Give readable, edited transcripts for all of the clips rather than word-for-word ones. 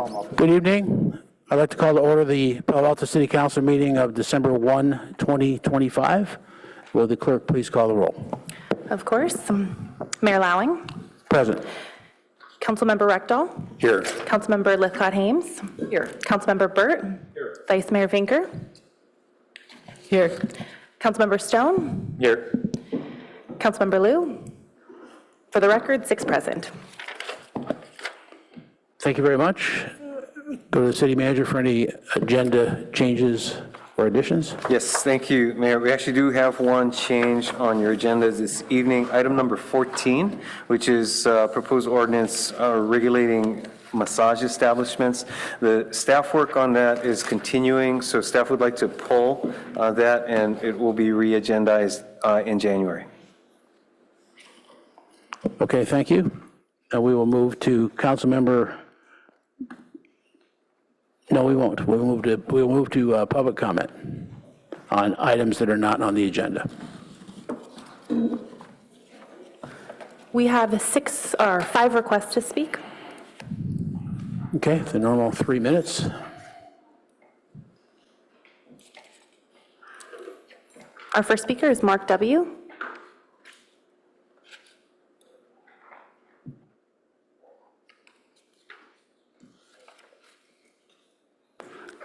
Good evening. I'd like to call to order the Palo Alto City Council meeting of December 1, 2025. Will the clerk please call the roll? Of course. Mayor Lowing. Present. Councilmember Rectal. Here. Councilmember Lithcott-Hames. Here. Councilmember Burt. Here. Vice Mayor Vinker. Here. Councilmember Stone. Here. Councilmember Liu. For the record, 6 present. Thank you very much. Go to the city manager for any agenda changes or additions. Yes, thank you, Mayor. We actually do have one change on your agenda this evening. Item number 14, which is proposed ordinance regulating massage establishments. The staff work on that is continuing, so staff would like to pull that, and it will be re-agendized in January. Okay, thank you. And we will move to Councilmember. No, we won't. We'll move to public comment on items that are not on the agenda. We have 5 requests to speak. Okay, the normal 3 minutes. Our first speaker is Mark W.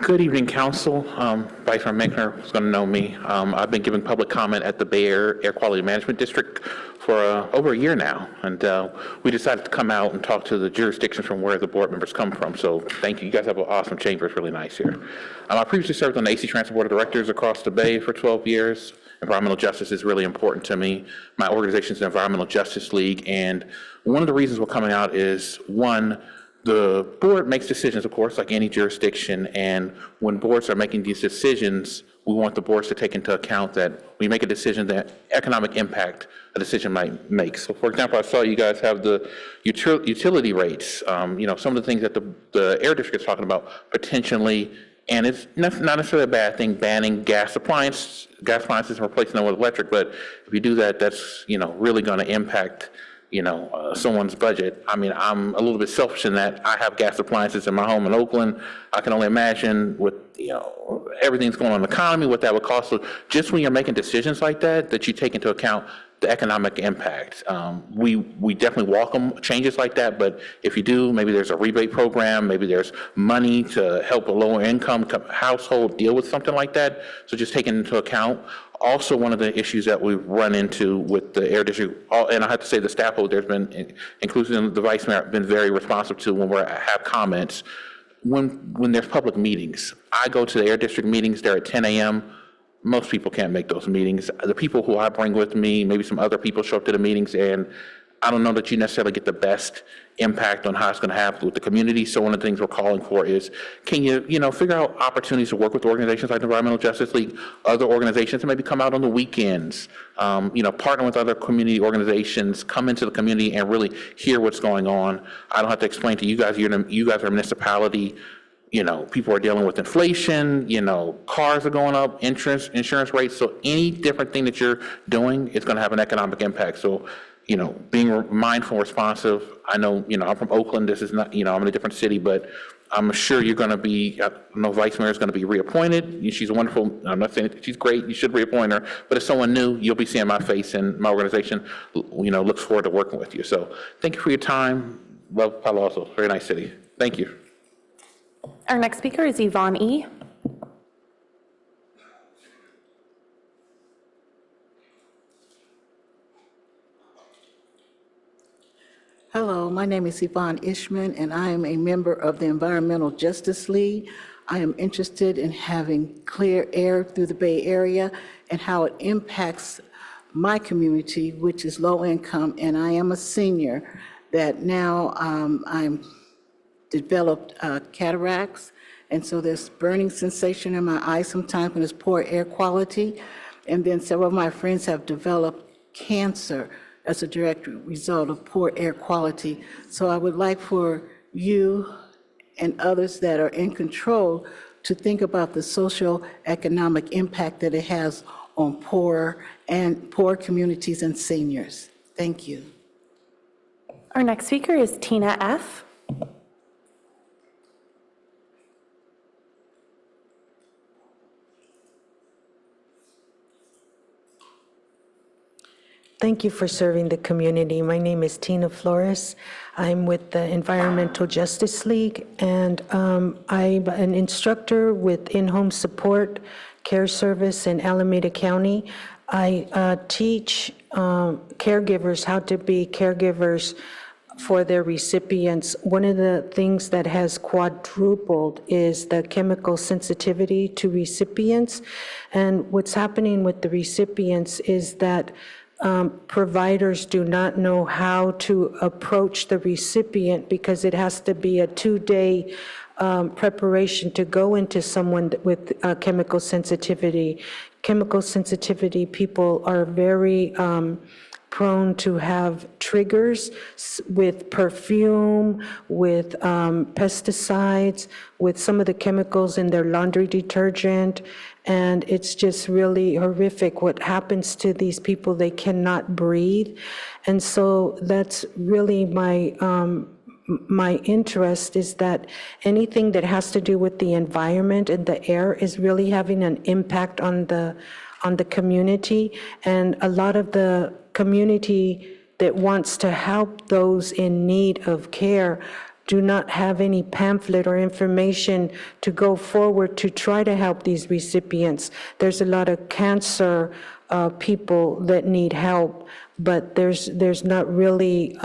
Good evening, Council. Vice Mayor Meckner is going to know me. I've been giving public comment at the Bay Air Quality Management District for over a year now, and we decided to come out and talk to the jurisdictions from where the board members come from, so thank you. You guys have an awesome chamber. It's really nice here. I previously served on the AC Transit Board of Directors across the Bay for 12 years. Environmental justice is really important to me. My organization is the Environmental Justice League, and one of the reasons we're coming out is, one, the board makes decisions, of course, like any jurisdiction, and when boards are making these decisions, we want the boards to take into account that we make a decision that economic impact a decision might make. So, for example, I saw you guys have the utility rates, some of the things that the Air District is talking about potentially, and it's not necessarily a bad thing, banning gas appliances and replacing them with electric, but if you do that, that's, really going to impact someone's budget. I'm a little bit selfish in that I have gas appliances in my home in Oakland. I can only imagine with, everything's going on in the economy, what that would cost. So just when you're making decisions like that you take into account the economic impact. We definitely welcome changes like that, but if you do, maybe there's a rebate program, maybe there's money to help a lower income household deal with something like that. So just taking into account. Also, one of the issues that we've run into with the Air District, and I have to say the staff, there's been, including the Vice Mayor, been very responsive to when we have comments. When there's public meetings, I go to the Air District meetings, they're at 10 a.m. Most people can't make those meetings. The people who I bring with me, maybe some other people show up to the meetings, and I don't know that you necessarily get the best impact on how it's going to happen with the community. So one of the things we're calling for is, can you, figure out opportunities to work with organizations like the Environmental Justice League, other organizations, and maybe come out on the weekends, partner with other community organizations, come into the community and really hear what's going on. I don't have to explain to you guys, you guys are a municipality. People are dealing with inflation, cars are going up, insurance rates. So any different thing that you're doing is going to have an economic impact. So, being mindful, responsive. I know, I'm from Oakland. This is not, I'm in a different city, but I'm sure you're going to be, I know Vice Mayor is going to be reappointed. She's wonderful. I'm not saying she's great. You should reappoint her. But as someone new, you'll be seeing my face, and my organization, looks forward to working with you. So thank you for your time. Love Palo Alto. Very nice city. Thank you. Our next speaker is Yvonne E. Hello, my name is Yvonne Ishman, and I am a member of the Environmental Justice League. I am interested in having clear air through the Bay Area and how it impacts my community, which is low income, and I am a senior that now I'm developed cataracts, and so there's burning sensation in my eyes sometimes when there's poor air quality, and then several of my friends have developed cancer as a direct result of poor air quality. So I would like for you and others that are in control to think about the social economic impact that it has on poor communities and seniors. Thank you. Our next speaker is Tina F. Thank you for serving the community. My name is Tina Flores. I'm with the Environmental Justice League, and I'm an instructor with in-home support care service in Alameda County. I teach caregivers how to be caregivers for their recipients. One of the things that has quadrupled is the chemical sensitivity to recipients. And what's happening with the recipients is that providers do not know how to approach the recipient because it has to be a 2-day preparation to go into someone with chemical sensitivity. Chemical sensitivity people are very prone to have triggers with perfume, with pesticides, with some of the chemicals in their laundry detergent. And it's just really horrific what happens to these people. They cannot breathe. And so that's really my interest, is that anything that has to do with the environment and the air is really having an impact on the community. And a lot of the community that wants to help those in need of care do not have any pamphlet or information to go forward to try to help these recipients. There's a lot of cancer people that need help, but there's not really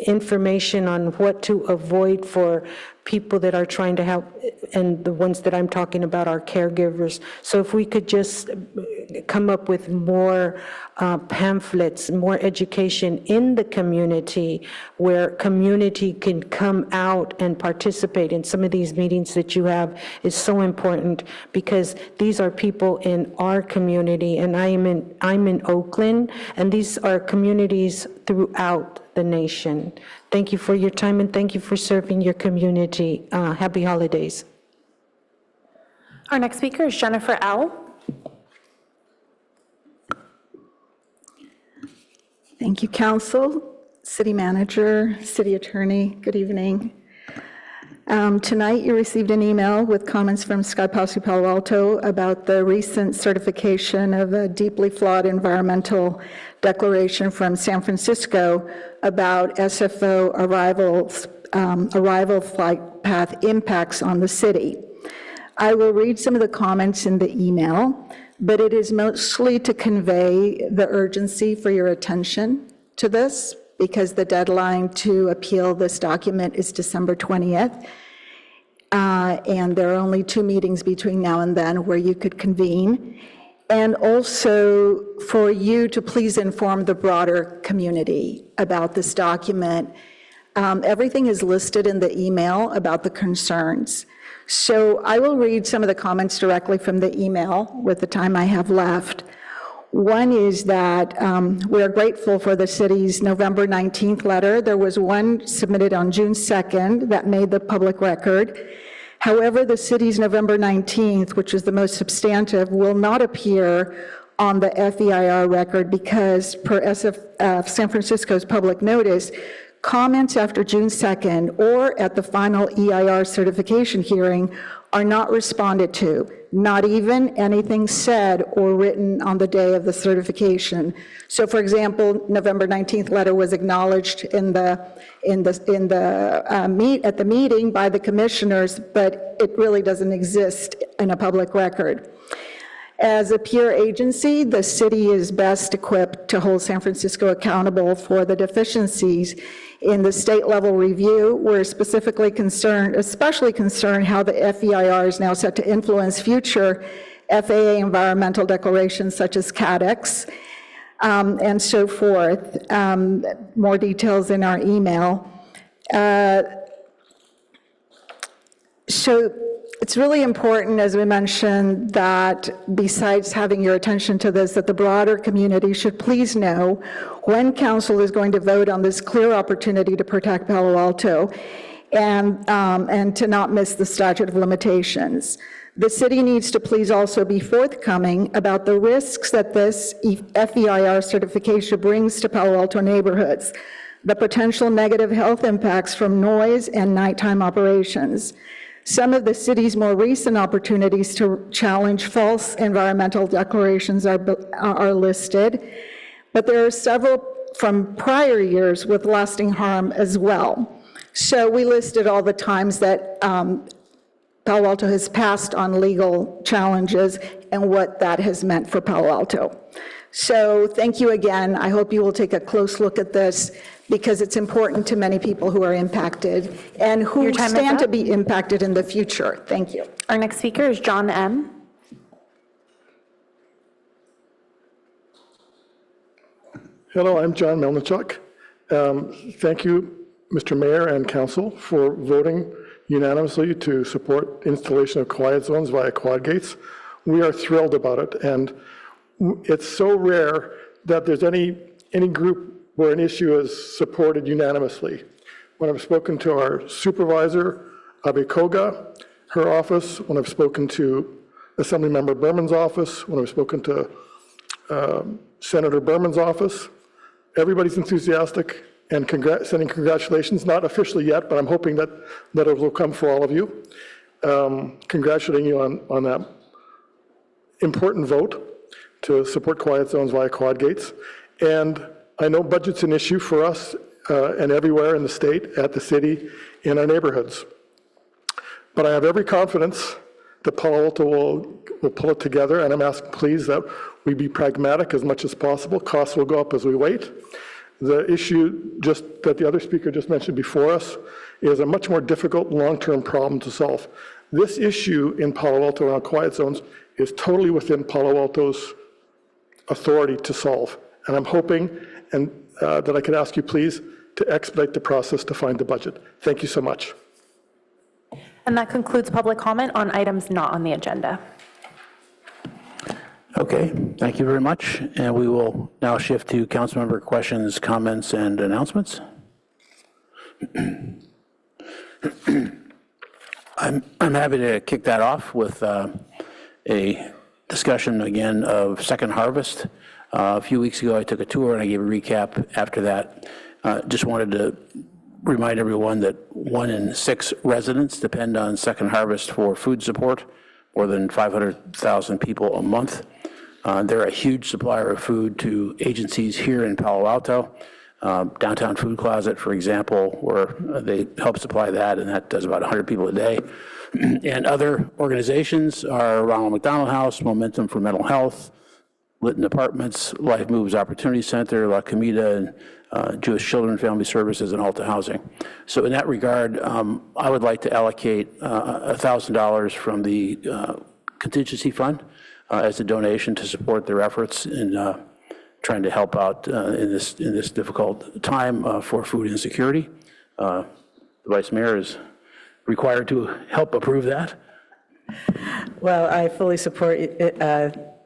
information on what to avoid for people that are trying to help, and the ones that I'm talking about are caregivers. So if we could just come up with more pamphlets, more education in the community, where community can come out and participate in some of these meetings that you have, is so important, because these are people in our community, and I'm in Oakland, and these are communities throughout the nation. Thank you for your time, and thank you for serving your community. Happy holidays. Our next speaker is Jennifer L. Thank you, Council, City Manager, City Attorney. Good evening. Tonight, you received an email with comments from Sky Posse Palo Alto about the recent certification of a deeply flawed environmental declaration from San Francisco about SFO arrival flight path impacts on the city. I will read some of the comments in the email, but it is mostly to convey the urgency for your attention to this, because the deadline to appeal this document is December 20th. And there are only 2 meetings between now and then where you could convene. And also for you to please inform the broader community about this document. Everything is listed in the email about the concerns. So I will read some of the comments directly from the email with the time I have left. One is that we are grateful for the city's November 19th letter. There was one submitted on June 2nd that made the public record. However, the city's November 19th, which is the most substantive, will not appear on the FEIR record because, per San Francisco's public notice, comments after June 2nd or at the final EIR certification hearing are not responded to, not even anything said or written on the day of the certification. So, for example, November 19th letter was acknowledged at the meeting by the commissioners, but it really doesn't exist in a public record. As a peer agency, the city is best equipped to hold San Francisco accountable for the deficiencies in the state level review. We're especially concerned how the FEIR is now set to influence future FAA environmental declarations such as CADEX and so forth. More details in our email. So it's really important, as we mentioned, that besides having your attention to this, that the broader community should please know when council is going to vote on this clear opportunity to protect Palo Alto and to not miss the statute of limitations. The city needs to please also be forthcoming about the risks that this FEIR certification brings to Palo Alto neighborhoods, the potential negative health impacts from noise and nighttime operations. Some of the city's more recent opportunities to challenge false environmental declarations are listed, but there are several from prior years with lasting harm as well. So we listed all the times that Palo Alto has passed on legal challenges and what that has meant for Palo Alto. So thank you again. I hope you will take a close look at this because it's important to many people who are impacted and who Your time is stand to up. be impacted in the future. Thank you. Our next speaker is John M. Hello, I'm John Melnichuk. Thank you, Mr. Mayor and Council, for voting unanimously to support installation of quiet zones via quad gates. We are thrilled about it, and it's so rare that there's any group where an issue is supported unanimously. When I've spoken to our supervisor, Abikoga, her office, when I've spoken to Assemblymember Berman's office, when I've spoken to Senator Berman's office, everybody's enthusiastic and sending congratulations, not officially yet, but I'm hoping that letters will come for all of you, congratulating you on that important vote to support quiet zones via quad gates. And I know budget's an issue for us and everywhere in the state, at the city, in our neighborhoods. But I have every confidence that Palo Alto will pull it together, and I'm asking, please, that we be pragmatic as much as possible. Costs will go up as we wait. The issue that the other speaker just mentioned before us is a much more difficult long-term problem to solve. This issue in Palo Alto around quiet zones is totally within Palo Alto's authority to solve. And I'm hoping that I could ask you, please, to expedite the process to find the budget. Thank you so much. And that concludes public comment on items not on the agenda. Okay, thank you very much. And we will now shift to council member questions, comments, and announcements. I'm happy to kick that off with a discussion again of Second Harvest. A few weeks ago, I took a tour and I gave a recap after that. Just wanted to remind everyone that 1 in 6 residents depend on Second Harvest for food support, more than 500,000 people a month. They're a huge supplier of food to agencies here in Palo Alto. Downtown Food Closet, for example, where they help supply that, and that does about 100 people a day. And other organizations are Ronald McDonald House, Momentum for Mental Health, Litton Apartments, Life Moves Opportunity Center, La Comida, and Jewish Children Family Services, and Alta Housing. So in that regard, I would like to allocate $1,000 from the contingency fund as a donation to support their efforts in trying to help out in this difficult time for food insecurity. The Vice Mayor is required to help approve that. Well, I fully support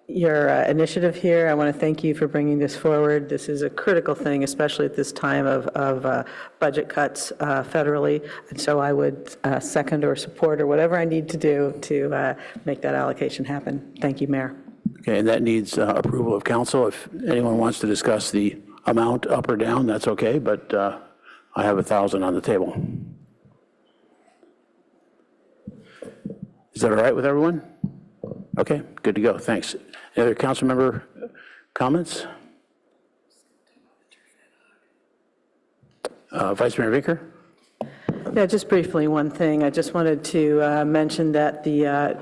your initiative here. I want to thank you for bringing this forward. This is a critical thing, especially at this time of budget cuts federally. And so I would second or support or whatever I need to do to make that allocation happen. Thank you, Mayor. Okay, and that needs approval of council. If anyone wants to discuss the amount up or down, that's okay, but I have $1,000 on the table. Is that all right with everyone? Okay, good to go, thanks. Any other council member comments? Vice Mayor Vinker? Yeah, just briefly, one thing. I just wanted to mention that the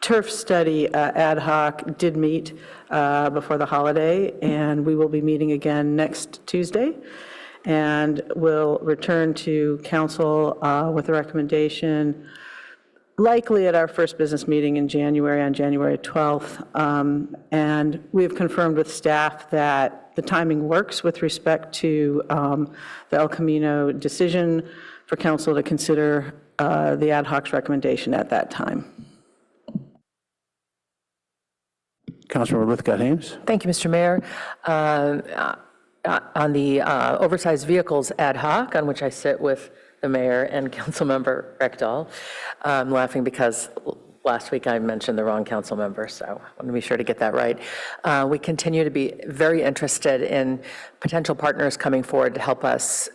turf study ad hoc did meet before the holiday, and we will be meeting again next Tuesday. And we'll return to council with a recommendation likely at our first business meeting in January, on January 12th. And we've confirmed with staff that the timing works with respect to the El Camino decision for council to consider the ad hoc's recommendation at that time. Councilmember Lithcott-Hames? Thank you, Mr. Mayor. On the oversized vehicles ad hoc, on which I sit with the mayor and Councilmember Rekdal, I'm laughing because last week I mentioned the wrong council member, so I want to be sure to get that right. We continue to be very interested in potential partners coming forward to help us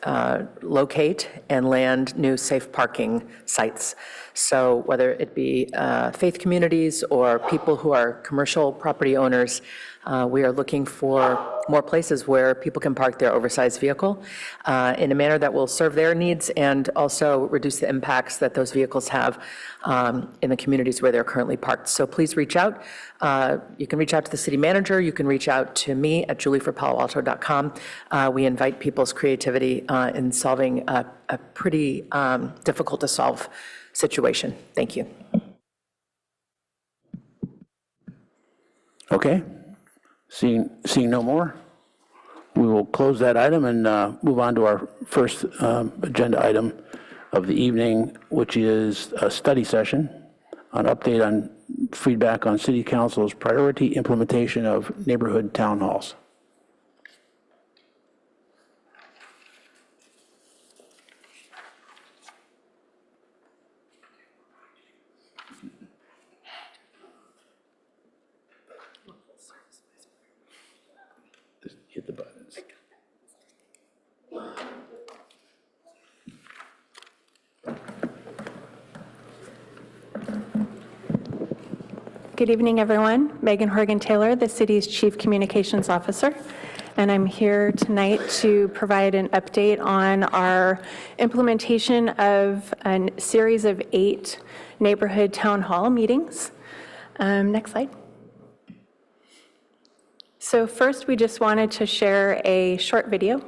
locate and land new safe parking sites. So whether it be faith communities or people who are commercial property owners, we are looking for more places where people can park their oversized vehicle in a manner that will serve their needs and also reduce the impacts that those vehicles have in the communities where they're currently parked. So please reach out. You can reach out to the city manager. You can reach out to me at julieforpaloalto.com. We invite people's creativity in solving a pretty difficult to solve situation. Thank you. Okay. Seeing no more, we will close that item and move on to our first agenda item of the evening, which is a study session, an update on feedback on City Council's priority implementation of neighborhood town halls. Just hit the buttons. Good evening, everyone. Megan Horgan-Taylor, the city's Chief Communications Officer, and I'm here tonight to provide an update on our implementation of a series of 8 neighborhood town hall meetings. Next slide. So first, we just wanted to share a short video.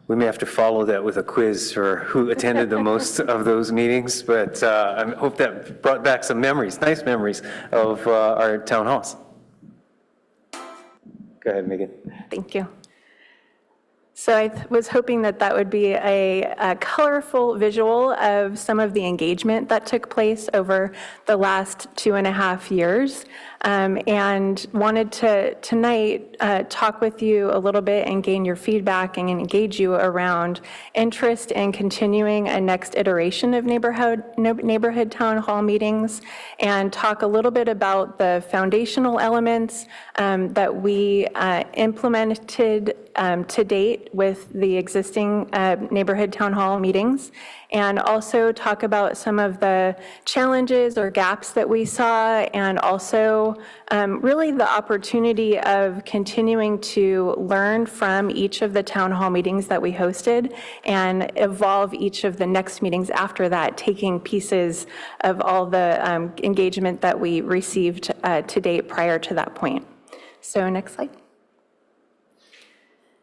We may have to follow that with a quiz for who attended the most of those meetings, but I hope that brought back some memories, nice memories of our town halls. Go ahead, Megan. Thank you. So I was hoping that that would be a colorful visual of some of the engagement that took place over the last 2.5 years, and wanted to tonight talk with you a little bit and gain your feedback and engage you around interest in continuing a next iteration of neighborhood town hall meetings, and talk a little bit about the foundational elements that we implemented to date with the existing neighborhood town hall meetings, and also talk about some of the challenges or gaps that we saw, and also really the opportunity of continuing to learn from each of the town hall meetings that we hosted and evolve each of the next meetings after that, taking pieces of all the engagement that we received to date prior to that point. So next slide.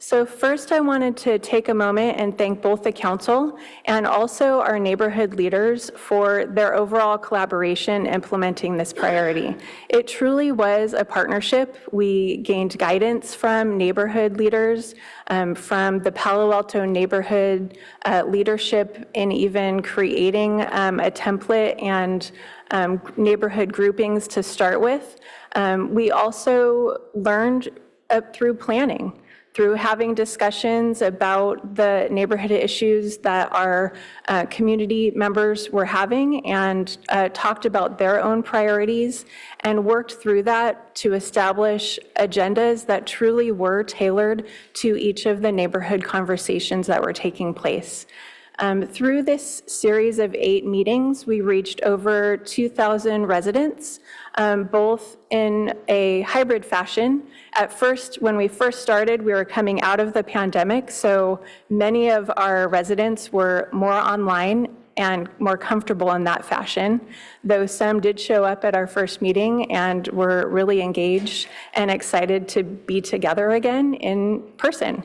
So first, I wanted to take a moment and thank both the council and also our neighborhood leaders for their overall collaboration implementing this priority. It truly was a partnership. We gained guidance from neighborhood leaders, from the Palo Alto neighborhood leadership in even creating a template and neighborhood groupings to start with. We also learned through planning, through having discussions about the neighborhood issues that our community members were having, and talked about their own priorities and worked through that to establish agendas that truly were tailored to each of the neighborhood conversations that were taking place. Through this series of 8 meetings, we reached over 2,000 residents both in a hybrid fashion. At first, when we first started, we were coming out of the pandemic, so many of our residents were more online and more comfortable in that fashion, though some did show up at our first meeting and were really engaged and excited to be together again in person.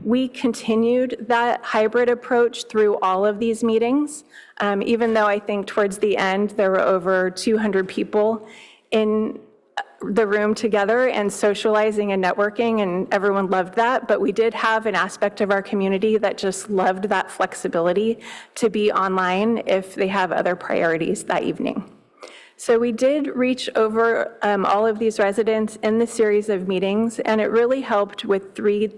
We continued that hybrid approach through all of these meetings, even though I think towards the end there were over 200 people in the room together and socializing and networking, and everyone loved that. But we did have an aspect of our community that just loved that flexibility to be online if they have other priorities that evening. So we did reach over all of these residents in the series of meetings, and it really helped with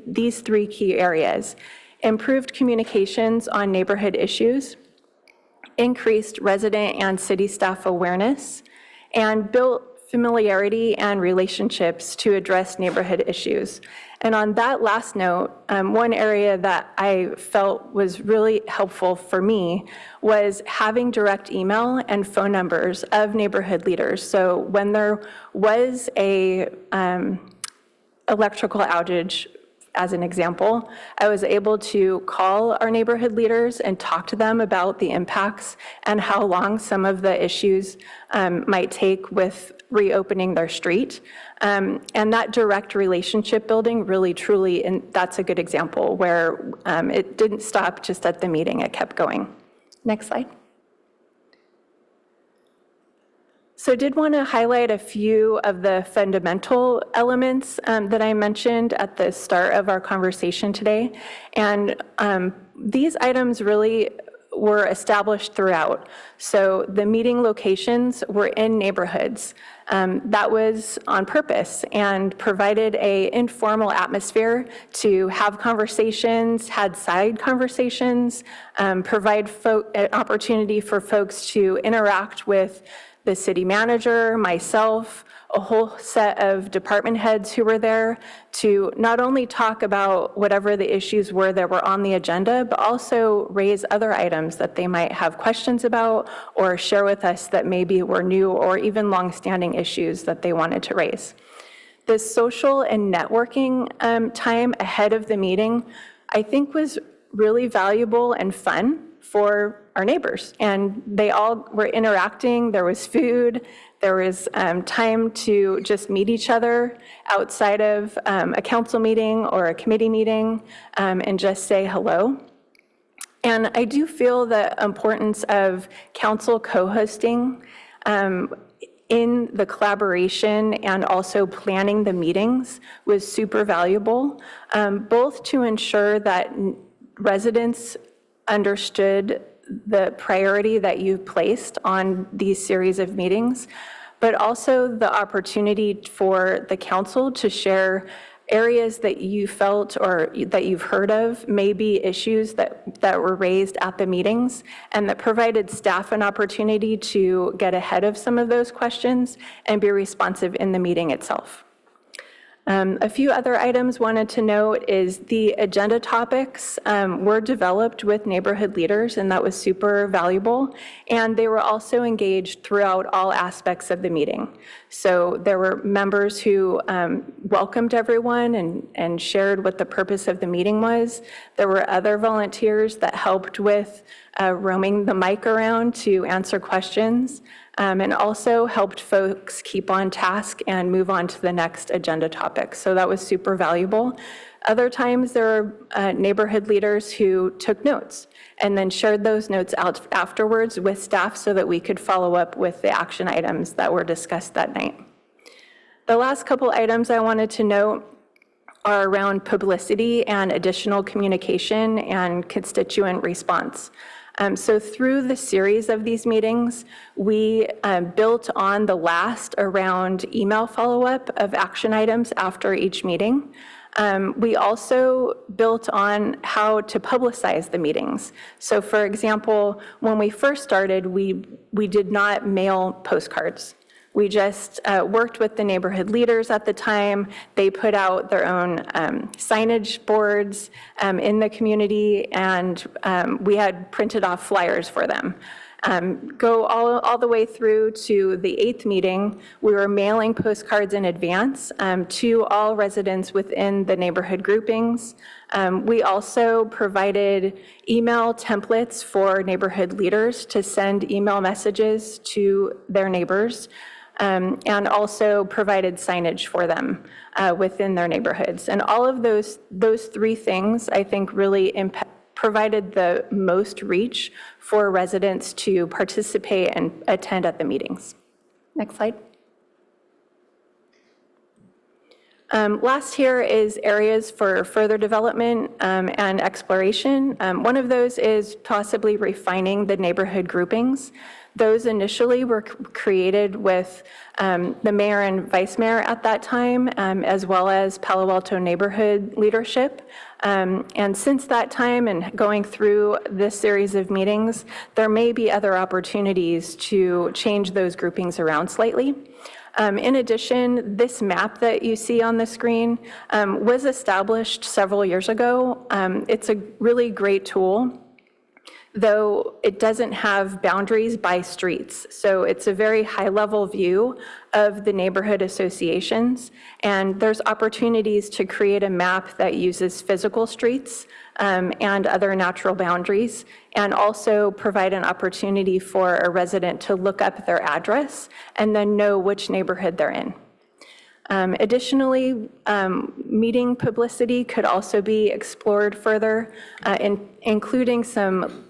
these three key areas: improved communications on neighborhood issues, increased resident and city staff awareness, and built familiarity and relationships to address neighborhood issues. And on that last note, one area that I felt was really helpful for me was having direct email and phone numbers of neighborhood leaders. So when there was a electrical outage, as an example, I was able to call our neighborhood leaders and talk to them about the impacts and how long some of the issues might take with reopening their street. And that direct relationship building really, truly, and that's a good example where it didn't stop just at the meeting, it kept going. Next slide. So I did want to highlight a few of the fundamental elements that I mentioned at the start of our conversation today. And these items really were established throughout. So the meeting locations were in neighborhoods. That was on purpose and provided an informal atmosphere to have conversations, had side conversations, provide an opportunity for folks to interact with the city manager, myself, a whole set of department heads who were there to not only talk about whatever the issues were that were on the agenda, but also raise other items that they might have questions about or share with us that maybe were new or even longstanding issues that they wanted to raise. The social and networking time ahead of the meeting, I think, was really valuable and fun for our neighbors, and they all were interacting. There was food, there was time to just meet each other outside of a council meeting or a committee meeting and just say hello. And I do feel the importance of council co-hosting in the collaboration and also planning the meetings was super valuable, both to ensure that residents understood the priority that you've placed on these series of meetings, but also the opportunity for the council to share areas that you felt or that you've heard of, maybe issues that were raised at the meetings, and that provided staff an opportunity to get ahead of some of those questions and be responsive in the meeting itself. A few other items wanted to note is the agenda topics were developed with neighborhood leaders, and that was super valuable. And they were also engaged throughout all aspects of the meeting. So there were members who welcomed everyone and shared what the purpose of the meeting was. There were other volunteers that helped with roaming the mic around to answer questions. And also helped folks keep on task and move on to the next agenda topic. So that was super valuable. Other times there were neighborhood leaders who took notes and then shared those notes out afterwards with staff so that we could follow up with the action items that were discussed that night. The last couple items I wanted to note are around publicity and additional communication and constituent response. So through the series of these meetings, we built on the last around email follow-up of action items after each meeting. We also built on how to publicize the meetings. So for example, when we first started, we did not mail postcards. We just worked with the neighborhood leaders at the time. They put out their own signage boards in the community, and we had printed off flyers for them. go all the way through to the 8th meeting. We were mailing postcards in advance to all residents within the neighborhood groupings. We also provided email templates for neighborhood leaders to send email messages to their neighbors, and also provided signage for them within their neighborhoods. And all of those three things, I think, really provided the most reach for residents to participate and attend at the meetings. Next slide. Last here is areas for further development and exploration. One of those is possibly refining the neighborhood groupings. Those initially were created with the mayor and vice mayor at that time, as well as Palo Alto neighborhood leadership. And since that time and going through this series of meetings, there may be other opportunities to change those groupings around slightly. In addition, this map that you see on the screen was established several years ago. It's a really great tool, though it doesn't have boundaries by streets. So it's a very high-level view of the neighborhood associations, and there's opportunities to create a map that uses physical streets and other natural boundaries, and also provide an opportunity for a resident to look up their address and then know which neighborhood they're in. Additionally, meeting publicity could also be explored further, including some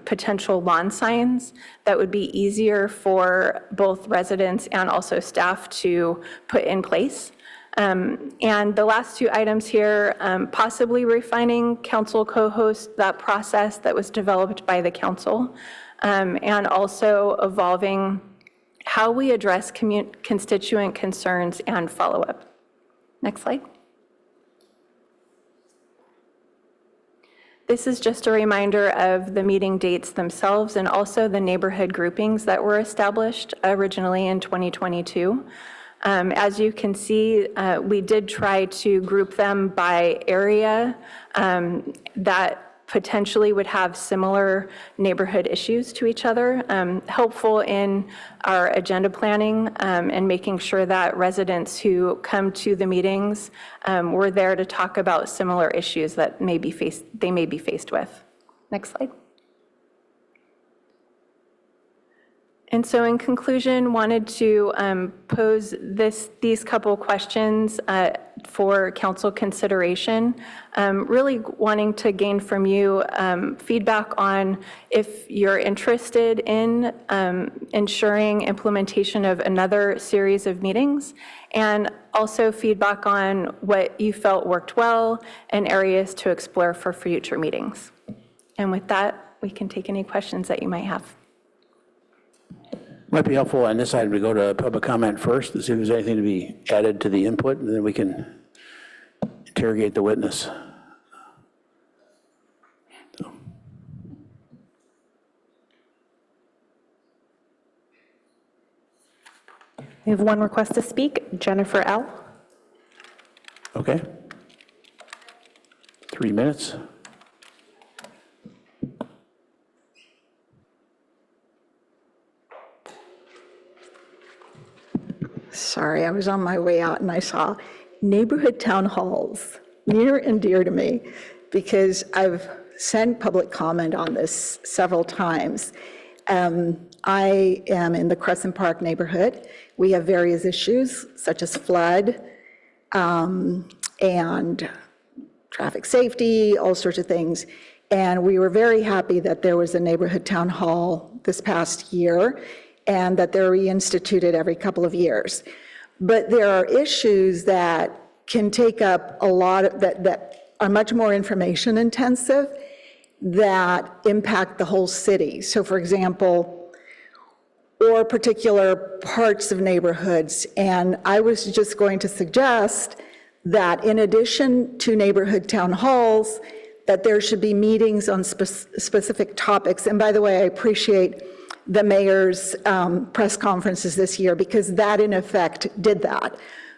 potential lawn signs that would be easier for both residents and also staff to put in place. And the last two items here, possibly refining council co-host, that process that was developed by the council, and also evolving how we address constituent concerns and follow-up. Next slide. This is just a reminder of the meeting dates themselves and also the neighborhood groupings that were established originally in 2022. As you can see, we did try to group them by area that potentially would have similar neighborhood issues to each other, helpful in our agenda planning and making sure that residents who come to the meetings were there to talk about similar issues that they may be faced with. Next slide. And so in conclusion, wanted to pose these couple questions for council consideration, really wanting to gain from you feedback on if you're interested in ensuring implementation of another series of meetings, and also feedback on what you felt worked well and areas to explore for future meetings. And with that, we can take any questions that you might have. Might be helpful on this item to go to public comment first, to see if there's anything to be added to the input, and then we can interrogate the witness. We have one request to speak, Jennifer L. Okay. 3 minutes. Sorry, I was on my way out and I saw neighborhood town halls, near and dear to me, because I've sent public comment on this several times. I am in the Crescent Park neighborhood. We have various issues such as flood and traffic safety, all sorts of things. And we were very happy that there was a neighborhood town hall this past year, and that they're reinstituted every couple of years. But there are issues that can take up a lot of, that are much more information intensive, that impact the whole city. So for example, or particular parts of neighborhoods. And I was just going to suggest that in addition to neighborhood town halls, that there should be meetings on specific topics. And by the way, I appreciate the mayor's press conferences this year, because that in effect did that.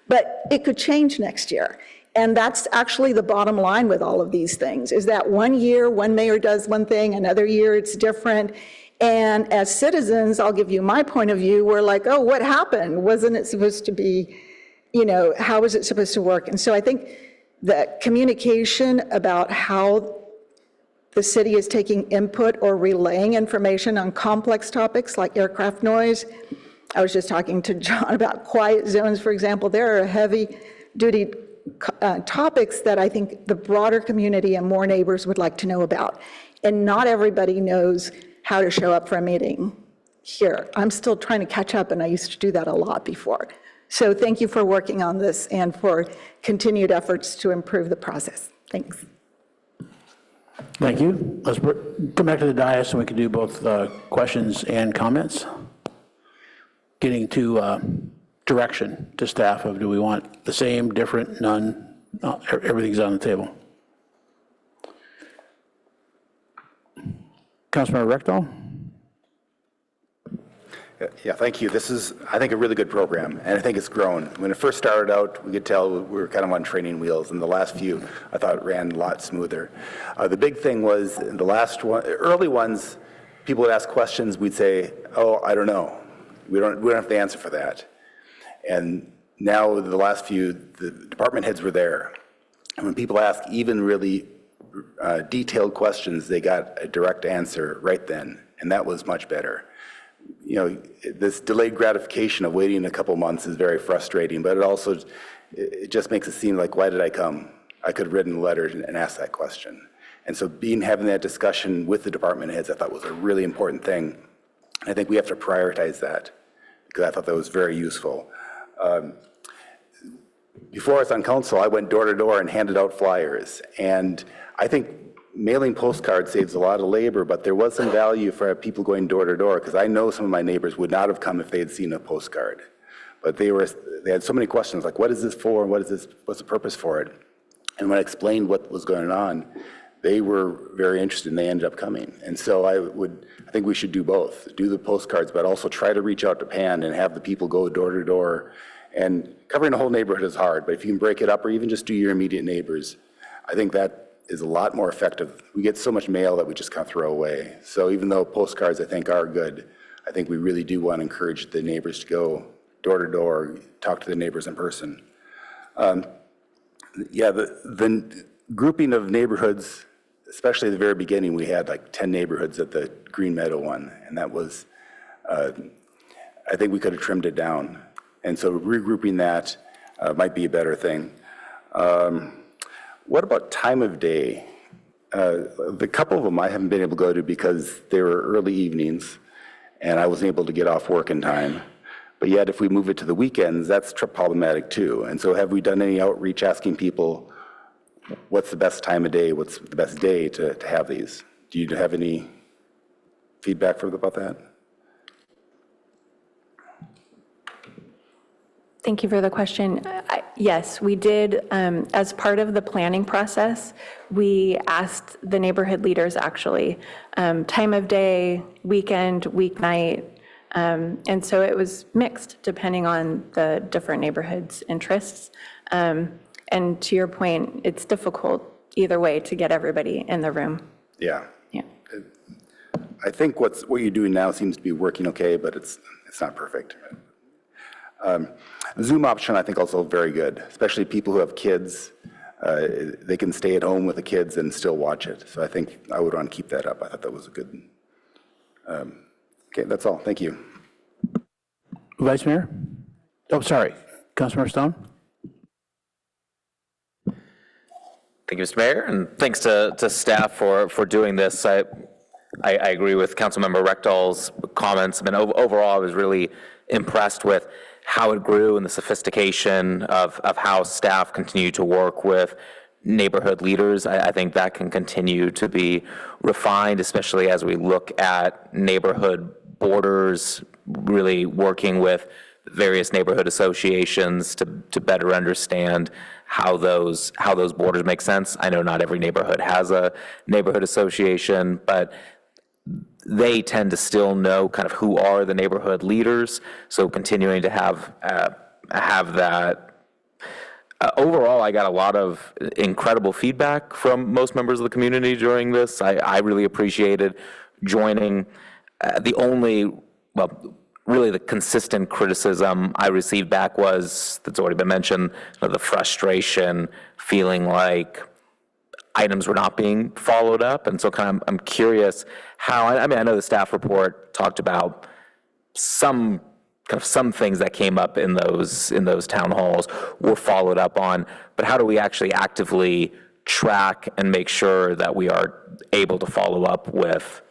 But it could change next year. And that's actually the bottom line with all of these things, is that one year, one mayor does one thing, another year it's different. And as citizens, I'll give you my point of view, we're like, oh, what happened? Wasn't it supposed to be, how was it supposed to work? And so I think that communication about how the city is taking input or relaying information on complex topics like aircraft noise. I was just talking to John about quiet zones, for example. There are heavy-duty topics that I think the broader community and more neighbors would like to know about. And not everybody knows how to show up for a meeting here. I'm still trying to catch up, and I used to do that a lot before. So thank you for working on this and for continued efforts to improve the process. Thanks. Thank you. Let's come back to the dais so we can do both questions and comments. Getting to direction to staff of do we want the same, different, none, everything's on the table. Councilmember Rectal? Yeah, thank you. This is, I think, a really good program, and I think it's grown. When it first started out, we could tell we were kind of on training wheels, and the last few, I thought, it ran a lot smoother. The big thing was, in the last one, early ones, people would ask questions, we'd say, oh, I don't know. We don't have the answer for that. And now, the last few, the department heads were there. And when people ask even really detailed questions, they got a direct answer right then, and that was much better. This delayed gratification of waiting a couple months is very frustrating, but it just makes it seem like, why did I come? I could have written a letter and asked that question. And so having that discussion with the department heads, I thought was a really important thing. I think we have to prioritize that, because I thought that was very useful. Before I was on council, I went door to door and handed out flyers. And I think mailing postcards saves a lot of labor, but there was some value for people going door to door, because I know some of my neighbors would not have come if they had seen a postcard. But they had so many questions, like, what is this for, and what's the purpose for it? And when I explained what was going on, they were very interested, and they ended up coming. And so I think we should do both, do the postcards, but also try to reach out to Pan and have the people go door to door. And covering a whole neighborhood is hard, but if you can break it up or even just do your immediate neighbors, I think that is a lot more effective. We get so much mail that we just kind of throw away. So even though postcards, I think, are good, I think we really do want to encourage the neighbors to go door to door, talk to the neighbors in person. The grouping of neighborhoods, especially at the very beginning, we had like 10 neighborhoods at the Green Meadow one, and that was, I think we could have trimmed it down. And so regrouping that might be a better thing. What about time of day? The couple of them I haven't been able to go to because they were early evenings, and I wasn't able to get off work in time. But yet, if we move it to the weekends, that's problematic too. And so have we done any outreach asking people, what's the best time of day, what's the best day to have these? Do you have any feedback about that? Thank you for the question. Yes, we did, as part of the planning process, we asked the neighborhood leaders, actually, time of day, weekend, weeknight, and so it was mixed depending on the different neighborhoods' interests. And to your point, it's difficult either way to get everybody in the room. Yeah. Yeah. I think what you're doing now seems to be working okay, but it's not perfect. Zoom option, I think, also very good, especially people who have kids. They can stay at home with the kids and still watch it. So I think I would want to keep that up. I thought that was a good. Okay, that's all. Thank you. Vice Mayor? Oh, sorry. Councilmember Stone? Thank you, Mr. Mayor, and thanks to staff for doing this. I agree with Councilmember Rectal's comments. I mean, overall, I was really impressed with how it grew and the sophistication of how staff continue to work with neighborhood leaders. I think that can continue to be refined, especially as we look at neighborhood borders, really working with various neighborhood associations to better understand how those borders make sense. I know not every neighborhood has a neighborhood association, but they tend to still know kind of who are the neighborhood leaders. So continuing to have that. Overall, I got a lot of incredible feedback from most members of the community during this. I really appreciated joining. the only, well, really the consistent criticism I received back was, that's already been mentioned, the frustration, feeling like items were not being followed up. And so I'm curious how, I mean, I know the staff report talked about some things that came up in those town halls were followed up on, but how do we actually actively track and make sure that we are able to follow up with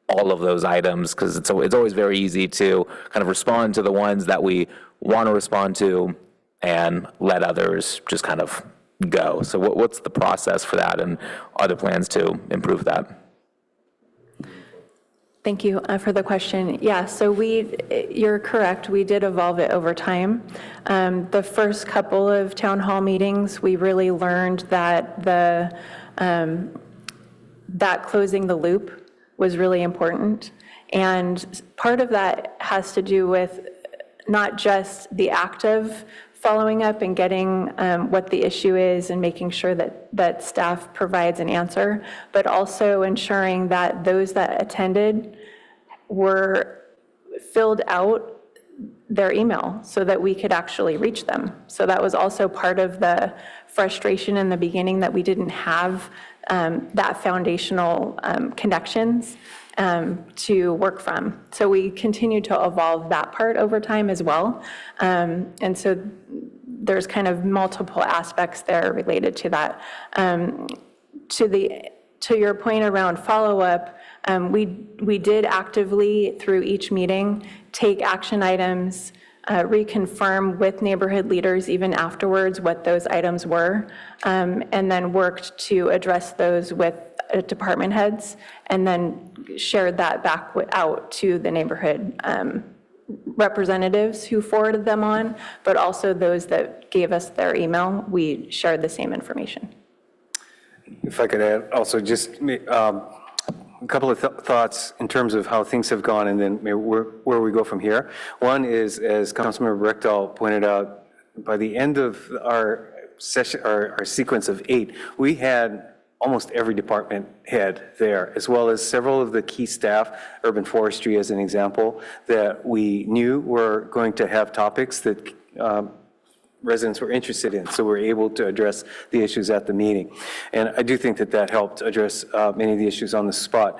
all of those items? Because it's always very easy to kind of respond to the ones that we want to respond to and let others just kind of go. So what's the process for that, and are there plans to improve that? Thank you for the question. Yeah, so you're correct, we did evolve it over time. The first couple of town hall meetings, we really learned that that closing the loop was really important. And part of that has to do with not just the act of following up and getting what the issue is and making sure that staff provides an answer, but also ensuring that those that attended were filled out their email so that we could actually reach them. So that was also part of the frustration in the beginning, that we didn't have that foundational connections to work from. So we continue to evolve that part over time as well. And so there's kind of multiple aspects there related to that. To your point around follow-up, we did actively, through each meeting, take action items, reconfirm with neighborhood leaders even afterwards what those items were, and then worked to address those with department heads, and then shared that back out to the neighborhood representatives who forwarded them on, but also those that gave us their email, we shared the same information. If I could add also just a couple of thoughts in terms of how things have gone and then maybe where we go from here. One is, as Councilmember Rechtel pointed out, by the end of our session, our sequence of 8, we had almost every department head there, as well as several of the key staff, urban forestry as an example, that we knew were going to have topics that residents were interested in, so we're able to address the issues at the meeting. And I do think that helped address many of the issues on the spot.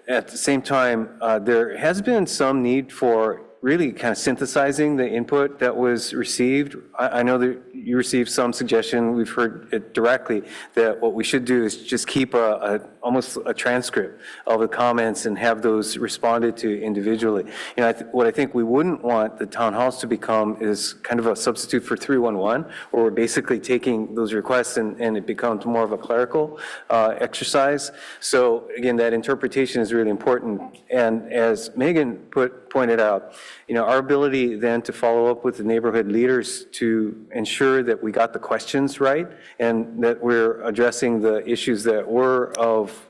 At the same time, there has been some need for really kind of synthesizing the input that was received. I know that you received some suggestion, we've heard it directly, that what we should do is just keep almost a transcript of the comments and have those responded to individually. You know, what I think we wouldn't want the town halls to become is kind of a substitute for 311, where we're basically taking those requests and it becomes more of a clerical exercise. So again, that interpretation is really important. And as Megan pointed out, you know, our ability then to follow up with the neighborhood leaders to ensure that we got the questions right and that we're addressing the issues that were of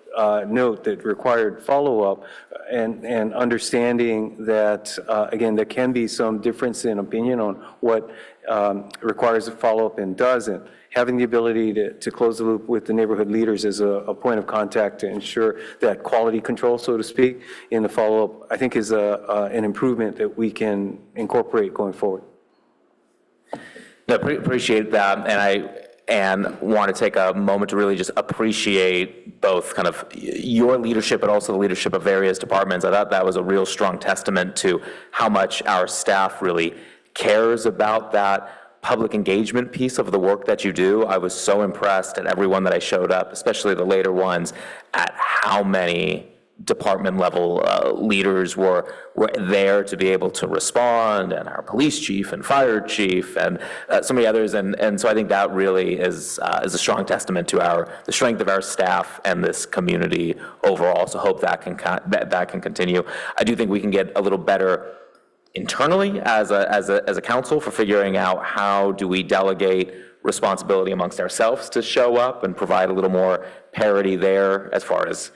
note that required follow-up, and understanding that, again, there can be some difference in opinion on what requires a follow-up and doesn't. Having the ability to close the loop with the neighborhood leaders as a point of contact to ensure that quality control, so to speak, in the follow-up, I think is an improvement that we can incorporate going forward. No, appreciate that, and want to take a moment to really just appreciate both kind of your leadership, but also the leadership of various departments. I thought that was a real strong testament to how much our staff really cares about that public engagement piece of the work that you do. I was so impressed at everyone that I showed up, especially the later ones, at how many department level leaders were there to be able to respond, and our police chief and fire chief and so many others. And so I think that really is a strong testament to the strength of our staff and this community overall. So hope that can continue. I do think we can get a little better internally as a council for figuring out how do we delegate responsibility amongst ourselves to show up and provide a little more parity there as far as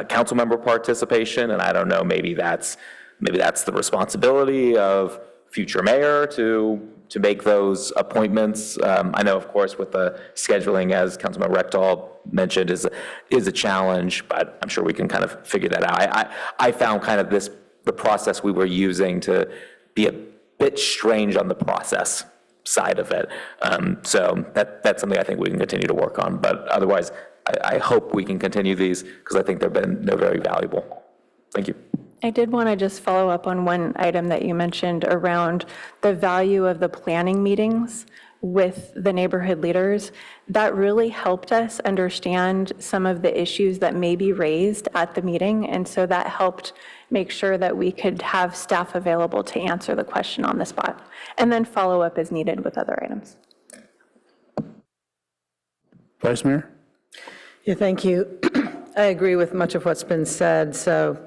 council member participation. And I don't know, maybe that's the responsibility of future mayor to make those appointments. I know, of course, with the scheduling, as Councilmember Rechtel mentioned, is a challenge, but I'm sure we can kind of figure that out. I found kind of this the process we were using to be a bit strange on the process side of it. So that's something I think we can continue to work on. But otherwise, I hope we can continue these because I think they're very valuable. Thank you. I did want to just follow up on one item that you mentioned around the value of the planning meetings with the neighborhood leaders. That really helped us understand some of the issues that may be raised at the meeting. And so that helped make sure that we could have staff available to answer the question on the spot and then follow up as needed with other items. Vice Mayor? Yeah, thank you. I agree with much of what's been said, so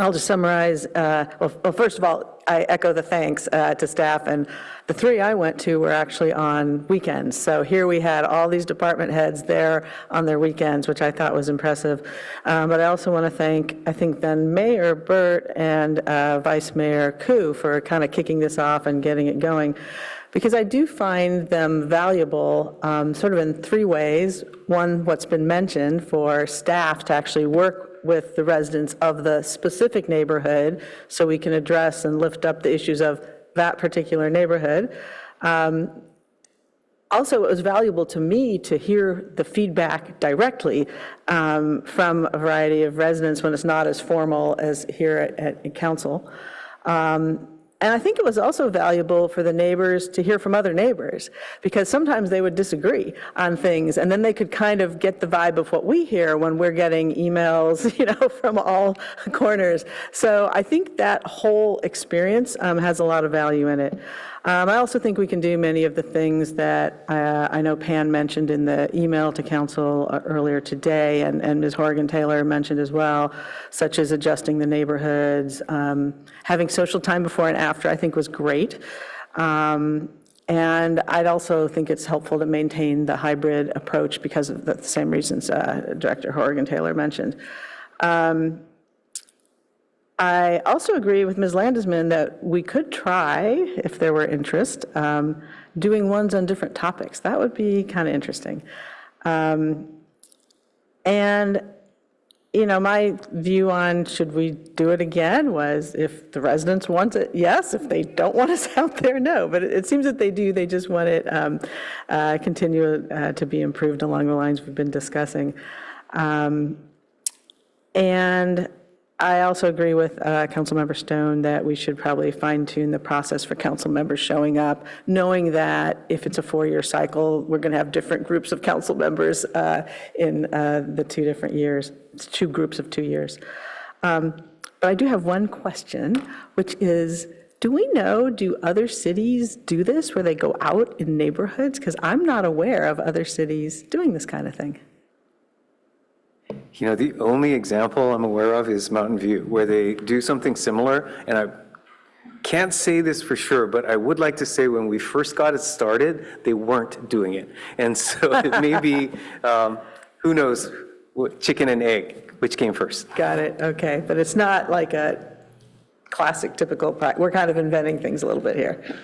I'll just summarize. Well, first of all, I echo the thanks to staff, and the 3 I went to were actually on weekends. So here we had all these department heads there on their weekends, which I thought was impressive. But I also want to thank, I think, then Mayor Burt and Vice Mayor Koo for kind of kicking this off and getting it going, because I do find them valuable sort of in 3 ways. One, what's been mentioned, for staff to actually work with the residents of the specific neighborhood so we can address and lift up the issues of that particular neighborhood. Also, it was valuable to me to hear the feedback directly from a variety of residents when it's not as formal as here at council. And I think it was also valuable for the neighbors to hear from other neighbors, because sometimes they would disagree on things, and then they could kind of get the vibe of what we hear when we're getting emails, from all corners. So I think that whole experience has a lot of value in it. I also think we can do many of the things that I know Pan mentioned in the email to council earlier today, and Ms. Horgan-Taylor mentioned as well, such as adjusting the neighborhoods, having social time before and after, I think was great. And I'd also think it's helpful to maintain the hybrid approach because of the same reasons Director Horgan-Taylor mentioned. I also agree with Ms. Landesman that we could try, if there were interest, doing ones on different topics. That would be kind of interesting. And, my view on should we do it again was, if the residents want it, yes. If they don't want us out there, no. But it seems that they do. They just want it continue to be improved along the lines we've been discussing. And I also agree with Councilmember Stone that we should probably fine-tune the process for council members showing up, knowing that if it's a 4-year cycle, we're going to have different groups of council members in the 2 different years. It's 2 groups of 2 years. But I do have one question, which is, do we know, do other cities do this where they go out in neighborhoods? Because I'm not aware of other cities doing this kind of thing. The only example I'm aware of is Mountain View, where they do something similar, and I can't say this for sure, but I would like to say when we first got it started, they weren't doing it. And so it may be, who knows, chicken and egg, which came first. Got it, okay. But it's not like a classic, typical, we're kind of inventing things a little bit here.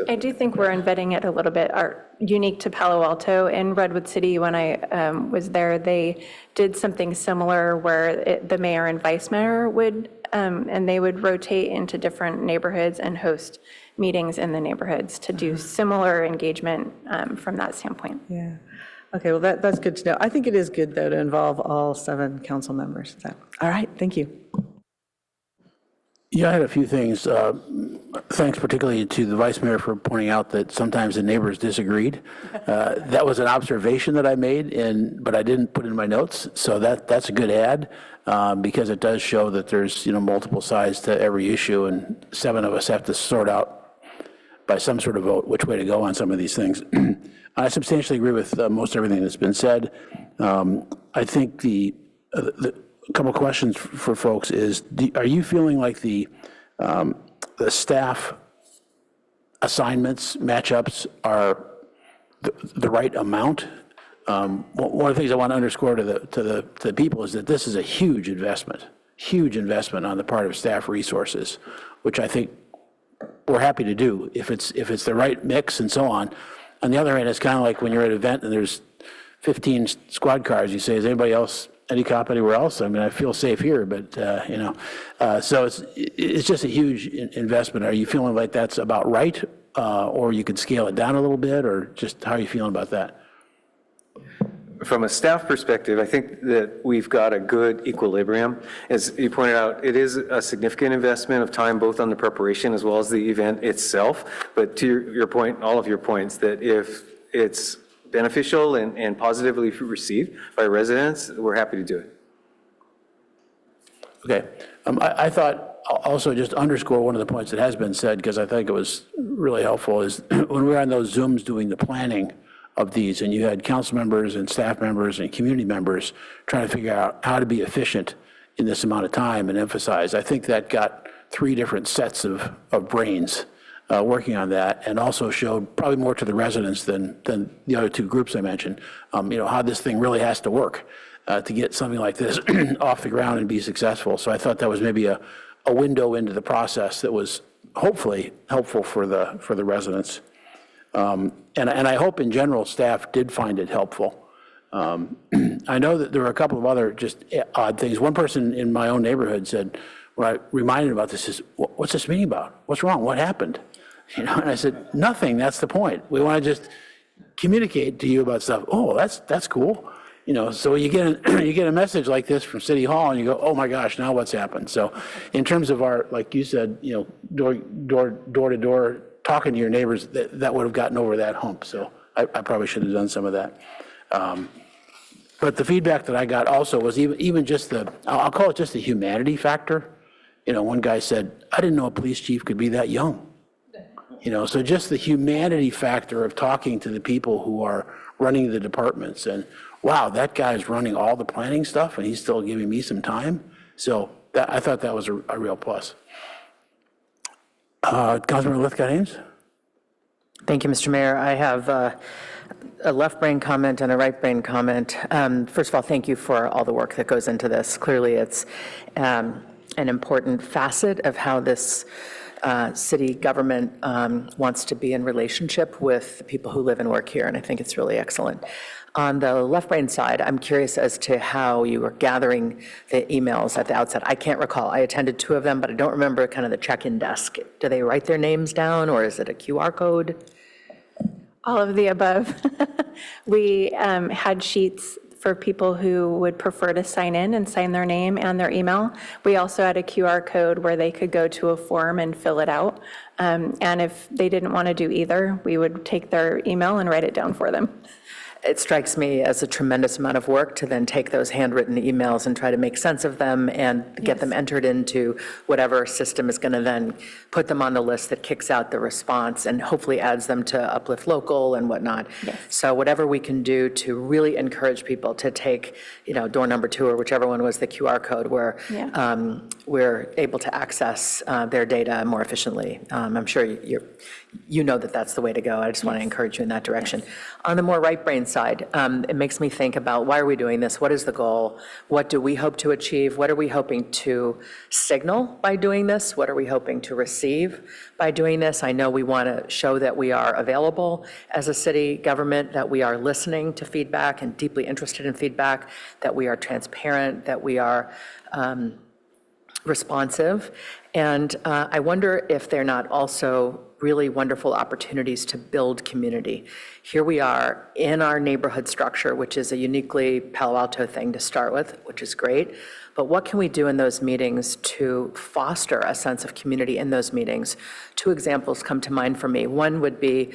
I do think we're embedding it a little bit unique to Palo Alto. In Redwood City, when I was there, they did something similar where the mayor and vice mayor would, and they would rotate into different neighborhoods and host meetings in the neighborhoods to do similar engagement from that standpoint. Yeah. Okay, well, that's good to know. I think it is good, though, to involve all 7 council members. So, all right, thank you. Yeah, I had a few things. Thanks particularly to the vice mayor for pointing out that sometimes the neighbors disagreed. That was an observation that I made, but I didn't put in my notes. So that's a good add because it does show that there's multiple sides to every issue, and 7 of us have to sort out by some sort of vote which way to go on some of these things. I substantially agree with most everything that's been said. I think a couple of questions for folks is, are you feeling like the staff assignments, matchups are the right amount? One of the things I want to underscore to the people is that this is a huge investment on the part of staff resources, which I think we're happy to do if it's the right mix and so on. On the other hand, it's kind of like when you're at an event and there's 15 squad cars, you say, is anybody else any cop anywhere else. I mean, I feel safe here, but, so it's just a huge investment. Are you feeling like that's about right? Or you could scale it down a little bit, or just how are you feeling about that? From a staff perspective, I think that we've got a good equilibrium. As you pointed out, it is a significant investment of time, both on the preparation as well as the event itself. But to your point, all of your points, that if it's beneficial and positively received by residents, we're happy to do it. Okay. I thought also just underscore one of the points that has been said, because I think it was really helpful, is when we were on those Zooms doing the planning of these, and you had council members and staff members and community members trying to figure out how to be efficient in this amount of time and emphasize. I think that got 3 different sets of brains working on that, and also showed probably more to the residents than the other 2 groups I mentioned, how this thing really has to work to get something like this off the ground and be successful. So I thought that was maybe a window into the process that was hopefully helpful for the residents. And I hope in general staff did find it helpful. I know that there were a couple of other just odd things. One person in my own neighborhood said, when I reminded about this, is, what's this meeting about? What's wrong? What happened? And I said, nothing, that's the point. We want to just communicate to you about stuff. Oh, that's cool. So you get a message like this from City Hall and you go, oh my gosh, now what's happened? So in terms of our, like you said, door to door, talking to your neighbors, that would have gotten over that hump. So I probably should have done some of that. But the feedback that I got also was even just I'll call it just the humanity factor. One guy said, I didn't know a police chief could be that young. So just the humanity factor of talking to the people who are running the departments, and wow, that guy's running all the planning stuff and he's still giving me some time. So I thought that was a real plus. Councilmember Lithcott-Ames? Thank you, Mr. Mayor. I have a left brain comment and a right brain comment. First of all, thank you for all the work that goes into this. Clearly, it's an important facet of how this city government wants to be in relationship with the people who live and work here, and I think it's really excellent. On the left brain side, I'm curious as to how you were gathering the emails at the outset. I can't recall. I attended 2 of them, but I don't remember kind of the check-in desk. Do they write their names down, or is it a QR code? All of the above. We had sheets for people who would prefer to sign in and sign their name and their email. We also had a QR code where they could go to a form and fill it out. And if they didn't want to do either, we would take their email and write it down for them. It strikes me as a tremendous amount of work to then take those handwritten emails and try to make sense of them and get them entered into whatever system is going to then put them on the list that kicks out the response and hopefully adds them to Uplift Local and whatnot. Yes. So whatever we can do to really encourage people to take, door number 2 or whichever one was the QR code where we're able to access their data more efficiently. I'm sure you know that that's the way to go. I just want to encourage you in that direction. On the more right brain side, it makes me think about why are we doing this? What is the goal? What do we hope to achieve? What are we hoping to signal by doing this? What are we hoping to receive by doing this? I know we want to show that we are available as a city government, that we are listening to feedback and deeply interested in feedback, that we are transparent, that we are responsive. And I wonder if they're not also really wonderful opportunities to build community. Here we are in our neighborhood structure, which is a uniquely Palo Alto thing to start with, which is great. But what can we do in those meetings to foster a sense of community in those meetings? 2 examples come to mind for me. One would be,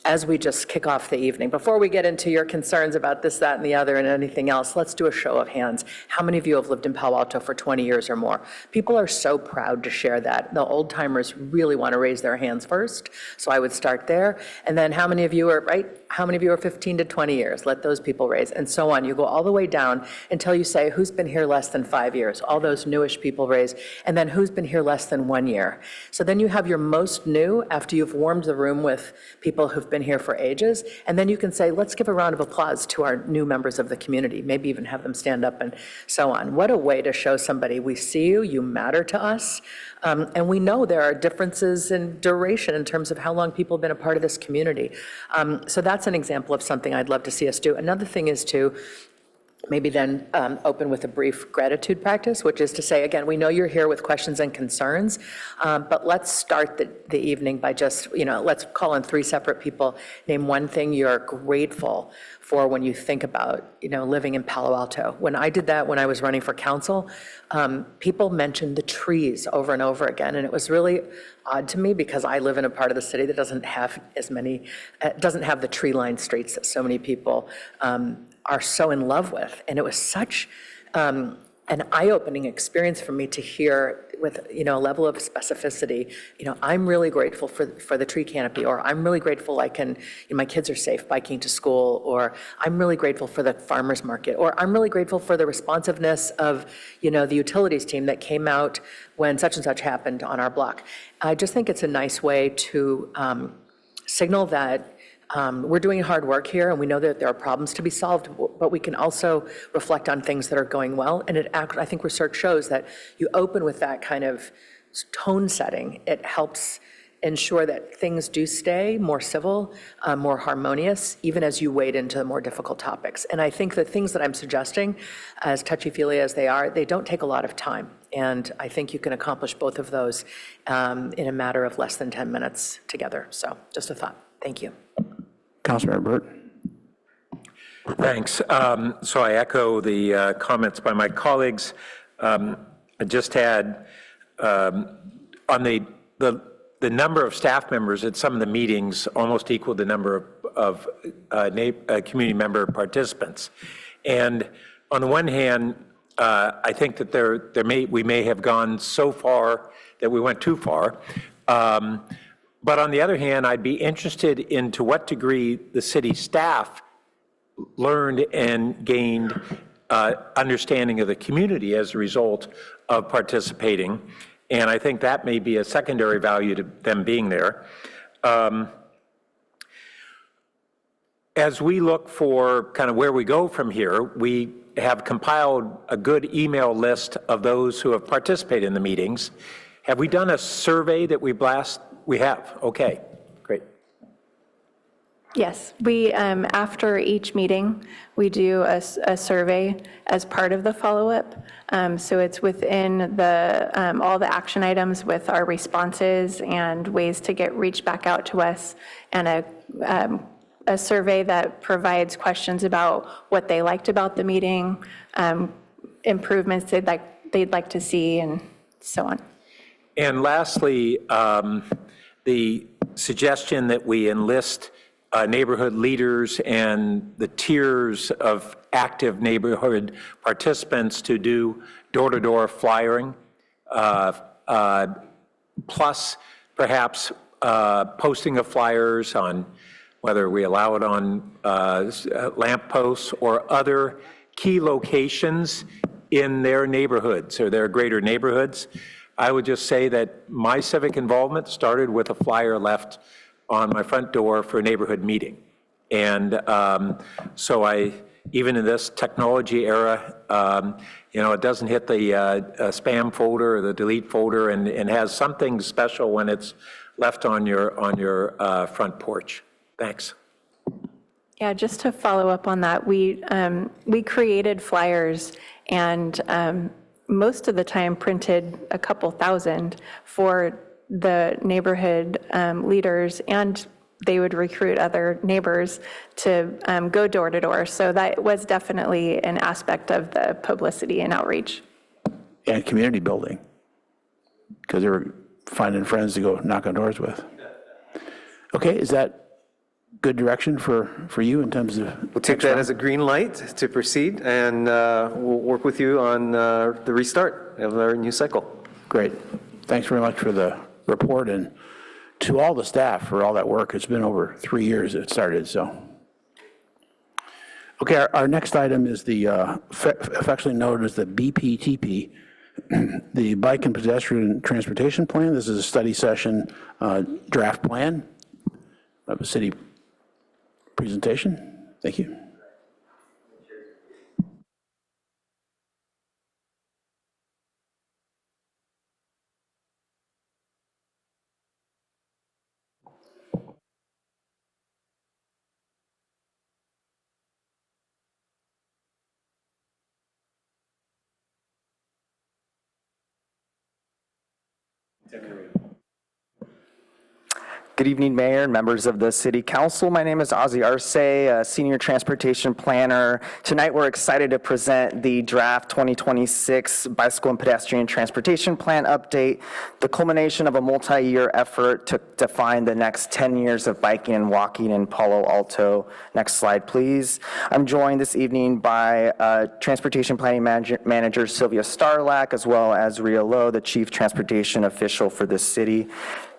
as we just kick off the evening, before we get into your concerns about this, that, and the other, and anything else, let's do a show of hands. How many of you have lived in Palo Alto for 20 years or more? People are so proud to share that. The old timers really want to raise their hands first, so I would start there. And then how many of you are, how many of you are 15 to 20 years? Let those people raise, and so on. You go all the way down until you say, who's been here less than 5 years? All those newish people raise, and then who's been here less than 1 year? So then you have your most new after you've warmed the room with people who've been here for ages, and then you can say, let's give a round of applause to our new members of the community, maybe even have them stand up and so on. What a way to show somebody, we see you, you matter to us, and we know there are differences in duration in terms of how long people have been a part of this community. So that's an example of something I'd love to see us do. Another thing is to maybe then open with a brief gratitude practice, which is to say, again, we know you're here with questions and concerns, but let's start the evening by just, let's call on 3 separate people. Name one thing you're grateful for when you think about, living in Palo Alto. When I did that when I was running for council, people mentioned the trees over and over again, and it was really odd to me because I live in a part of the city that doesn't have doesn't have the tree-lined streets that so many people are so in love with. And it was such an eye-opening experience for me to hear with, a level of specificity, I'm really grateful for the tree canopy, or I'm really grateful my kids are safe biking to school, or I'm really grateful for the farmer's market, or I'm really grateful for the responsiveness of, the utilities team that came out when such and such happened on our block. I just think it's a nice way to signal that we're doing hard work here, and we know that there are problems to be solved, but we can also reflect on things that are going well. And I think research shows that you open with that kind of tone setting, it helps ensure that things do stay more civil, more harmonious, even as you wade into the more difficult topics. And I think the things that I'm suggesting, as touchy-feely as they are, they don't take a lot of time. And I think you can accomplish both of those in a matter of less than 10 minutes together. So just a thought. Thank you. Councilmember Burt. Thanks. So I echo the comments by my colleagues. I just had on the number of staff members at some of the meetings almost equaled the number of community member participants. And on the one hand, I think that we may have gone so far that we went too far. But on the other hand, I'd be interested in to what degree the city staff learned and gained understanding of the community as a result of participating. And I think that may be a secondary value to them being there. As we look for kind of where we go from here, we have compiled a good email list of those who have participated in the meetings. Have we done a survey that we blast? We have. Okay, great. Yes, we, after each meeting, we do a survey as part of the follow-up. So it's within all the action items with our responses and ways to reach back out to us, and a survey that provides questions about what they liked about the meeting, improvements they'd like to see, and so on. And lastly, the suggestion that we enlist neighborhood leaders and the tiers of active neighborhood participants to do door-to-door flyering, plus perhaps posting of flyers on whether we allow it on lamp posts or other key locations in their neighborhoods or their greater neighborhoods. I would just say that my civic involvement started with a flyer left on my front door for a neighborhood meeting. And so even in this technology era, it doesn't hit the spam folder or the delete folder, and has something special when it's left on your front porch. Thanks. Yeah, just to follow up on that, we created flyers and most of the time printed a couple thousand for the neighborhood leaders, and they would recruit other neighbors to go door to door. So that was definitely an aspect of the publicity and outreach. And community building, because they were finding friends to go knock on doors with. Okay, is that good direction for you in terms of? We'll take that as a green light to proceed, and we'll work with you on the restart of our new cycle. Great. Thanks very much for the report, and to all the staff for all that work. It's been over 3 years it started, so. Okay, our next item is the affectionately known as the BPTP, the Bike and Pedestrian Transportation Plan. This is a study session draft plan of a city presentation. Thank you. Good evening, Mayor and members of the City Council. My name is Ozzie Arce, a Senior Transportation Planner. Tonight, we're excited to present the draft 2026 Bicycle and Pedestrian Transportation Plan update, the culmination of a multi-year effort to define the next 10 years of biking and walking in Palo Alto. Next slide, please. I'm joined this evening by Transportation Planning Manager Sylvia Starlack, as well as Ria Lowe, the Chief Transportation Official for the city.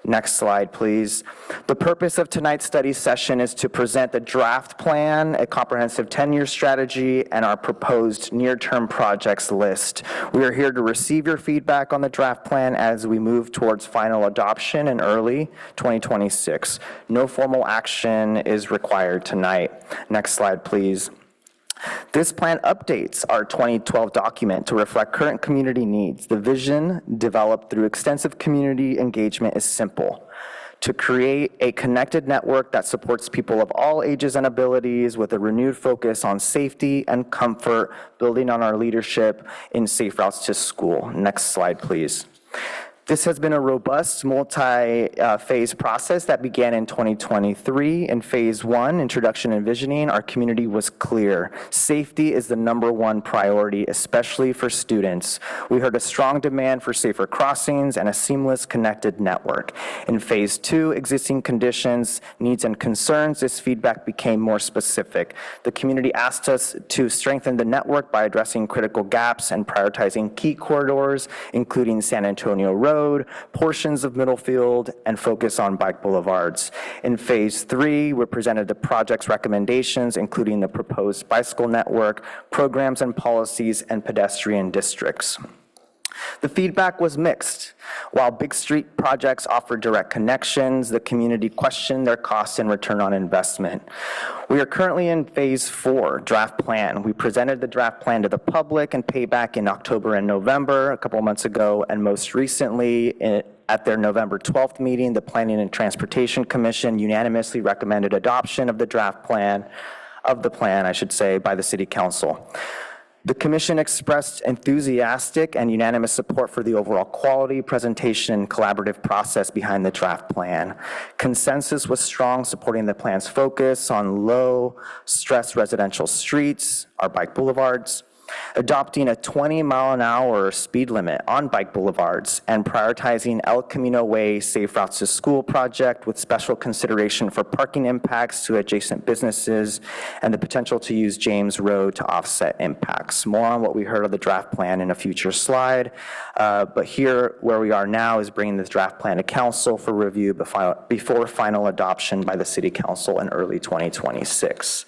Next slide, please. The purpose of tonight's study session is to present the draft plan, a comprehensive 10-year strategy, and our proposed near-term projects list. We are here to receive your feedback on the draft plan as we move towards final adoption in early 2026. No formal action is required tonight. Next slide, please. This plan updates our 2012 document to reflect current community needs. The vision, developed through extensive community engagement, is simple: to create a connected network that supports people of all ages and abilities with a renewed focus on safety and comfort, building on our leadership in safe routes to school. Next slide, please. This has been a robust multi-phase process that began in 2023. In phase 1, introduction and visioning, our community was clear. Safety is the #1 priority, especially for students. We heard a strong demand for safer crossings and a seamless connected network. In phase 2, existing conditions, needs, and concerns, this feedback became more specific. The community asked us to strengthen the network by addressing critical gaps and prioritizing key corridors, including San Antonio Road, portions of Middlefield, and focus on bike boulevards. In phase 3, we presented the project's recommendations, including the proposed bicycle network, programs and policies, and pedestrian districts. The feedback was mixed. While big street projects offer direct connections, the community questioned their cost and return on investment. We are currently in phase 4, draft plan. We presented the draft plan to the public and payback in October and November, a couple months ago, and most recently, at their November 12th meeting, the Planning and Transportation Commission unanimously recommended adoption of the draft plan, by the City Council. The Commission expressed enthusiastic and unanimous support for the overall quality, presentation, and collaborative process behind the draft plan. Consensus was strong, supporting the plan's focus on low-stress residential streets, our bike boulevards, adopting a 20-mile-an-hour speed limit on bike boulevards, and prioritizing El Camino Way Safe Routes to School project with special consideration for parking impacts to adjacent businesses and the potential to use James Road to offset impacts. More on what we heard of the draft plan in a future slide, but here where we are now is bringing this draft plan to council for review before final adoption by the City Council in early 2026.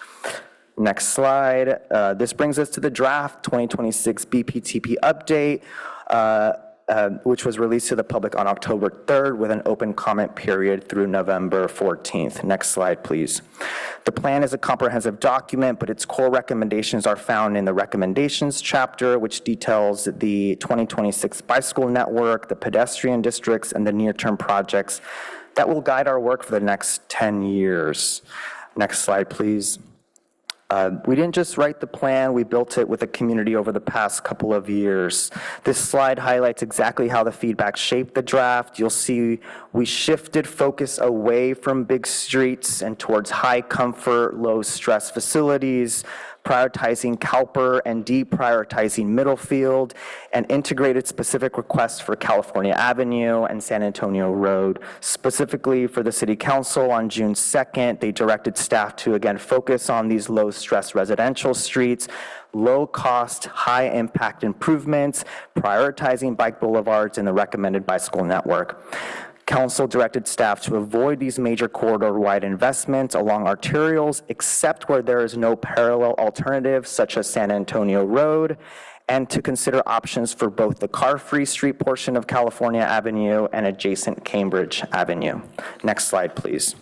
Next slide. This brings us to the draft 2026 BPTP update, which was released to the public on October 3rd with an open comment period through November 14th. Next slide, please. The plan is a comprehensive document, but its core recommendations are found in the recommendations chapter, which details the 2026 bicycle network, the pedestrian districts, and the near-term projects that will guide our work for the next 10 years. Next slide, please. We didn't just write the plan, we built it with the community over the past couple of years. This slide highlights exactly how the feedback shaped the draft. You'll see we shifted focus away from big streets and towards high comfort, low stress facilities, prioritizing Cowper and deprioritizing Middlefield, and integrated specific requests for California Avenue and San Antonio Road. Specifically for the City Council on June 2nd, they directed staff to again focus on these low-stress residential streets, low-cost, high-impact improvements, prioritizing bike boulevards and the recommended bicycle network. Council directed staff to avoid these major corridor-wide investments along arterials except where there is no parallel alternative, such as San Antonio Road, and to consider options for both the car-free street portion of California Avenue and adjacent Cambridge Avenue. Next slide, please.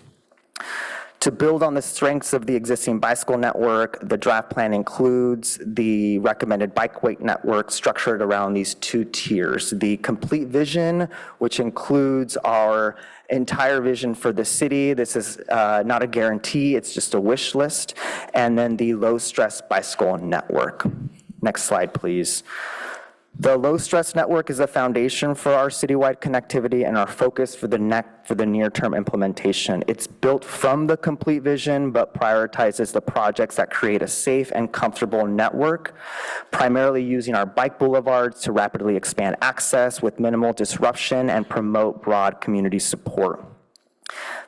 To build on the strengths of the existing bicycle network, the draft plan includes the recommended bikeway network structured around these 2 tiers. The complete vision, which includes our entire vision for the city. This is not a guarantee, it's just a wish list. And then the low-stress bicycle network. Next slide, please. The low-stress network is the foundation for our citywide connectivity and our focus for the near-term implementation. It's built from the complete vision, but prioritizes the projects that create a safe and comfortable network, primarily using our bike boulevards to rapidly expand access with minimal disruption and promote broad community support.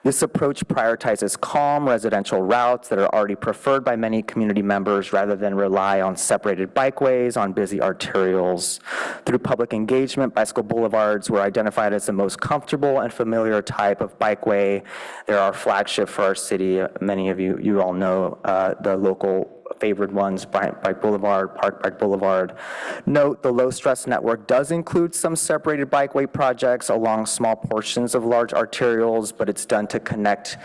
This approach prioritizes calm residential routes that are already preferred by many community members rather than rely on separated bikeways on busy arterials. Through public engagement, bicycle boulevards were identified as the most comfortable and familiar type of bikeway. They're our flagship for our city. Many of you all know the local favored ones, Bike Boulevard, Park Bike Boulevard. Note, the low-stress network does include some separated bikeway projects along small portions of large arterials, but it's done to connect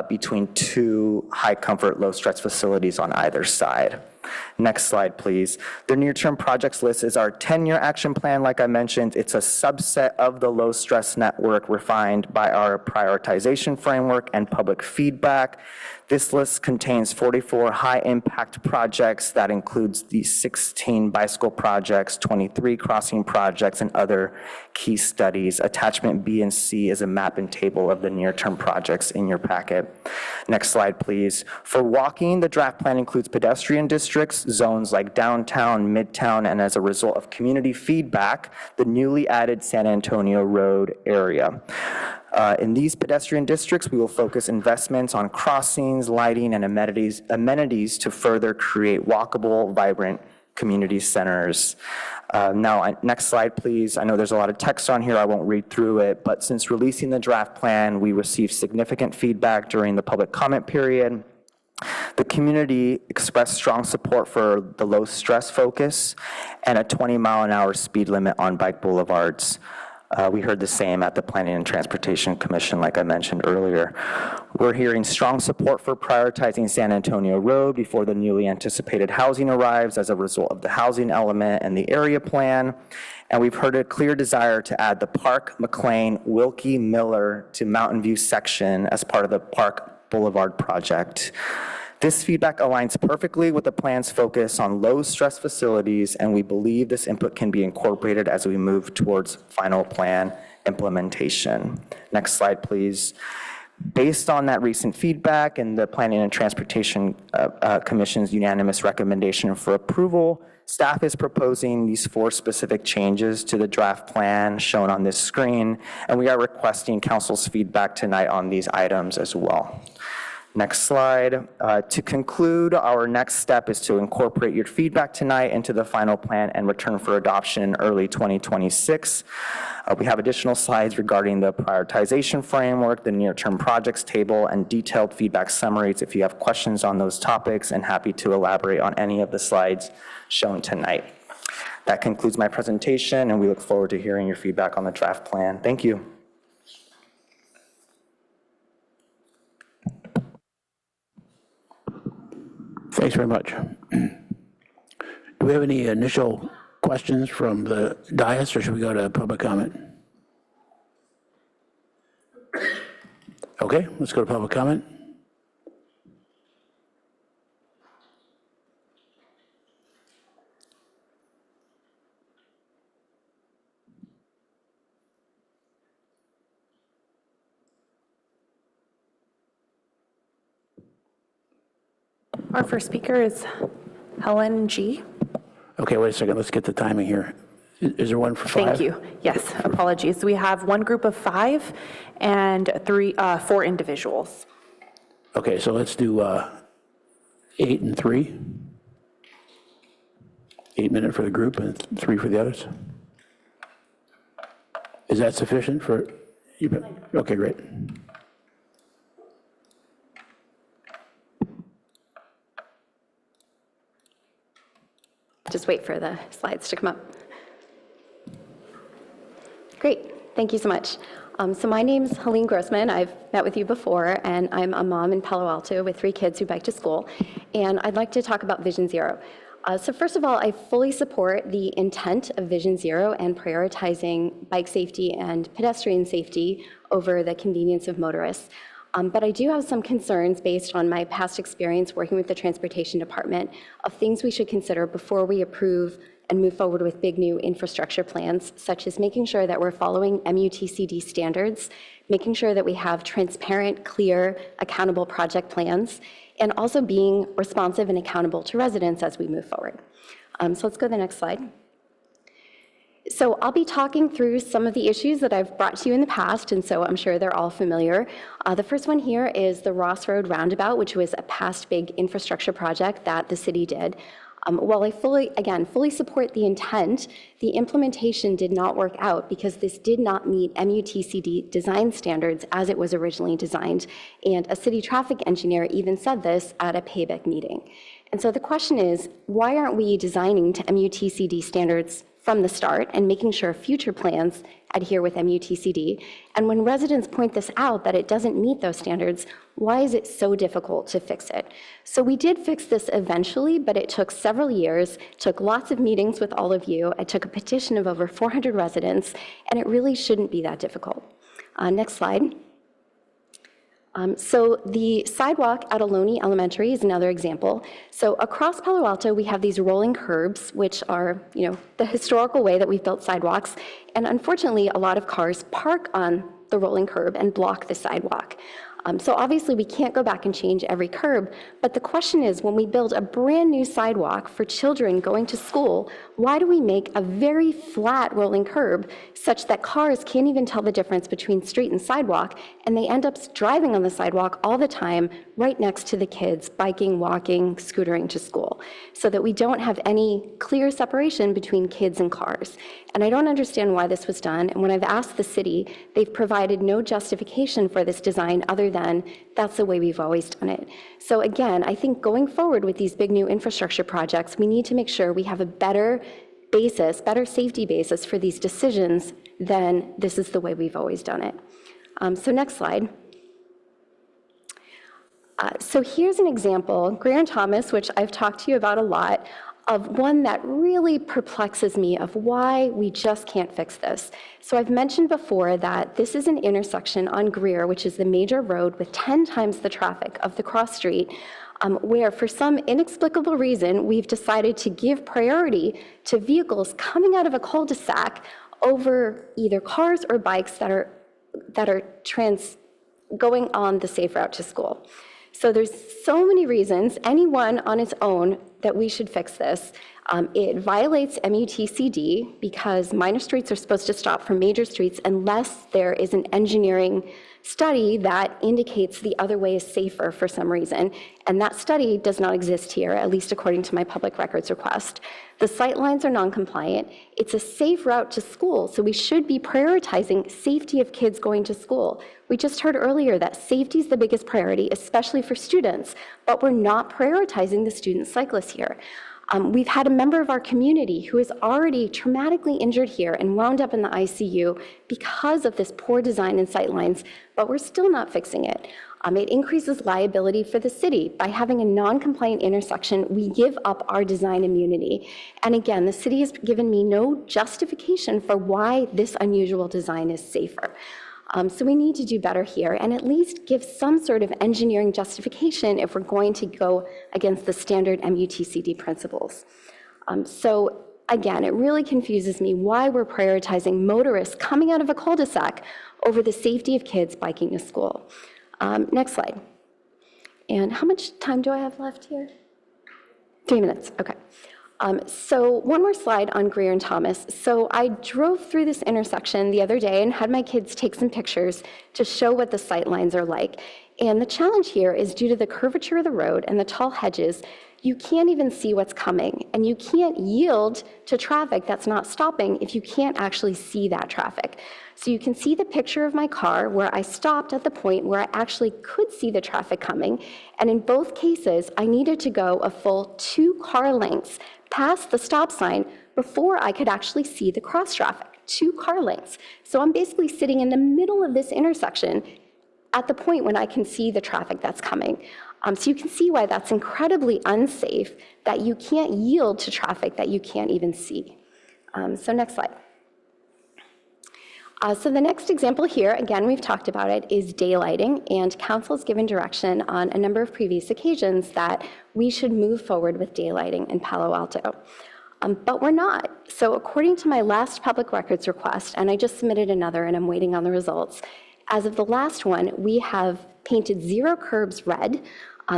between two high-comfort, low-stress facilities on either side. Next slide, please. The near-term projects list is our 10-year action plan. Like I mentioned, it's a subset of the low-stress network refined by our prioritization framework and public feedback. This list contains 44 high-impact projects that includes the 16 bicycle projects, 23 crossing projects, and other key studies. Attachment B and C is a map and table of the near-term projects in your packet. Next slide, please. For walking, the draft plan includes pedestrian districts, zones like downtown, midtown, and as a result of community feedback, the newly added San Antonio Road area. In these pedestrian districts, we will focus investments on crossings, lighting, and amenities to further create walkable, vibrant community centers. Now, next slide, please. I know there's a lot of text on here. I won't read through it, but since releasing the draft plan, we received significant feedback during the public comment period. The community expressed strong support for the low stress focus and a 20-mile-an-hour speed limit on bike boulevards. We heard the same at the Planning and Transportation Commission, like I mentioned earlier. We're hearing strong support for prioritizing San Antonio Road before the newly anticipated housing arrives as a result of the housing element and the area plan. And we've heard a clear desire to add the Park, McLean, Wilkie, Miller to Mountain View section as part of the Park Boulevard project. This feedback aligns perfectly with the plan's focus on low-stress facilities, and we believe this input can be incorporated as we move towards final plan implementation. Next slide, please. Based on that recent feedback and the Planning and Transportation Commission's unanimous recommendation for approval, staff is proposing these 4 specific changes to the draft plan shown on this screen, and we are requesting council's feedback tonight on these items as well. Next slide. To conclude, our next step is to incorporate your feedback tonight into the final plan and return for adoption in early 2026. We have additional slides regarding the prioritization framework, the near-term projects table, and detailed feedback summaries if you have questions on those topics, and happy to elaborate on any of the slides shown tonight. That concludes my presentation, and we look forward to hearing your feedback on the draft plan. Thank you. Thanks very much. Do we have any initial questions from the dais, or should we go to public comment? Okay, let's go to public comment. Our first speaker is Helen G. Okay, wait a second, let's get the timing here. Is there one for 5? Thank you. Yes, apologies. We have one group of 5 and 4 individuals. Okay, so let's do 8 and 3. 8 minutes for the group and 3 for the others. Is that sufficient for you? Okay, great. Just wait for the slides to come up. Great, thank you so much. So my name's Helene Grossman. I've met with you before, and I'm a mom in Palo Alto with 3 kids who bike to school, and I'd like to talk about Vision Zero. So first of all, I fully support the intent of Vision Zero and prioritizing bike safety and pedestrian safety over the convenience of motorists. But I do have some concerns based on my past experience working with the Transportation Department of things we should consider before we approve and move forward with big new infrastructure plans, such as making sure that we're following MUTCD standards, making sure that we have transparent, clear, accountable project plans, and also being responsive and accountable to residents as we move forward. So let's go to the next slide. So I'll be talking through some of the issues that I've brought to you in the past, and so I'm sure they're all familiar. The first one here is the Ross Road Roundabout, which was a past big infrastructure project that the city did. While I fully support the intent, the implementation did not work out because this did not meet MUTCD design standards as it was originally designed, and a city traffic engineer even said this at a payback meeting. And so the question is, why aren't we designing to MUTCD standards from the start and making sure future plans adhere with MUTCD? And when residents point this out, that it doesn't meet those standards, why is it so difficult to fix it? So we did fix this eventually, but it took several years, took lots of meetings with all of you. It took a petition of over 400 residents, and it really shouldn't be that difficult. Next slide. So the sidewalk at Ohlone Elementary is another example. So across Palo Alto, we have these rolling curbs, which are, the historical way that we've built sidewalks. And unfortunately, a lot of cars park on the rolling curb and block the sidewalk. So obviously, we can't go back and change every curb, but the question is, when we build a brand new sidewalk for children going to school, why do we make a very flat rolling curb such that cars can't even tell the difference between street and sidewalk, and they end up driving on the sidewalk all the time right next to the kids, biking, walking, scootering to school, so that we don't have any clear separation between kids and cars. And I don't understand why this was done, and when I've asked the city, they've provided no justification for this design other than that's the way we've always done it. So again, I think going forward with these big new infrastructure projects, we need to make sure we have a better basis, better safety basis for these decisions than this is the way we've always done it. So next slide. So here's an example, Greer and Thomas, which I've talked to you about a lot, of one that really perplexes me of why we just can't fix this. So I've mentioned before that this is an intersection on Greer, which is the major road with 10 times the traffic of the cross street, where for some inexplicable reason, we've decided to give priority to vehicles coming out of a cul-de-sac over either cars or bikes that are going on the safe route to school. So there's so many reasons, any one on its own, that we should fix this. It violates MUTCD because minor streets are supposed to stop for major streets unless there is an engineering study that indicates the other way is safer for some reason. And that study does not exist here, at least according to my public records request. The sight lines are non-compliant. It's a safe route to school, so we should be prioritizing safety of kids going to school. We just heard earlier that safety is the biggest priority, especially for students, but we're not prioritizing the student cyclists here. We've had a member of our community who is already traumatically injured here and wound up in the ICU because of this poor design and sightlines, but we're still not fixing it. It increases liability for the city. By having a non-compliant intersection, we give up our design immunity. And again, the city has given me no justification for why this unusual design is safer. So we need to do better here and at least give some sort of engineering justification if we're going to go against the standard MUTCD principles. So again, it really confuses me why we're prioritizing motorists coming out of a cul-de-sac over the safety of kids biking to school. Next slide. And how much time do I have left here? 3 minutes, okay. So one more slide on Greer and Thomas. So I drove through this intersection the other day and had my kids take some pictures to show what the sight lines are like. And the challenge here is due to the curvature of the road and the tall hedges, you can't even see what's coming. And you can't yield to traffic that's not stopping if you can't actually see that traffic. So you can see the picture of my car where I stopped at the point where I actually could see the traffic coming. And in both cases, I needed to go a full 2 car lengths past the stop sign before I could actually see the cross traffic, 2 car lengths. So I'm basically sitting in the middle of this intersection at the point when I can see the traffic that's coming. So you can see why that's incredibly unsafe, that you can't yield to traffic that you can't even see. So next slide. So the next example here, again, we've talked about it, is daylighting, and council's given direction on a number of previous occasions that we should move forward with daylighting in Palo Alto. But we're not. So according to my last public records request, and I just submitted another and I'm waiting on the results, as of the last one, we have painted 0 curbs red.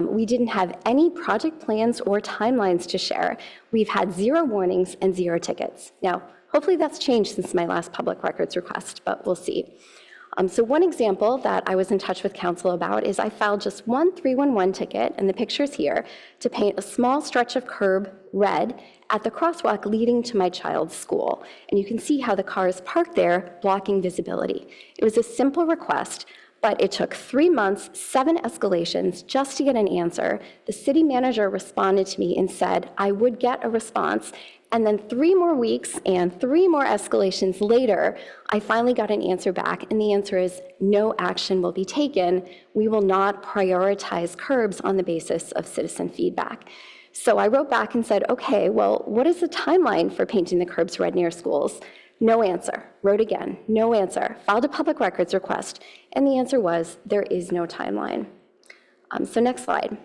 We didn't have any project plans or timelines to share. We've had 0 warnings and 0 tickets. Now, hopefully that's changed since my last public records request, but we'll see. So one example that I was in touch with council about is I filed just one 311 ticket, and the picture's here, to paint a small stretch of curb red at the crosswalk leading to my child's school. And you can see how the car is parked there, blocking visibility. It was a simple request, but it took 3 months, 7 escalations just to get an answer. The city manager responded to me and said I would get a response. And then 3 more weeks and 3 more escalations later, I finally got an answer back. And the answer is no action will be taken. We will not prioritize curbs on the basis of citizen feedback. So I wrote back and said, okay, well, what is the timeline for painting the curbs red near schools? No answer. Wrote again, no answer. Filed a public records request, and the answer was there is no timeline. So next slide.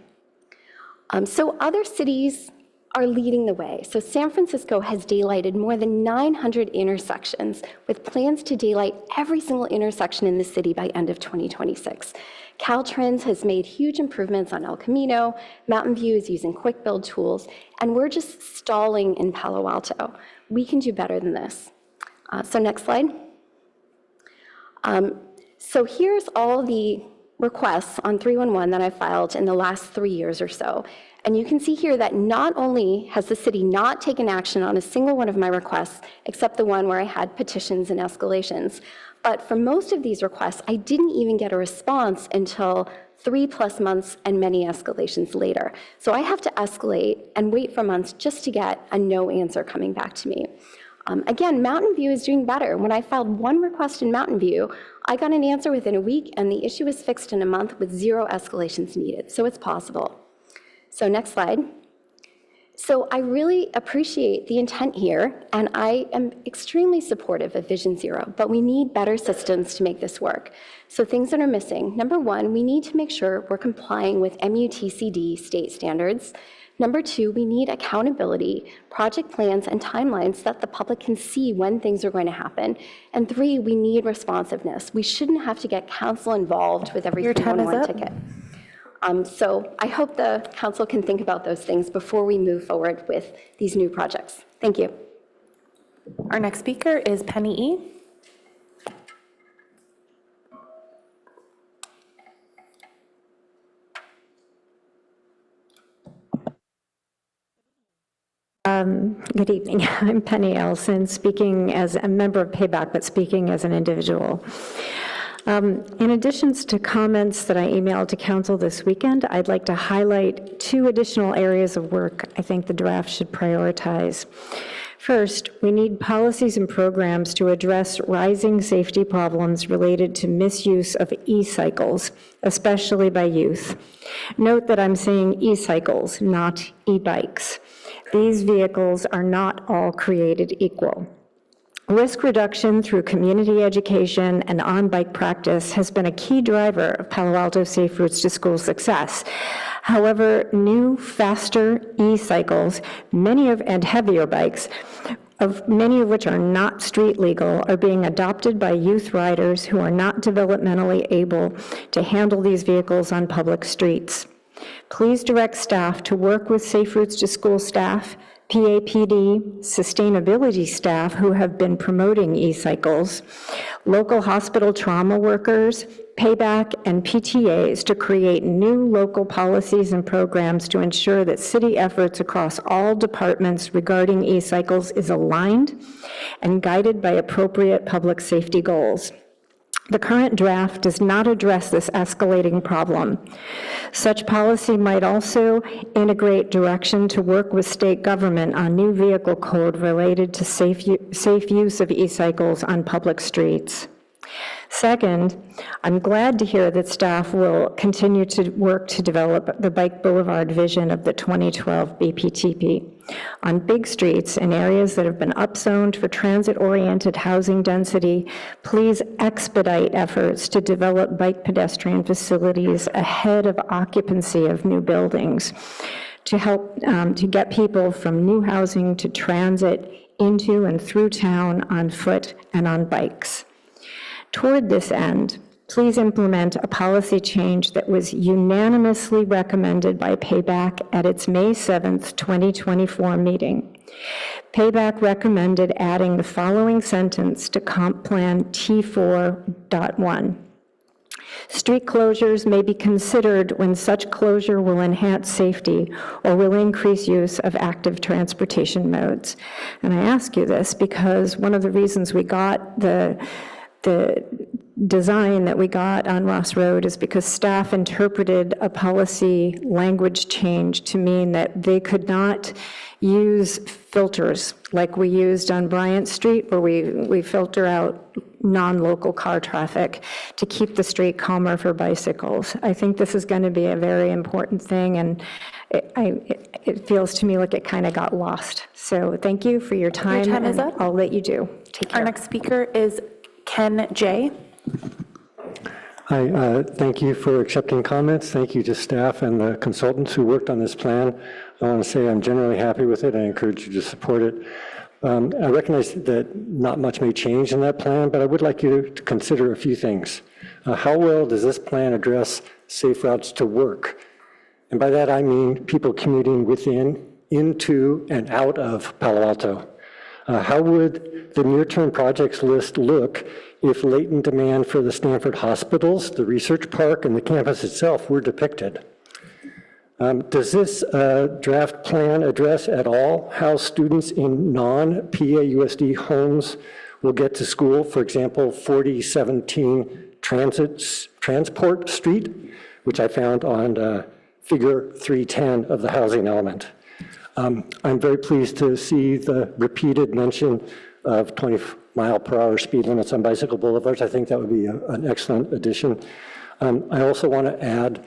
So other cities are leading the way. So San Francisco has daylighted more than 900 intersections with plans to daylight every single intersection in the city by end of 2026. Caltrans has made huge improvements on El Camino. Mountain View is using quick build tools, and we're just stalling in Palo Alto. We can do better than this. So next slide. So here's all the requests on 311 that I filed in the last 3 years or so. And you can see here that not only has the city not taken action on a single one of my requests, except the one where I had petitions and escalations, but for most of these requests, I didn't even get a response until 3+ months and many escalations later. So I have to escalate and wait for months just to get a no answer coming back to me. Again, Mountain View is doing better. When I filed one request in Mountain View, I got an answer within a week, and the issue was fixed in a month with 0 escalations needed. So it's possible. So next slide. So I really appreciate the intent here, and I am extremely supportive of Vision Zero, but we need better systems to make this work. So things that are missing. Number 1, we need to make sure we're complying with MUTCD state standards. Number 2, we need accountability, project plans, and timelines so that the public can see when things are going to happen. And 3, we need responsiveness. We shouldn't have to get council involved with every 311 ticket. So I hope the council can think about those things before we move forward with these new projects. Thank you. Our next speaker is Penny E. Good evening. I'm Penny Elson, speaking as a member of Payback, but speaking as an individual. In addition to comments that I emailed to council this weekend, I'd like to highlight 2 additional areas of work I think the draft should prioritize. First, we need policies and programs to address rising safety problems related to misuse of e-cycles, especially by youth. Note that I'm saying e-cycles, not e-bikes. These vehicles are not all created equal. Risk reduction through community education and on-bike practice has been a key driver of Palo Alto Safe Routes to School success. However, new, faster e-cycles, and heavier bikes, many of which are not street legal, are being adopted by youth riders who are not developmentally able to handle these vehicles on public streets. Please direct staff to work with Safe Routes to School staff, PAPD, sustainability staff who have been promoting e-cycles, local hospital trauma workers, Payback, and PTAs to create new local policies and programs to ensure that city efforts across all departments regarding e-cycles is aligned and guided by appropriate public safety goals. The current draft does not address this escalating problem. Such policy might also integrate direction to work with state government on new vehicle code related to safe use of e-cycles on public streets. Second, I'm glad to hear that staff will continue to work to develop the Bike Boulevard vision of the 2012 BPTP. On big streets in areas that have been upzoned for transit-oriented housing density, please expedite efforts to develop bike pedestrian facilities ahead of occupancy of new buildings. to help to get people from new housing to transit into and through town on foot and on bikes. Toward this end, please implement a policy change that was unanimously recommended by Payback at its May 7th, 2024 meeting. Payback recommended adding the following sentence to Comp Plan T4.1. Street closures may be considered when such closure will enhance safety or will increase use of active transportation modes. And I ask you this because one of the reasons we got the design that we got on Ross Road is because staff interpreted a policy language change to mean that they could not use filters like we used on Bryant Street, where we filter out non-local car traffic to keep the street calmer for bicycles. I think this is going to be a very important thing, and it feels to me like it kind of got lost. So thank you for your time. Your time is up. I'll let you do. Take care. Our next speaker is Ken J. Hi, thank you for accepting comments. Thank you to staff and the consultants who worked on this plan. I want to say I'm generally happy with it. I encourage you to support it. I recognize that not much may change in that plan, but I would like you to consider a few things. How well does this plan address safe routes to work? And by that I mean people commuting within, into, and out of Palo Alto. How would the near-term projects list look if latent demand for the Stanford hospitals, the research park, and the campus itself were depicted? Does this draft plan address at all how students in non-PAUSD homes will get to school? For example, 4017 Transport Street, which I found on figure 310 of the housing element. I'm very pleased to see the repeated mention of 20-mile-per-hour speed limits on bicycle boulevards. I think that would be an excellent addition. I also want to add,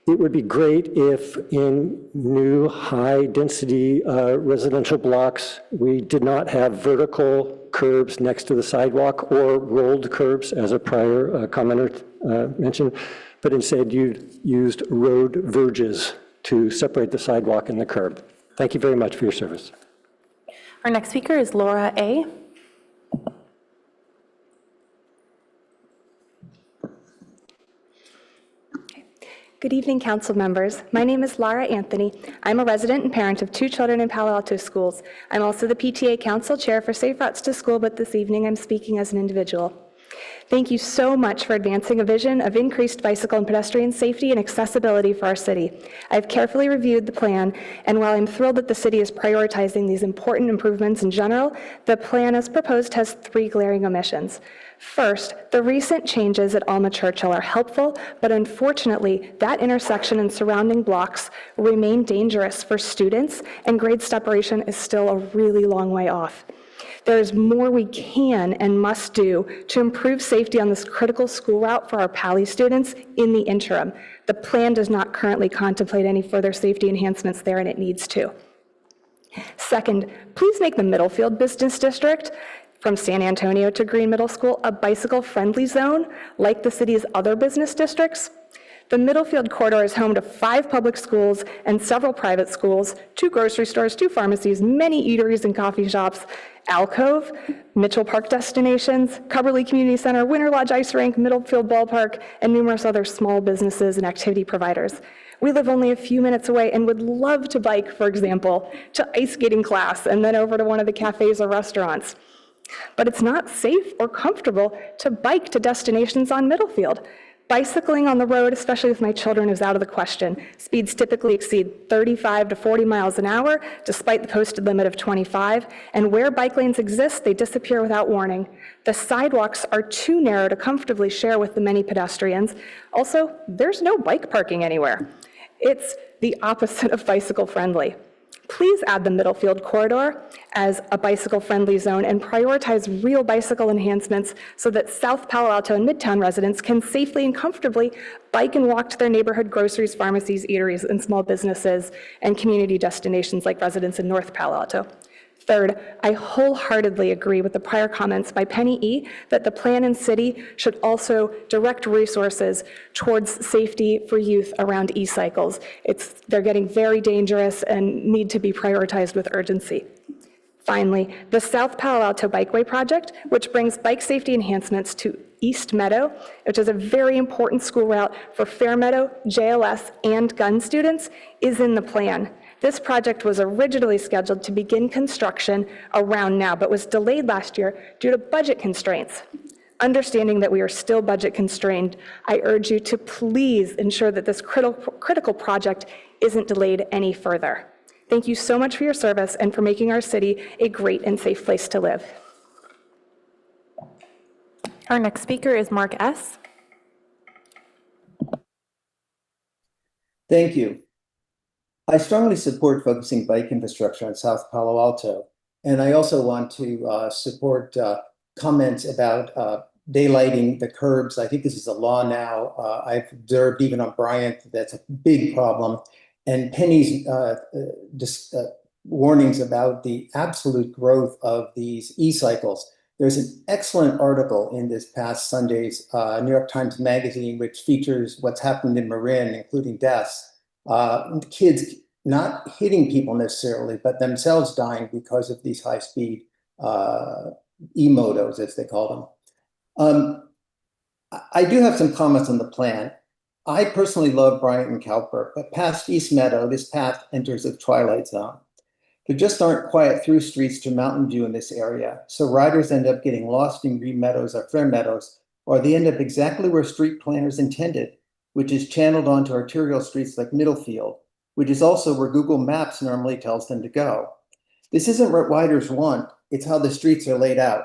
it would be great if in new high-density residential blocks, we did not have vertical curbs next to the sidewalk or rolled curbs, as a prior commenter mentioned, but instead you used road verges to separate the sidewalk and the curb. Thank you very much for your service. Our next speaker is Laura A. Good evening, council members. My name is Lara Anthony. I'm a resident and parent of 2 children in Palo Alto schools. I'm also the PTA Council Chair for Safe Routes to School, but this evening I'm speaking as an individual. Thank you so much for advancing a vision of increased bicycle and pedestrian safety and accessibility for our city. I've carefully reviewed the plan, and while I'm thrilled that the city is prioritizing these important improvements in general, the plan as proposed has 3 glaring omissions. First, the recent changes at Alma Churchill are helpful, but unfortunately, that intersection and surrounding blocks remain dangerous for students, and grade separation is still a really long way off. There is more we can and must do to improve safety on this critical school route for our Pali students in the interim. The plan does not currently contemplate any further safety enhancements there, and it needs to. Second, please make the Middlefield Business District, from San Antonio to Green Middle School, a bicycle-friendly zone like the city's other business districts. The Middlefield corridor is home to 5 public schools and several private schools, 2 grocery stores, 2 pharmacies, many eateries and coffee shops, Alcove, Mitchell Park Destinations, Cubberley Community Center, Winter Lodge Ice Rink, Middlefield Ballpark, and numerous other small businesses and activity providers. We live only a few minutes away and would love to bike, for example, to ice skating class and then over to one of the cafes or restaurants. But it's not safe or comfortable to bike to destinations on Middlefield. Bicycling on the road, especially with my children, is out of the question. Speeds typically exceed 35 to 40 miles an hour, despite the posted limit of 25, and where bike lanes exist, they disappear without warning. The sidewalks are too narrow to comfortably share with the many pedestrians. Also, there's no bike parking anywhere. It's the opposite of bicycle-friendly. Please add the Middlefield corridor as a bicycle-friendly zone and prioritize real bicycle enhancements so that South Palo Alto and Midtown residents can safely and comfortably bike and walk to their neighborhood groceries, pharmacies, eateries, and small businesses and community destinations like residents in North Palo Alto. Third, I wholeheartedly agree with the prior comments by Penny E. that the plan and city should also direct resources towards safety for youth around e-cycles. They're getting very dangerous and need to be prioritized with urgency. Finally, the South Palo Alto Bikeway Project, which brings bike safety enhancements to East Meadow, which is a very important school route for Fairmeadow, JLS, and gun students, is in the plan. This project was originally scheduled to begin construction around now, but was delayed last year due to budget constraints. Understanding that we are still budget constrained, I urge you to please ensure that this critical project isn't delayed any further. Thank you so much for your service and for making our city a great and safe place to live. Our next speaker is Mark S. Thank you. I strongly support focusing bike infrastructure on South Palo Alto, and I also want to support comments about daylighting the curbs. I think this is a law now. I've observed even on Bryant that's a big problem. And Penny's warnings about the absolute growth of these e-cycles. There's an excellent article in this past Sunday's New York Times Magazine, which features what's happened in Marin, including deaths. Kids not hitting people necessarily, but themselves dying because of these high-speed e-motos, as they call them. I do have some comments on the plan. I personally love Bryant and Calper, but past East Meadow, this path enters the twilight zone. There just aren't quiet through streets to Mountain View in this area, so riders end up getting lost in Green Meadows or Fair Meadows, or they end up exactly where street planners intended, which is channeled onto arterial streets like Middlefield, which is also where Google Maps normally tells them to go. This isn't what riders want, it's how the streets are laid out.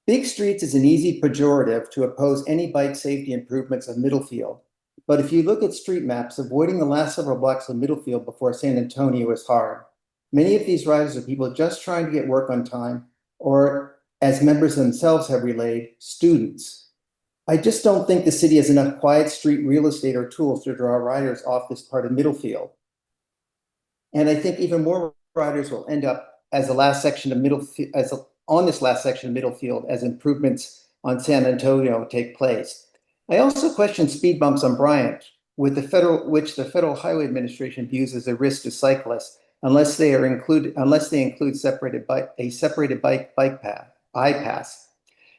Big streets is an easy pejorative to oppose any bike safety improvements of Middlefield. But if you look at street maps, avoiding the last several blocks of Middlefield before San Antonio is hard. Many of these riders are people just trying to get work on time, or as members themselves have relayed, students. I just don't think the city has enough quiet street real estate or tools to draw riders off this part of Middlefield. And I think even more riders will end up as the last section of Middlefield, on this last section of Middlefield as improvements on San Antonio take place. I also question speed bumps on Bryant, which the Federal Highway Administration views as a risk to cyclists unless they include a separated bike path, bypass.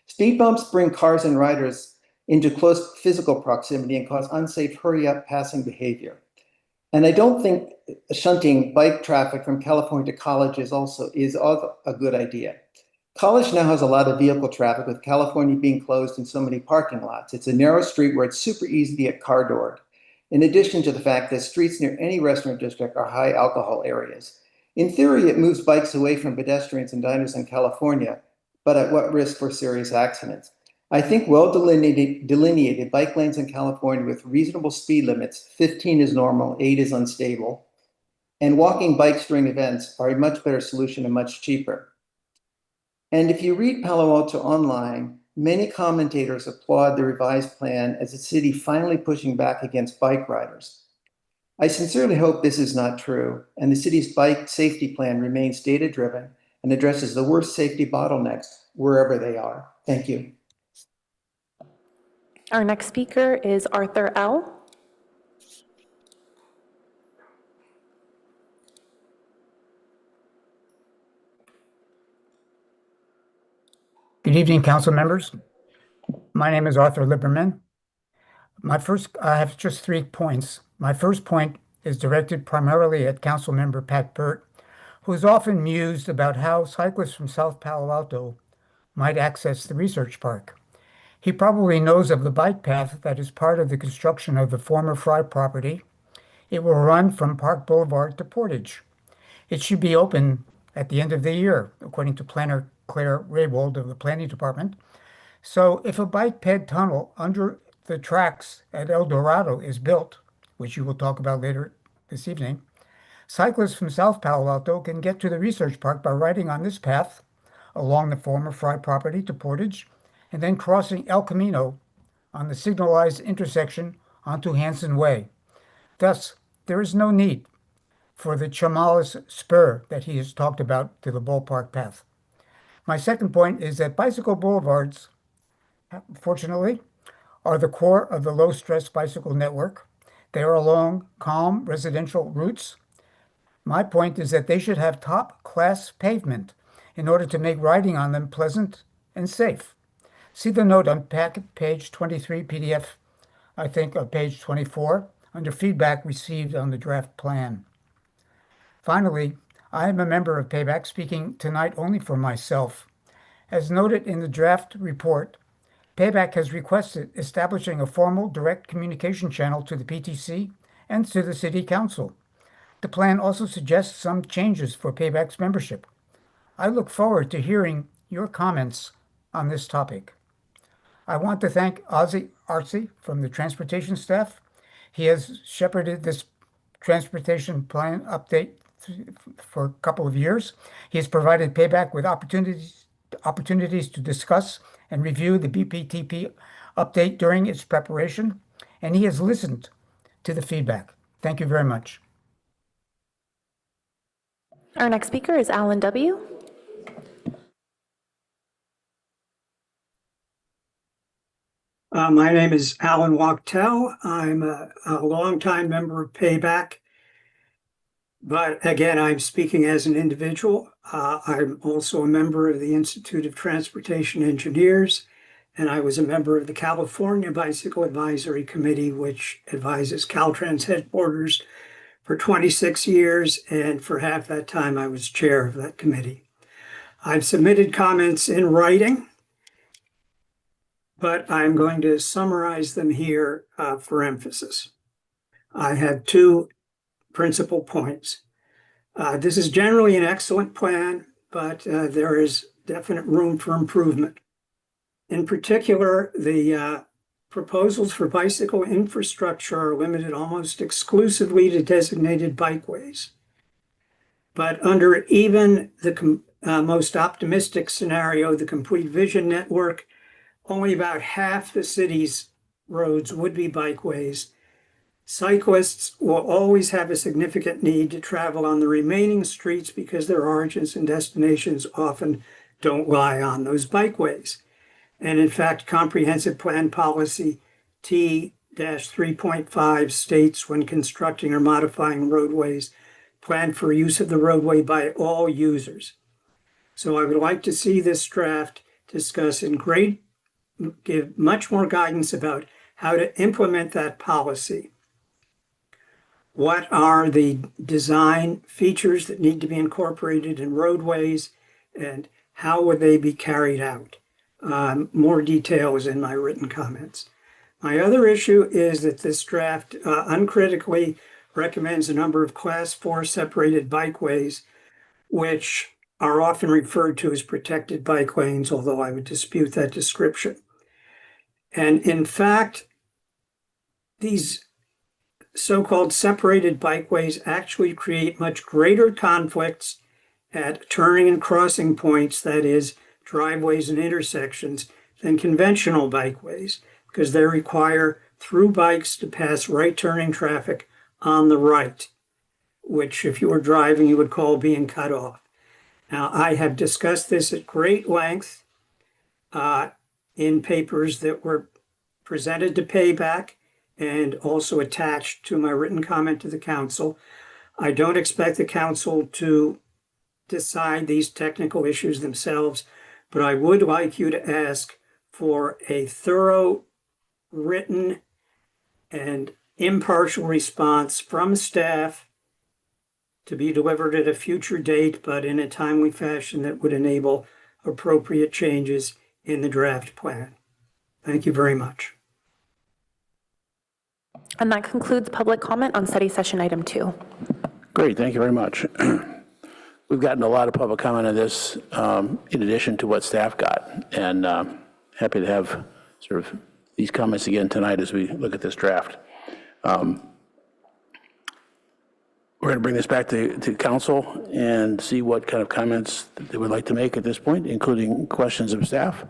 Speed bumps bring cars and riders into close physical proximity and cause unsafe hurry-up passing behavior. And I don't think shunting bike traffic from California to College is a good idea. College now has a lot of vehicle traffic, with California being closed in so many parking lots. It's a narrow street where it's super easy to get car doored. In addition to the fact that streets near any restaurant district are high alcohol areas. In theory, it moves bikes away from pedestrians and diners in California, but at what risk for serious accidents? I think well-delineated bike lanes in California with reasonable speed limits, 15 is normal, 8 is unstable, and walking bikes during events are a much better solution and much cheaper. And if you read Palo Alto online, many commentators applaud the revised plan as a city finally pushing back against bike riders. I sincerely hope this is not true, and the city's bike safety plan remains data-driven and addresses the worst safety bottlenecks wherever they are. Thank you. Our next speaker is Arthur L. Good evening, council members. My name is Arthur Lieberman. I have just 3 points. My first point is directed primarily at Council Member Pat Burt, who is often mused about how cyclists from South Palo Alto might access the research park. He probably knows of the bike path that is part of the construction of the former Fry property. It will run from Park Boulevard to Portage. It should be open at the end of the year, according to planner Claire Raybold of the Planning Department. So if a bike ped tunnel under the tracks at El Dorado is built, which you will talk about later this evening, cyclists from South Palo Alto can get to the research park by riding on this path along the former Fry property to Portage, and then crossing El Camino on the signalized intersection onto Hanson Way. Thus, there is no need for the Chamales spur that he has talked about to the ballpark path. My second point is that bicycle boulevards, fortunately, are the core of the low-stress bicycle network. They are along calm residential routes. My point is that they should have top-class pavement in order to make riding on them pleasant and safe. See the note on page 23 PDF, I think, of page 24, under feedback received on the draft plan. Finally, I am a member of Payback, speaking tonight only for myself. As noted in the draft report, Payback has requested establishing a formal direct communication channel to the PTC and to the City Council. The plan also suggests some changes for Payback's membership. I look forward to hearing your comments on this topic. I want to thank Ozzie Arce from the transportation staff. He has shepherded this transportation plan update for a couple of years. He has provided Payback with opportunities to discuss and review the BPTP update during its preparation, and he has listened to the feedback. Thank you very much. Our next speaker is Alan W. My name is Alan Wachtel. I'm a longtime member of Payback, but again, I'm speaking as an individual. I'm also a member of the Institute of Transportation Engineers, and I was a member of the California Bicycle Advisory Committee, which advises Caltrans headquarters for 26 years, and for half that time I was chair of that committee. I've submitted comments in writing, but I'm going to summarize them here for emphasis. I have two principal points. This is generally an excellent plan, but there is definite room for improvement. In particular, the proposals for bicycle infrastructure are limited almost exclusively to designated bikeways. But under even the most optimistic scenario, the Complete Vision Network, only about half the city's roads would be bikeways. Cyclists will always have a significant need to travel on the remaining streets because their origins and destinations often don't lie on those bikeways. And in fact, Comprehensive Plan Policy T-3.5 states when constructing or modifying roadways, plan for use of the roadway by all users. So I would like to see this draft discuss give much more guidance about how to implement that policy. What are the design features that need to be incorporated in roadways, and how would they be carried out? More detail is in my written comments. My other issue is that this draft uncritically recommends a number of Class 4 separated bikeways, which are often referred to as protected bike lanes, although I would dispute that description. And in fact, these so-called separated bikeways actually create much greater conflicts at turning and crossing points, that is, driveways and intersections, than conventional bikeways, because they require through bikes to pass right turning traffic on the right, which if you were driving, you would call being cut off. Now, I have discussed this at great length in papers that were presented to Payback and also attached to my written comment to the council. I don't expect the council to decide these technical issues themselves, but I would like you to ask for a thorough, written, and impartial response from staff to be delivered at a future date, but in a timely fashion that would enable appropriate changes in the draft plan. Thank you very much. And that concludes public comment on study session item 2. Great, thank you very much. We've gotten a lot of public comment on this in addition to what staff got, and happy to have sort of these comments again tonight as we look at this draft. We're going to bring this back to council and see what kind of comments they would like to make at this point, including questions of staff.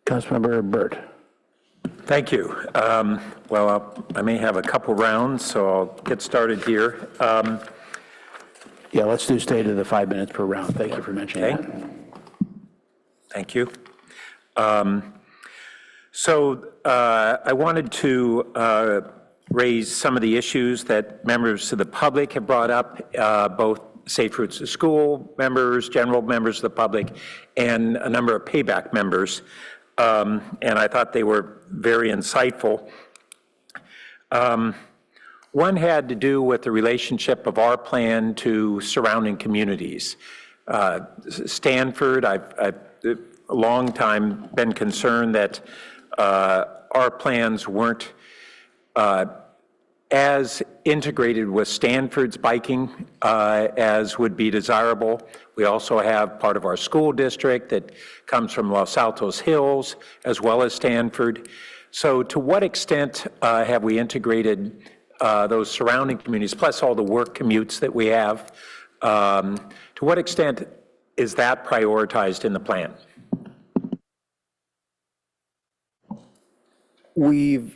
Councilmember Burt. Thank you. I may have a couple rounds, so I'll get started here. Yeah, let's do stay to the 5 minutes per round. Thank you for mentioning Okay. that. Thank you. I wanted to raise some of the issues that members of the public have brought up, both Safe Routes to School members, general members of the public, and a number of payback members. And I thought they were very insightful. One had to do with the relationship of our plan to surrounding communities. Stanford, I've a long time been concerned that our plans weren't as integrated with Stanford's biking as would be desirable. We also have part of our school district that comes from Los Altos Hills, as well as Stanford. So to what extent have we integrated those surrounding communities, plus all the work commutes that we have? To what extent is that prioritized in the plan? We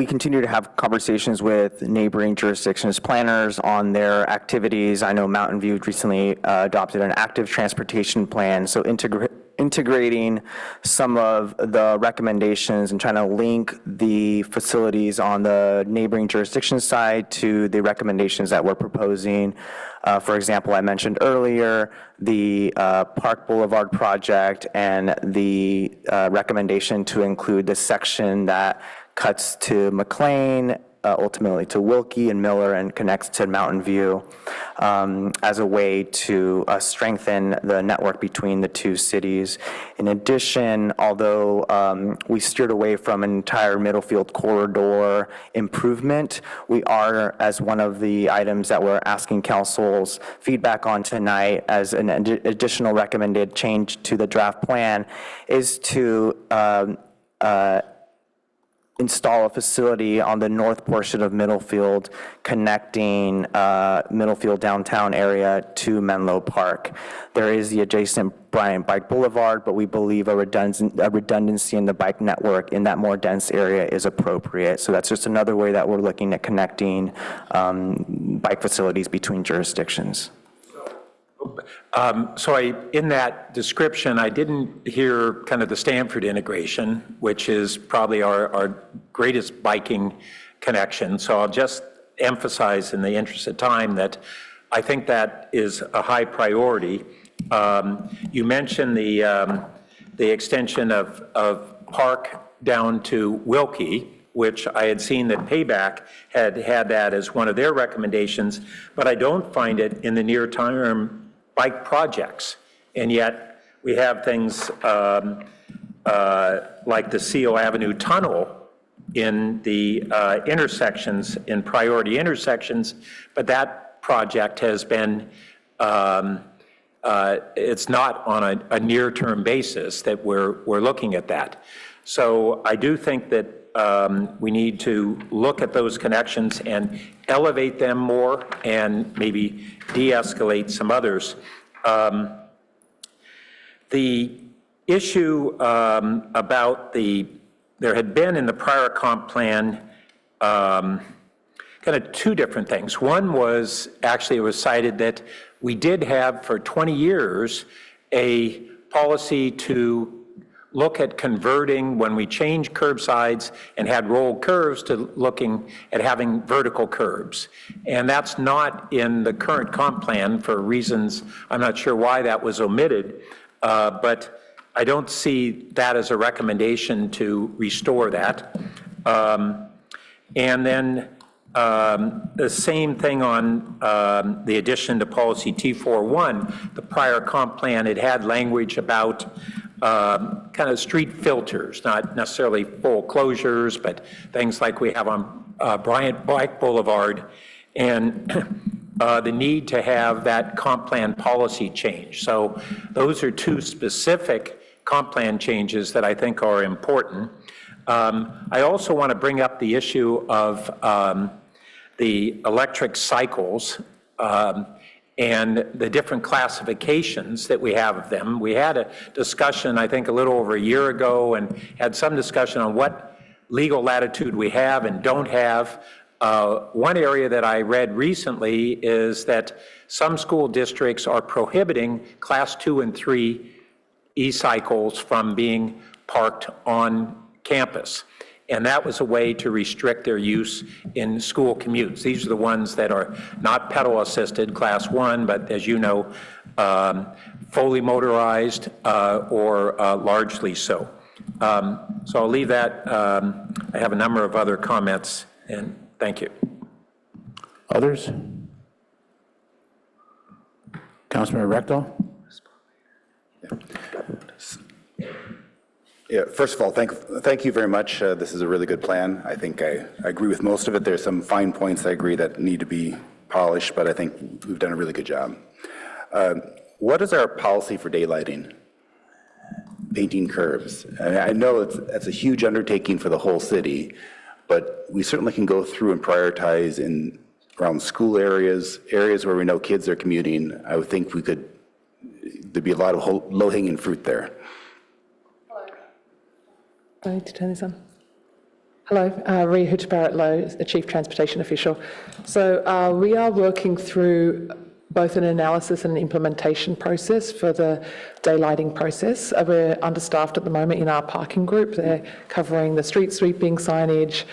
continue to have conversations with neighboring jurisdictions planners on their activities. I know Mountain View recently adopted an active transportation plan, so integrating some of the recommendations and trying to link the facilities on the neighboring jurisdiction side to the recommendations that we're proposing. For example, I mentioned earlier the Park Boulevard project and the recommendation to include the section that cuts to McLean, ultimately to Wilkie and Miller, and connects to Mountain View as a way to strengthen the network between the two cities. In addition, although we steered away from an entire Middlefield corridor improvement, we are, as one of the items that we're asking council's feedback on tonight as an additional recommended change to the draft plan, is to install a facility on the north portion of Middlefield connecting Middlefield downtown area to Menlo Park. There is the adjacent Bryant Bike Boulevard, but we believe a redundancy in the bike network in that more dense area is appropriate. So that's just another way that we're looking at connecting bike facilities between jurisdictions. In that description, I didn't hear kind of the Stanford integration, which is probably our greatest biking connection. So I'll just emphasize in the interest of time that I think that is a high priority. You mentioned the extension of Park down to Wilkie, which I had seen that Payback had that as one of their recommendations, but I don't find it in the near term bike projects. And yet we have things like the CO Avenue Tunnel in the intersections, in priority intersections, but that project has been, it's not on a near-term basis that we're looking at that. So I do think that we need to look at those connections and elevate them more and maybe de-escalate some others. The issue about there had been in the prior comp plan kind of two different things. One was, actually it was cited that we did have for 20 years a policy to look at converting, when we changed curbsides and had rolled curves, to looking at having vertical curbs. And that's not in the current comp plan for reasons, I'm not sure why that was omitted, but I don't see that as a recommendation to restore that. And then the same thing on the addition to policy T41, the prior comp plan, it had language about kind of street filters, not necessarily full closures, but things like we have on Bryant Bike Boulevard, and the need to have that comp plan policy change. So those are two specific comp plan changes that I think are important. I also want to bring up the issue of the electric cycles and the different classifications that we have of them. We had a discussion, I think, a little over a year ago, and had some discussion on what legal latitude we have and don't have. One area that I read recently is that some school districts are prohibiting Class 2 and 3 e-cycles from being parked on campus. And that was a way to restrict their use in school commutes. These are the ones that are not pedal assisted, Class 1, but as you know, fully motorized or largely so. So I'll leave that. I have a number of other comments, and thank you. Others? Councilmember Rectal? Yeah, first of all, thank you very much. This is a really good plan. I think I agree with most of it. There's some fine points I agree that need to be polished, but I think we've done a really good job. What is our policy for daylighting? Painting curbs. I know it's a huge undertaking for the whole city, but we certainly can go through and prioritize in around school areas where we know kids are commuting. I would think there'd be a lot of low-hanging fruit there. I need to turn this on. Hello, Rhea Hooch-Barrett-Lowe, the Chief Transportation Official. So we are working through both an analysis and an implementation process for the daylighting process. We're understaffed at the moment in our parking group. They're covering the street sweeping signage,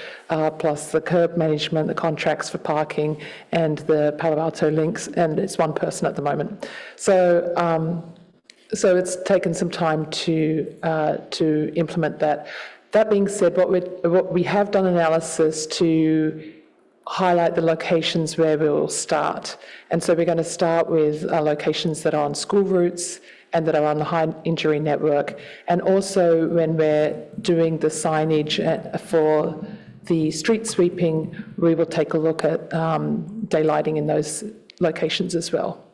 plus the curb management, the contracts for parking, and the Palo Alto links, and it's one person at the moment. So it's taken some time to implement that. That being said, what we have done analysis to highlight the locations where we will start. And so we're going to start with locations that are on school routes and that are on the high injury network. And also when we're doing the signage for the street sweeping, we will take a look at daylighting in those locations as well.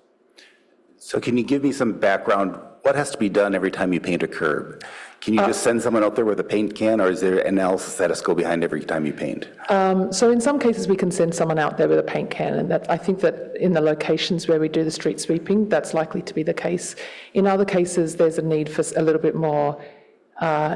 So can you give me some background? What has to be done every time you paint a curb? Can you just send someone out there with a paint can, or is there analysis that has to go behind every time you paint? So in some cases, we can send someone out there with a paint can, and I think that in the locations where we do the street sweeping, that's likely to be the case. In other cases, there's a need for a little bit more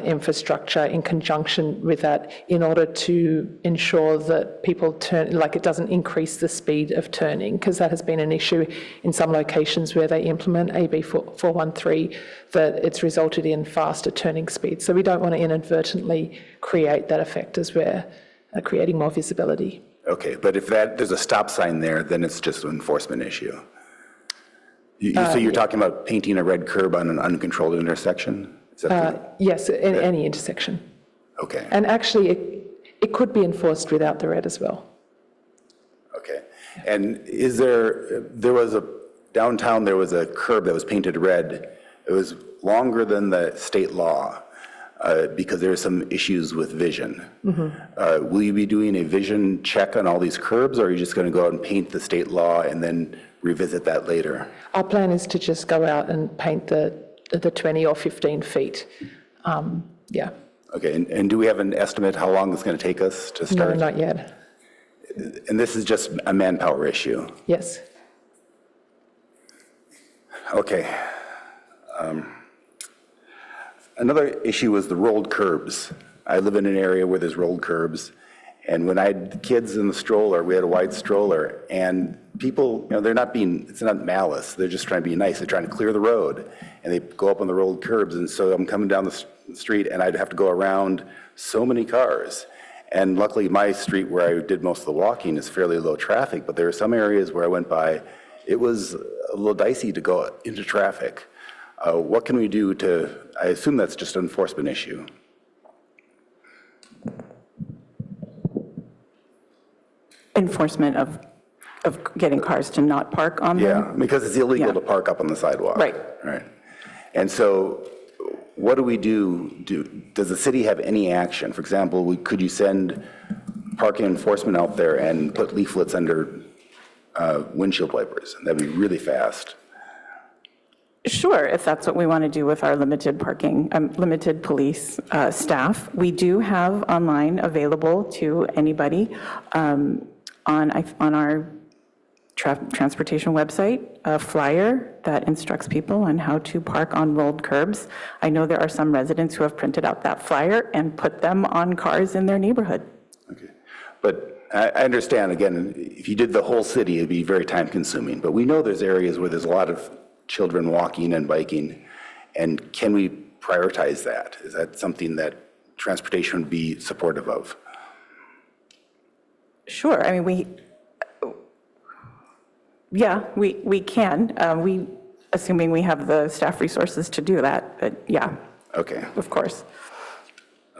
infrastructure in conjunction with that in order to ensure that people turn, like it doesn't increase the speed of turning, because that has been an issue in some locations where they implement AB 413, that it's resulted in faster turning speeds. So we don't want to inadvertently create that effect as we're creating more visibility. Okay, but if there's a stop sign there, then it's just an enforcement issue. So you're talking about painting a red curb on an uncontrolled intersection? Yes, in any intersection. Okay. And actually, it could be enforced without the red as well. Okay. And downtown there was a curb that was painted red. It was longer than the state law because there are some issues with vision. Mm-hmm. Will you be doing a vision check on all these curbs, or are you just going to go out and paint the state law and then revisit that later? Our plan is to just go out and paint the 20 or 15 feet. Yeah. Okay, and do we have an estimate how long it's going to take us to start? No, not yet. And this is just a manpower issue? Yes. Okay. Another issue is the rolled curbs. I live in an area where there's rolled curbs, and when I had kids in the stroller, we had a wide stroller, and people, it's not malice, they're just trying to be nice, they're trying to clear the road, and they go up on the rolled curbs, and so I'm coming down the street, and I'd have to go around so many cars. And luckily, my street where I did most of the walking is fairly low traffic, but there are some areas where I went by, it was a little dicey to go into traffic. What can we do I assume that's just an enforcement issue. Enforcement of getting cars to not park on them? Yeah, because it's illegal to park up on the sidewalk. Right. Right. And so what do we do? Does the city have any action? For example, could you send parking enforcement out there and put leaflets under windshield wipers? That'd be really fast. Sure, if that's what we want to do with our limited police staff. We do have online available to anybody on our transportation website a flyer that instructs people on how to park on rolled curbs. I know there are some residents who have printed out that flyer and put them on cars in their neighborhood. Okay. But I understand, again, if you did the whole city, it'd be very time consuming. But we know there's areas where there's a lot of children walking and biking. And can we prioritize that? Is that something that transportation would be supportive of? Sure. I mean, we can. Assuming we have the staff resources to do that, but yeah. Okay. Of course.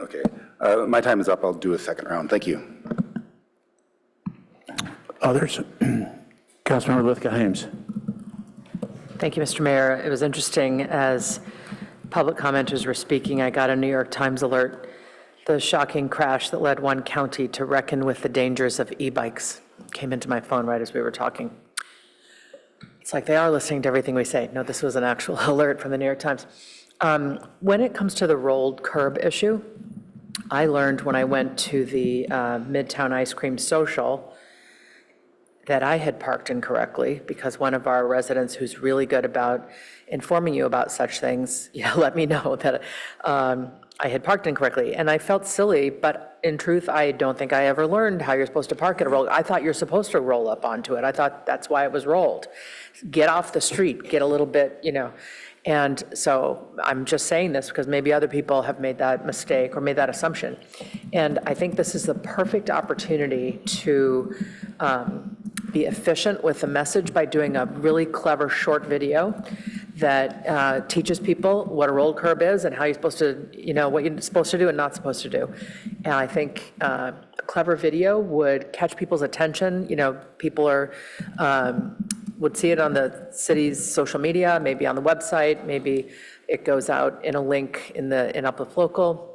Okay. My time is up. I'll do a second round. Thank you. Others? Councilmember Lithgow-Hames. Thank you, Mr. Mayor. It was interesting as public commenters were speaking, I got a New York Times alert, the shocking crash that led one county to reckon with the dangers of e-bikes came into my phone right as we were talking. It's like they are listening to everything we say. No, this was an actual alert from the New York Times. When it comes to the rolled curb issue, I learned when I went to the Midtown Ice Cream Social that I had parked incorrectly because one of our residents who's really good about informing you about such things, let me know that I had parked incorrectly. And I felt silly, but in truth, I don't think I ever learned how you're supposed to park at a roll. I thought you're supposed to roll up onto it. I thought that's why it was rolled. Get off the street, get a little bit, And so I'm just saying this because maybe other people have made that mistake or made that assumption. And I think this is the perfect opportunity to be efficient with the message by doing a really clever short video that teaches people what a rolled curb is and how you're supposed to, what you're supposed to do and not supposed to do. And I think a clever video would catch people's attention. People are would see it on the city's social media, maybe on the website, maybe it goes out in a link in Uplift Local.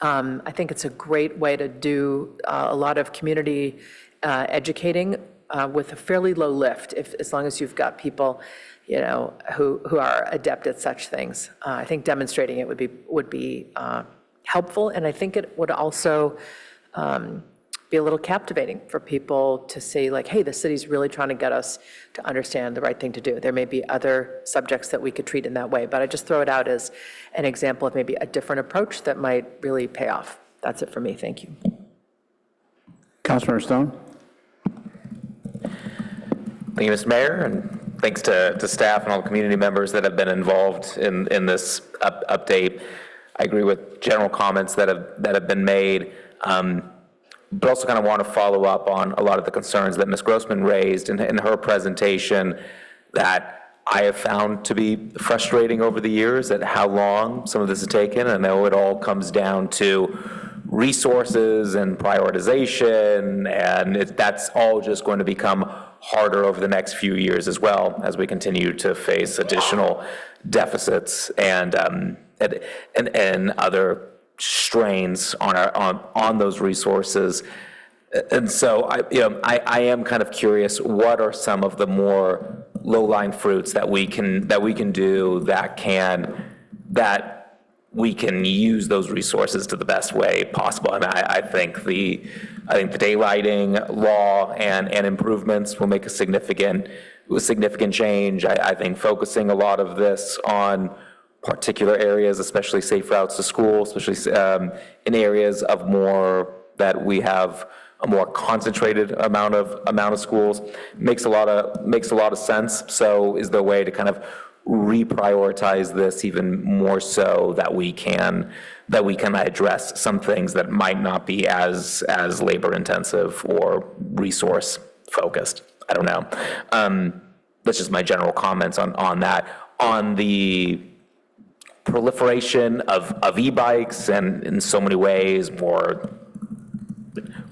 I think it's a great way to do a lot of community educating with a fairly low lift, as long as you've got people, who are adept at such things. I think demonstrating it would be helpful, and I think it would also be a little captivating for people to see, like, hey, the city's really trying to get us to understand the right thing to do. There may be other subjects that we could treat in that way, but I just throw it out as an example of maybe a different approach that might really pay off. That's it for me. Thank you. Councilmember Stone. Thank you, Mr. Mayor, and thanks to staff and all the community members that have been involved in this update. I agree with general comments that have been made. But also kind of want to follow up on a lot of the concerns that Ms. Grossman raised in her presentation that I have found to be frustrating over the years, at how long some of this has taken. I know it all comes down to resources and prioritization, and that's all just going to become harder over the next few years as well, as we continue to face additional deficits and other strains on those resources. And so I am kind of curious, what are some of the more low-lying fruits that we can do that we can use those resources to the best way possible. I mean, I think the daylighting law and improvements will make a significant change. I think focusing a lot of this on particular areas, especially safe routes to school, especially in areas of more that we have a more concentrated amount of schools, makes a lot of sense. So is there a way to kind of reprioritize this even more so that we can address some things that might not be as labor intensive or resource focused? I don't know. That's just my general comments on that. On the proliferation of e-bikes and in so many ways more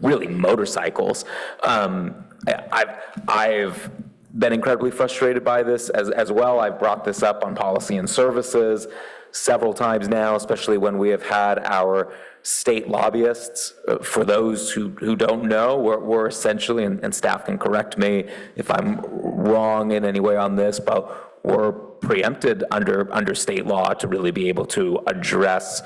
really motorcycles. I've been incredibly frustrated by this as well. I've brought this up on policy and services several times now, especially when we have had our state lobbyists. For those who don't know, we're essentially, and staff can correct me if I'm wrong in any way on this, but we're preempted under state law to really be able to address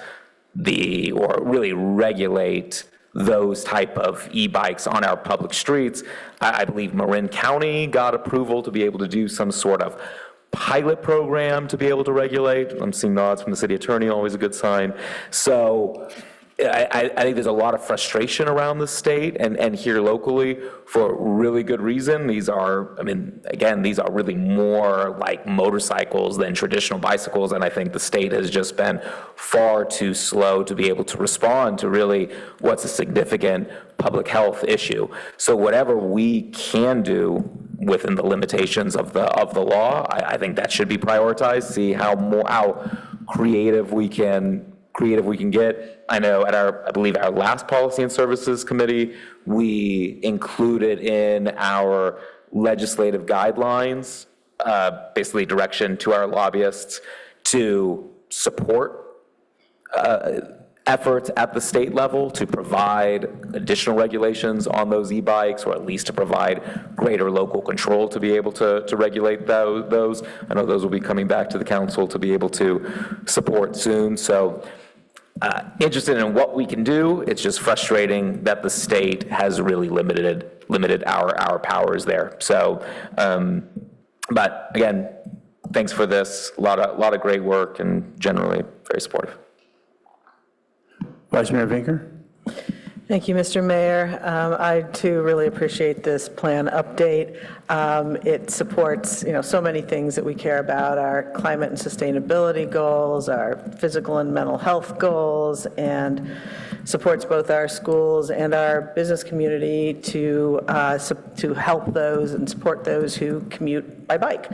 or really regulate those type of e-bikes on our public streets. I believe Marin County got approval to be able to do some sort of pilot program to be able to regulate. I'm seeing nods from the city attorney, always a good sign. So I think there's a lot of frustration around the state and here locally for really good reason. These are, I mean, again, these are really more like motorcycles than traditional bicycles, and I think the state has just been far too slow to be able to respond to really what's a significant public health issue. So whatever we can do within the limitations of the law, I think that should be prioritized, see how creative we can get. I know at I believe our last Policy and Services Committee, we included in our legislative guidelines, basically direction to our lobbyists to support efforts at the state level to provide additional regulations on those e-bikes, or at least to provide greater local control to be able to regulate those. I know those will be coming back to the council to be able to support soon. So interested in what we can do. It's just frustrating that the state has really limited our powers there. So, but again, thanks for this. A lot of great work, and generally very supportive. Vice Mayor Vinker. Thank you, Mr. Mayor. I too really appreciate this plan update. It supports, so many things that we care about: our climate and sustainability goals, our physical and mental health goals, and supports both our schools and our business community to help those and support those who commute by bike.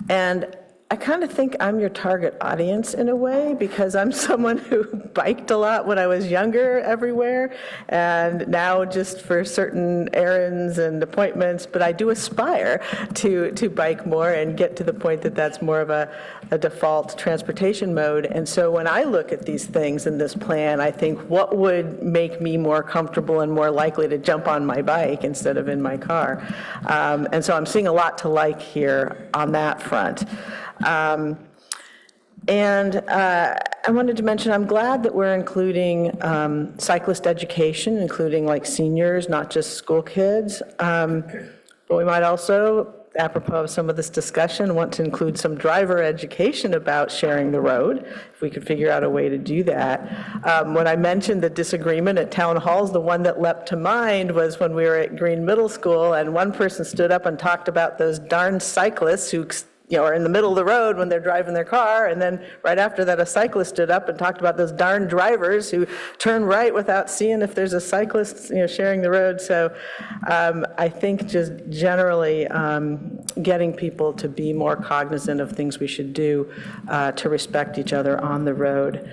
And I kind of think I'm your target audience in a way, because I'm someone who biked a lot when I was younger everywhere, and now just for certain errands and appointments, but I do aspire to bike more and get to the point that that's more of a default transportation mode. And so when I look at these things in this plan, I think, what would make me more comfortable and more likely to jump on my bike instead of in my car? And so I'm seeing a lot to like here on that front. I wanted to mention, I'm glad that we're including cyclist education, including like seniors, not just school kids. But we might also, apropos of some of this discussion, want to include some driver education about sharing the road, if we could figure out a way to do that. When I mentioned the disagreement at town halls, the one that leapt to mind was when we were at Green Middle School, and one person stood up and talked about those darn cyclists who are in the middle of the road when they're driving their car, and then right after that, a cyclist stood up and talked about those darn drivers who turn right without seeing if there's a cyclist, sharing the road. So I think just generally getting people to be more cognizant of things we should do to respect each other on the road.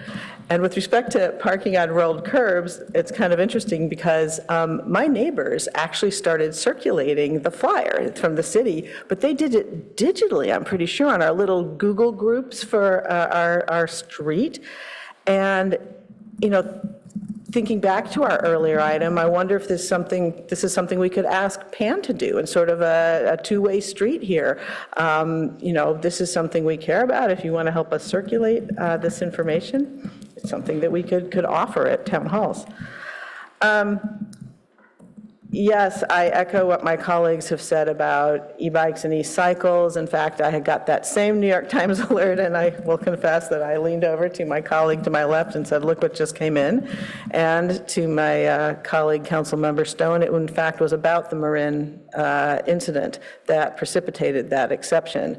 And with respect to parking on rolled curbs, it's kind of interesting because my neighbors actually started circulating the flyer from the city, but they did it digitally, I'm pretty sure, on our little Google groups for our street. And, thinking back to our earlier item, I wonder if this is something we could ask Pan to do, and sort of a two-way street here. This is something we care about. If you want to help us circulate this information, it's something that we could offer at town halls. Yes, I echo what my colleagues have said about e-bikes and e-cycles. In fact, I had got that same New York Times alert, and I will confess that I leaned over to my colleague to my left and said, look what just came in. And to my colleague, Councilmember Stone, it in fact was about the Marin incident that precipitated that exception.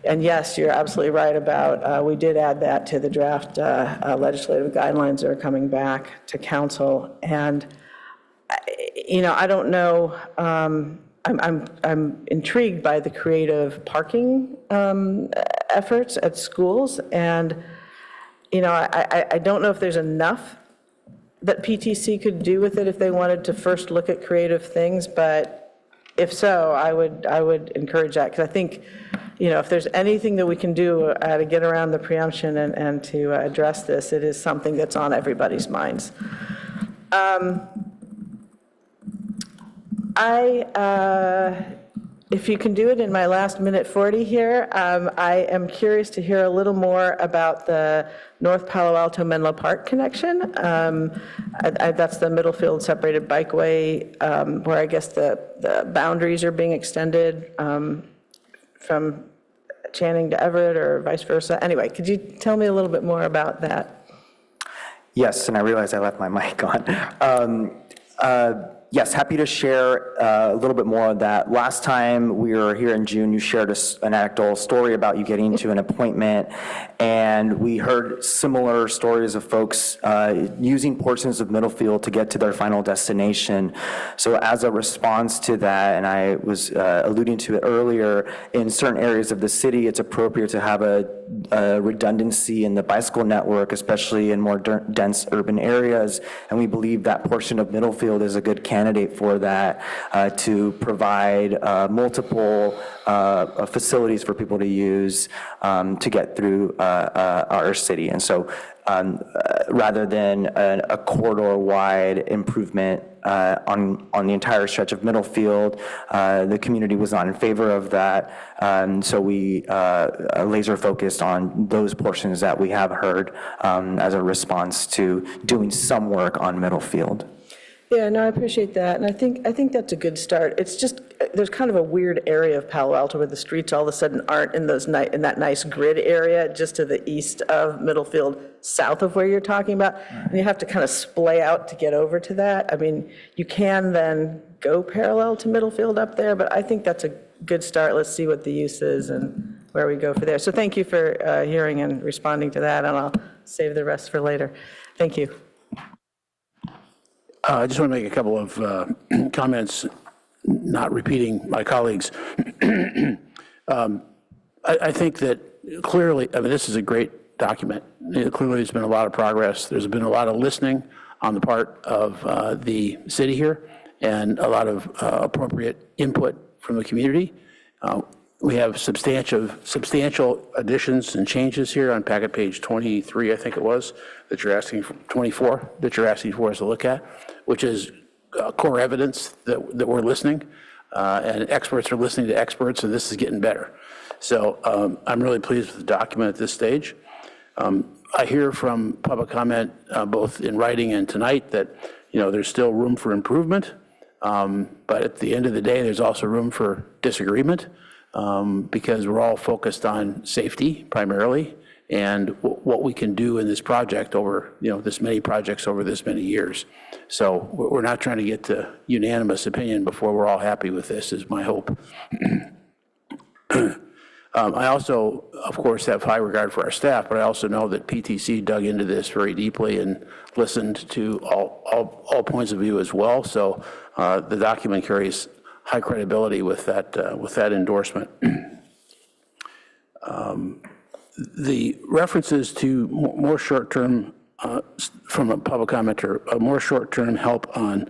And yes, you're absolutely right about, we did add that to the draft legislative guidelines that are coming back to council. And, I don't know, I'm intrigued by the creative parking efforts at schools. And, I don't know if there's enough that PTC could do with it if they wanted to first look at creative things. But if so, I would encourage that, because I think, if there's anything that we can do to get around the preemption and to address this, it is something that's on everybody's minds. If you can do it in my last minute 40 here, I am curious to hear a little more about the North Palo Alto Menlo Park connection. That's the Middlefield separated bikeway, where I guess the boundaries are being extended from Channing to Everett or vice versa. Anyway, could you tell me a little bit more about that? Yes, and I realize I left my mic on. Yes, happy to share a little bit more of that. Last time we were here in June, you shared an anecdotal story about you getting to an appointment, and we heard similar stories of folks using portions of Middlefield to get to their final destination. So as a response to that, and I was alluding to it earlier, in certain areas of the city, it's appropriate to have a redundancy in the bicycle network, especially in more dense urban areas, and we believe that portion of Middlefield is a good candidate for that, to provide multiple facilities for people to use to get through our city. And so rather than a corridor-wide improvement on the entire stretch of Middlefield, the community was not in favor of that. So we laser focused on those portions that we have heard as a response to doing some work on Middlefield. Yeah, no, I appreciate that, and I think that's a good start. It's just, there's kind of a weird area of Palo Alto where the streets all of a sudden aren't in that nice grid area just to the east of Middlefield, south of where you're talking about, and you have to kind of splay out to get over to that. I mean, you can then go parallel to Middlefield up there, but I think that's a good start. Let's see what the use is and where we go for there. So thank you for hearing and responding to that, and I'll save the rest for later. Thank you. I just want to make a couple of comments, not repeating my colleagues. I think that clearly, I mean, this is a great document. Clearly, there's been a lot of progress. There's been a lot of listening on the part of the city here and a lot of appropriate input from the community. We have substantial additions and changes here on packet page 23, I think it was, that you're asking for, 24, that you're asking for us to look at, which is core evidence that we're listening, and experts are listening to experts, and this is getting better. So I'm really pleased with the document at this stage. I hear from public comment, both in writing and tonight, that there's still room for improvement, but at the end of the day, there's also room for disagreement. Because we're all focused on safety primarily and what we can do in this project over, this many projects over this many years. So we're not trying to get to unanimous opinion before we're all happy with this, is my hope. I also, of course, have high regard for our staff, but I also know that PTC dug into this very deeply and listened to all points of view as well. So the document carries high credibility with that endorsement. The references to more short-term, from a public commenter, more short-term help on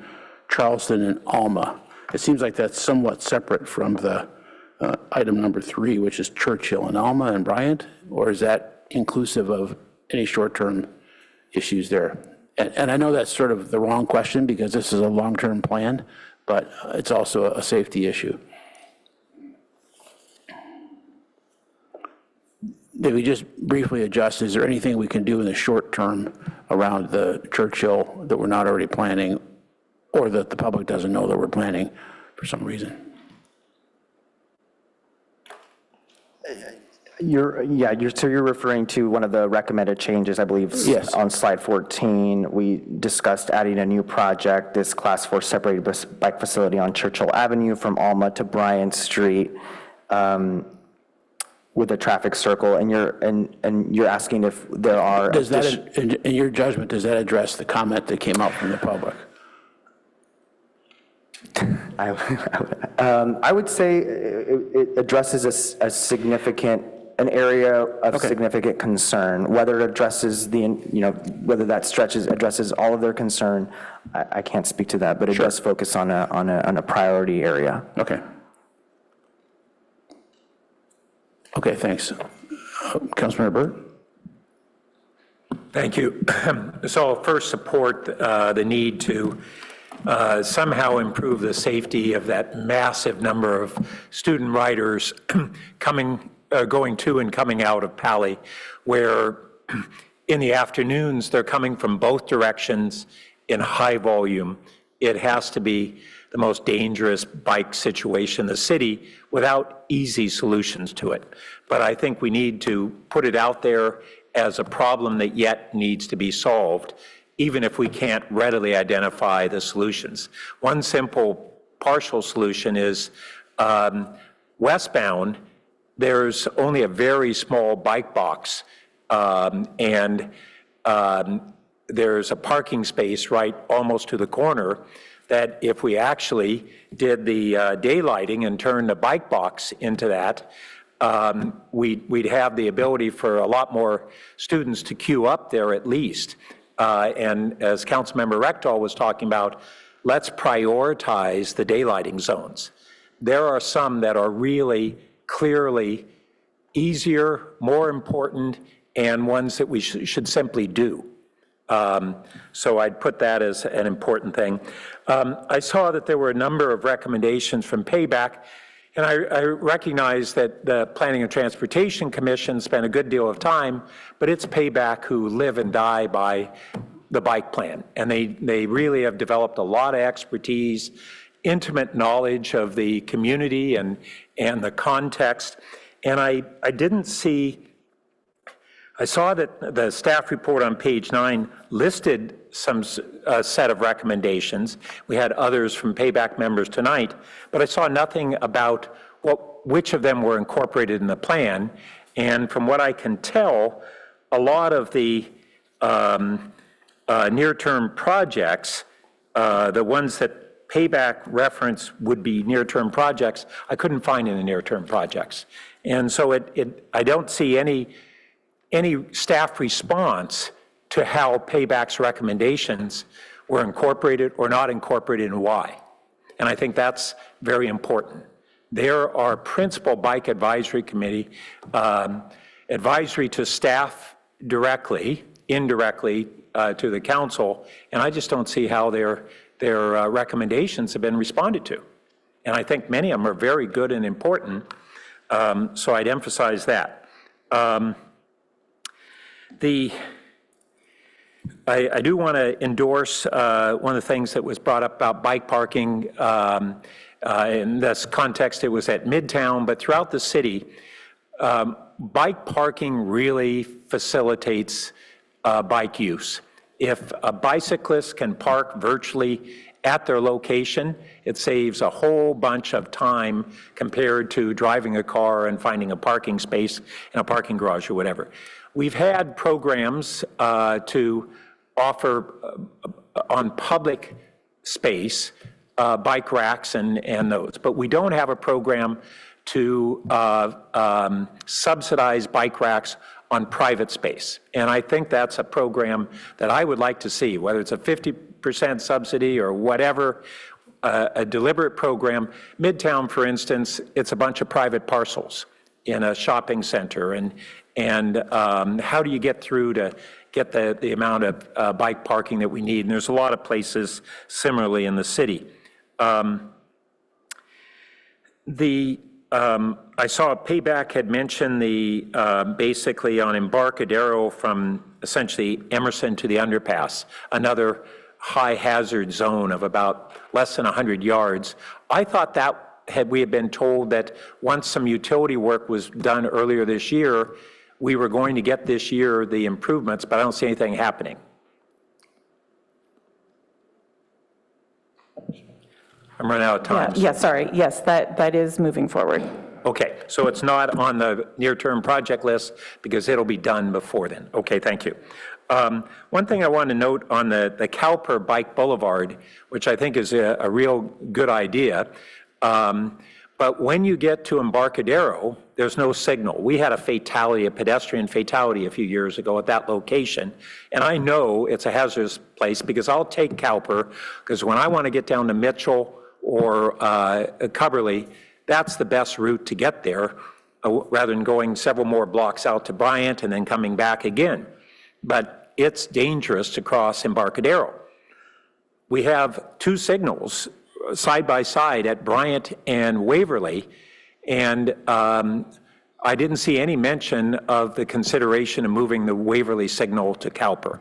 Charleston and Alma. It seems like that's somewhat separate from the item number 3, which is Churchill and Alma and Bryant, or is that inclusive of any short-term issues there? And I know that's sort of the wrong question because this is a long-term plan, but it's also a safety issue. Maybe just briefly adjust, is there anything we can do in the short term around the Churchill that we're not already planning or that the public doesn't know that we're planning for some reason? So you're referring to one of the recommended changes, I believe. Yes. On slide 14, we discussed adding a new project, this class 4 separated bike facility on Churchill Avenue from Alma to Bryant Street, with a traffic circle, and you're asking if there are. Does that, in your judgment, does that address the comment that came out from the public? I would say it addresses an area of significant concern. Whether it addresses whether that addresses all of their concern, I can't speak to that, but it does focus on a priority area. Okay. Okay, thanks. Councilmember Burt? Thank you. So I'll first support the need to somehow improve the safety of that massive number of student riders going to and coming out of Pali, where in the afternoons, they're coming from both directions in high volume. It has to be the most dangerous bike situation in the city without easy solutions to it. But I think we need to put it out there as a problem that yet needs to be solved, even if we can't readily identify the solutions. One simple partial solution is westbound, there's only a very small bike box, and there's a parking space right almost to the corner that if we actually did the daylighting and turned the bike box into that, we'd have the ability for a lot more students to queue up there at least. And as Councilmember Rectal was talking about, let's prioritize the daylighting zones. There are some that are really clearly easier, more important, and ones that we should simply do. So I'd put that as an important thing. I saw that there were a number of recommendations from Payback, and I recognize that the Planning and Transportation Commission spent a good deal of time, but it's Payback who live and die by the bike plan. And they really have developed a lot of expertise, intimate knowledge of the community and the context. And I didn't see, I saw that the staff report on page 9 listed some set of recommendations. We had others from Payback members tonight, but I saw nothing about which of them were incorporated in the plan. And from what I can tell, a lot of the near-term projects, the ones that Payback reference would be near-term projects, I couldn't find in the near-term projects. And so I don't see any staff response to how Payback's recommendations were incorporated or not incorporated and why. And I think that's very important. There are principal bike advisory committee, advisory to staff directly, indirectly to the council, and I just don't see how their recommendations have been responded to. And I think many of them are very good and important, so I'd emphasize that. I do want to endorse one of the things that was brought up about bike parking. In this context, it was at Midtown, but throughout the city, bike parking really facilitates bike use. If a bicyclist can park virtually at their location, it saves a whole bunch of time compared to driving a car and finding a parking space in a parking garage or whatever. We've had programs to offer on public space bike racks and those, but we don't have a program to subsidize bike racks on private space. And I think that's a program that I would like to see, whether it's a 50% subsidy or whatever, a deliberate program. Midtown, for instance, it's a bunch of private parcels in a shopping center, and how do you get through to get the amount of bike parking that we need? And there's a lot of places similarly in the city. I saw Payback had mentioned basically on Embarcadero from essentially Emerson to the underpass, another high hazard zone of about less than 100 yards. I thought that we had been told that once some utility work was done earlier this year, we were going to get this year the improvements, but I don't see anything happening. I'm running out of time. Yeah, sorry. Yes, that is moving forward. Okay, so it's not on the near-term project list because it'll be done before then. Okay, thank you. One thing I want to note on the Cowper Bike Boulevard, which I think is a real good idea, but when you get to Embarcadero, there's no signal. We had a pedestrian fatality a few years ago at that location, and I know it's a hazardous place because I'll take Cowper, because when I want to get down to Mitchell or Cubberley, that's the best route to get there, rather than going several more blocks out to Bryant and then coming back again. But it's dangerous to cross Embarcadero. we have two signals side by side at Bryant and Waverly, and I didn't see any mention of the consideration of moving the Waverly signal to Cowper.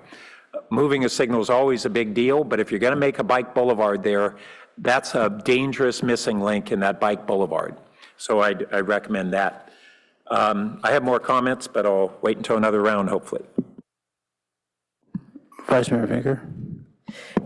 Moving a signal is always a big deal, but if you're going to make a bike boulevard there, that's a dangerous missing link in that bike boulevard. So I recommend that. I have more comments, but I'll wait until another round, hopefully. Vice Mayor Vinker.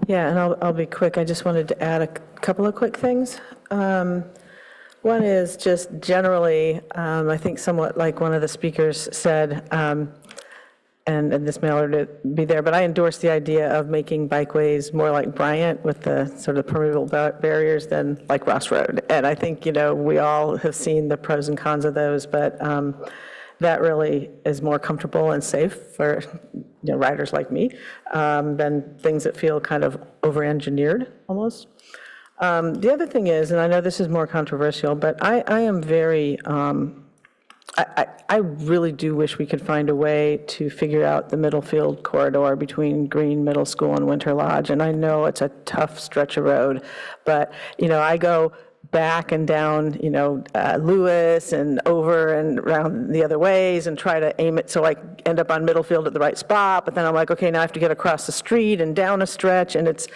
Yeah, and I'll be quick. I just wanted to add a couple of quick things. One is just generally, I think somewhat like one of the speakers said, and this may already be there, but I endorse the idea of making bikeways more like Bryant with the sort of permeable barriers than like Ross Road. And I think, we all have seen the pros and cons of those, but that really is more comfortable and safe for riders like me than things that feel kind of over-engineered almost. The other thing is, and I know this is more controversial, but I am very, I really do wish we could find a way to figure out the Middlefield corridor between Green Middle School and Winter Lodge. And I know it's a tough stretch of road, but, I go back and down, Lewis and over and around the other ways and try to aim it so I end up on Middlefield at the right spot. But then I'm like, okay, now I have to get across the street and down a stretch, and it's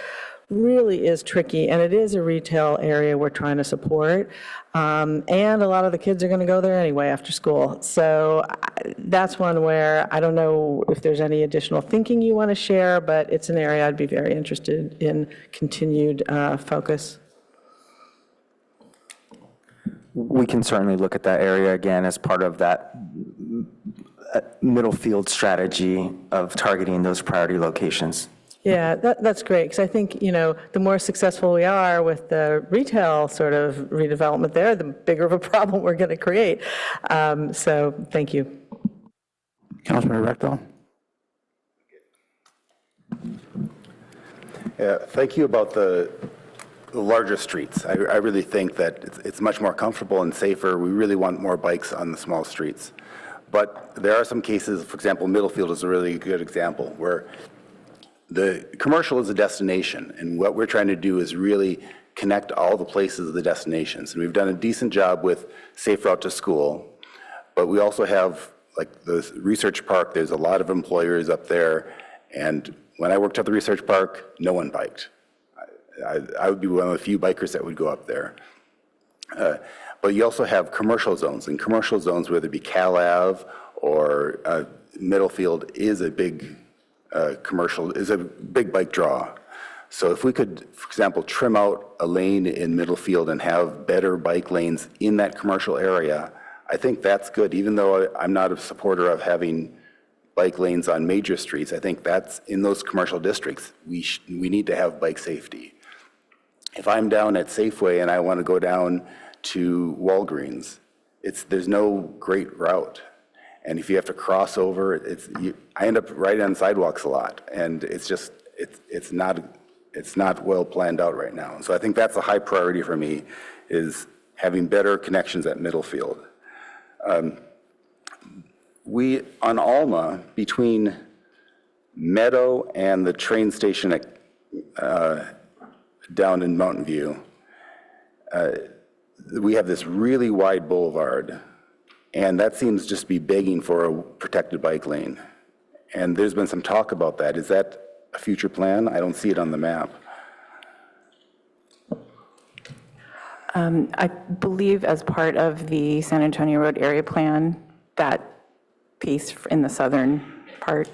really is tricky, and it is a retail area we're trying to support, and a lot of the kids are going to go there anyway after school. So that's one where I don't know if there's any additional thinking you want to share, but it's an area I'd be very interested in continued focus. We can certainly look at that area again as part of that middle field strategy of targeting those priority locations. Yeah, that's great, because I think, the more successful we are with the retail sort of redevelopment there, the bigger of a problem we're going to create. So thank you. Councilman Rectal. Yeah, thank you about the larger streets. I really think that it's much more comfortable and safer. We really want more bikes on the small streets. But there are some cases, for example, Middlefield is a really good example, where the commercial is a destination, and what we're trying to do is really connect all the places of the destinations. And we've done a decent job with Safe Route to School, but we also have, like the research park, there's a lot of employers up there, and when I worked at the research park, no one biked. I would be one of the few bikers that would go up there. But you also have commercial zones, and commercial zones, whether it be Cal Ave or Middlefield, is a big is a big bike draw. So if we could, for example, trim out a lane in Middlefield and have better bike lanes in that commercial area, I think that's good. Even though I'm not a supporter of having bike lanes on major streets, I think that's in those commercial districts, we need to have bike safety. If I'm down at Safeway and I want to go down to Walgreens, there's no great route. And if you have to cross over, I end up right on sidewalks a lot, and it's not well planned out right now. So I think that's a high priority for me, is having better connections at Middlefield. We on Alma, between Meadow and the train station down in Mountain View, we have this really wide boulevard. And that seems just to be begging for a protected bike lane. And there's been some talk about that. Is that a future plan? I don't see it on the map. I believe as part of the San Antonio Road Area Plan, that piece in the southern part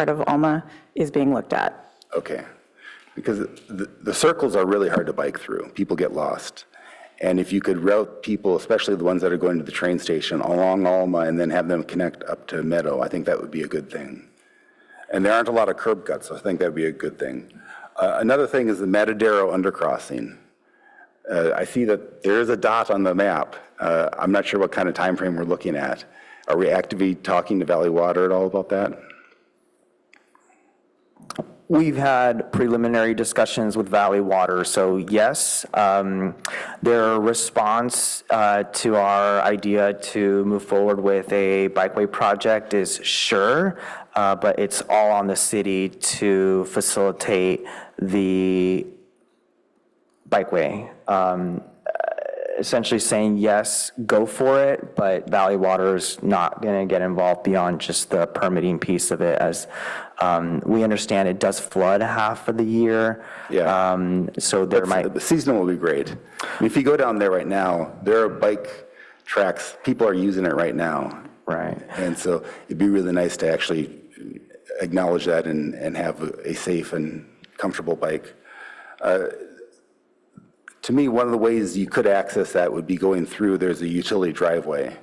of Alma is being looked at. Okay. Because the circles are really hard to bike through. People get lost. And if you could route people, especially the ones that are going to the train station, along Alma and then have them connect up to Meadow, I think that would be a good thing. And there aren't a lot of curb cuts, so I think that would be a good thing. Another thing is the Matadero undercrossing. I see that there is a dot on the map. I'm not sure what kind of time frame we're looking at. Are we actively talking to Valley Water at all about that? We've had preliminary discussions with Valley Water, so yes, their response to our idea to move forward with a bikeway project is sure, but it's all on the city to facilitate the bikeway. Essentially saying, yes, go for it, but Valley Water is not going to get involved beyond just the permitting piece of it, as we understand it does flood half of the year. Yeah. So there might... The seasonal will be great. I mean, if you go down there right now, there are bike tracks, people are using it right now. Right. And so it'd be really nice to actually acknowledge that and have a safe and comfortable bike. To me, one of the ways you could access that would be going through, there's a utility driveway.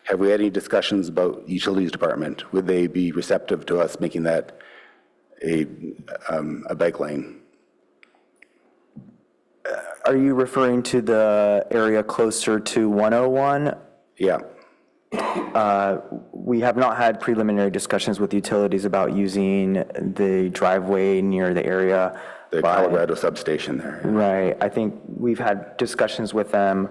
Have we had any discussions about utilities department? Would they be receptive to us making that a bike lane? Are you referring to the area closer to 101? Yeah. We have not had preliminary discussions with utilities about using the driveway near the area. The Colorado substation there. Right. I think we've had discussions with them.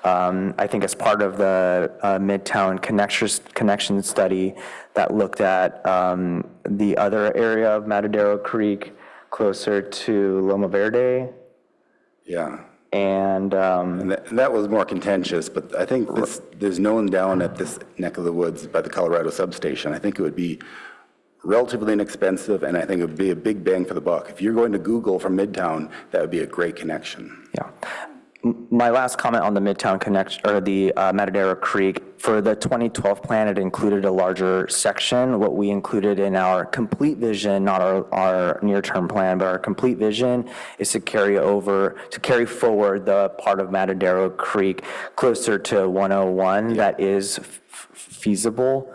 I think as part of the Midtown connection study that looked at the other area of Matadero Creek closer to Loma Verde. Yeah. And that was more contentious, but I think there's no one down at this neck of the woods by the Colorado substation. I think it would be relatively inexpensive, and I think it would be a big bang for the buck. If you're going to Google from Midtown, that would be a great connection. Yeah. My last comment on the Midtown connection, or the Matadero Creek, for the 2012 plan, it included a larger section. What we included in our complete vision, not our near-term plan, but our complete vision is to carry forward the part of Matadero Creek closer to 101 that is feasible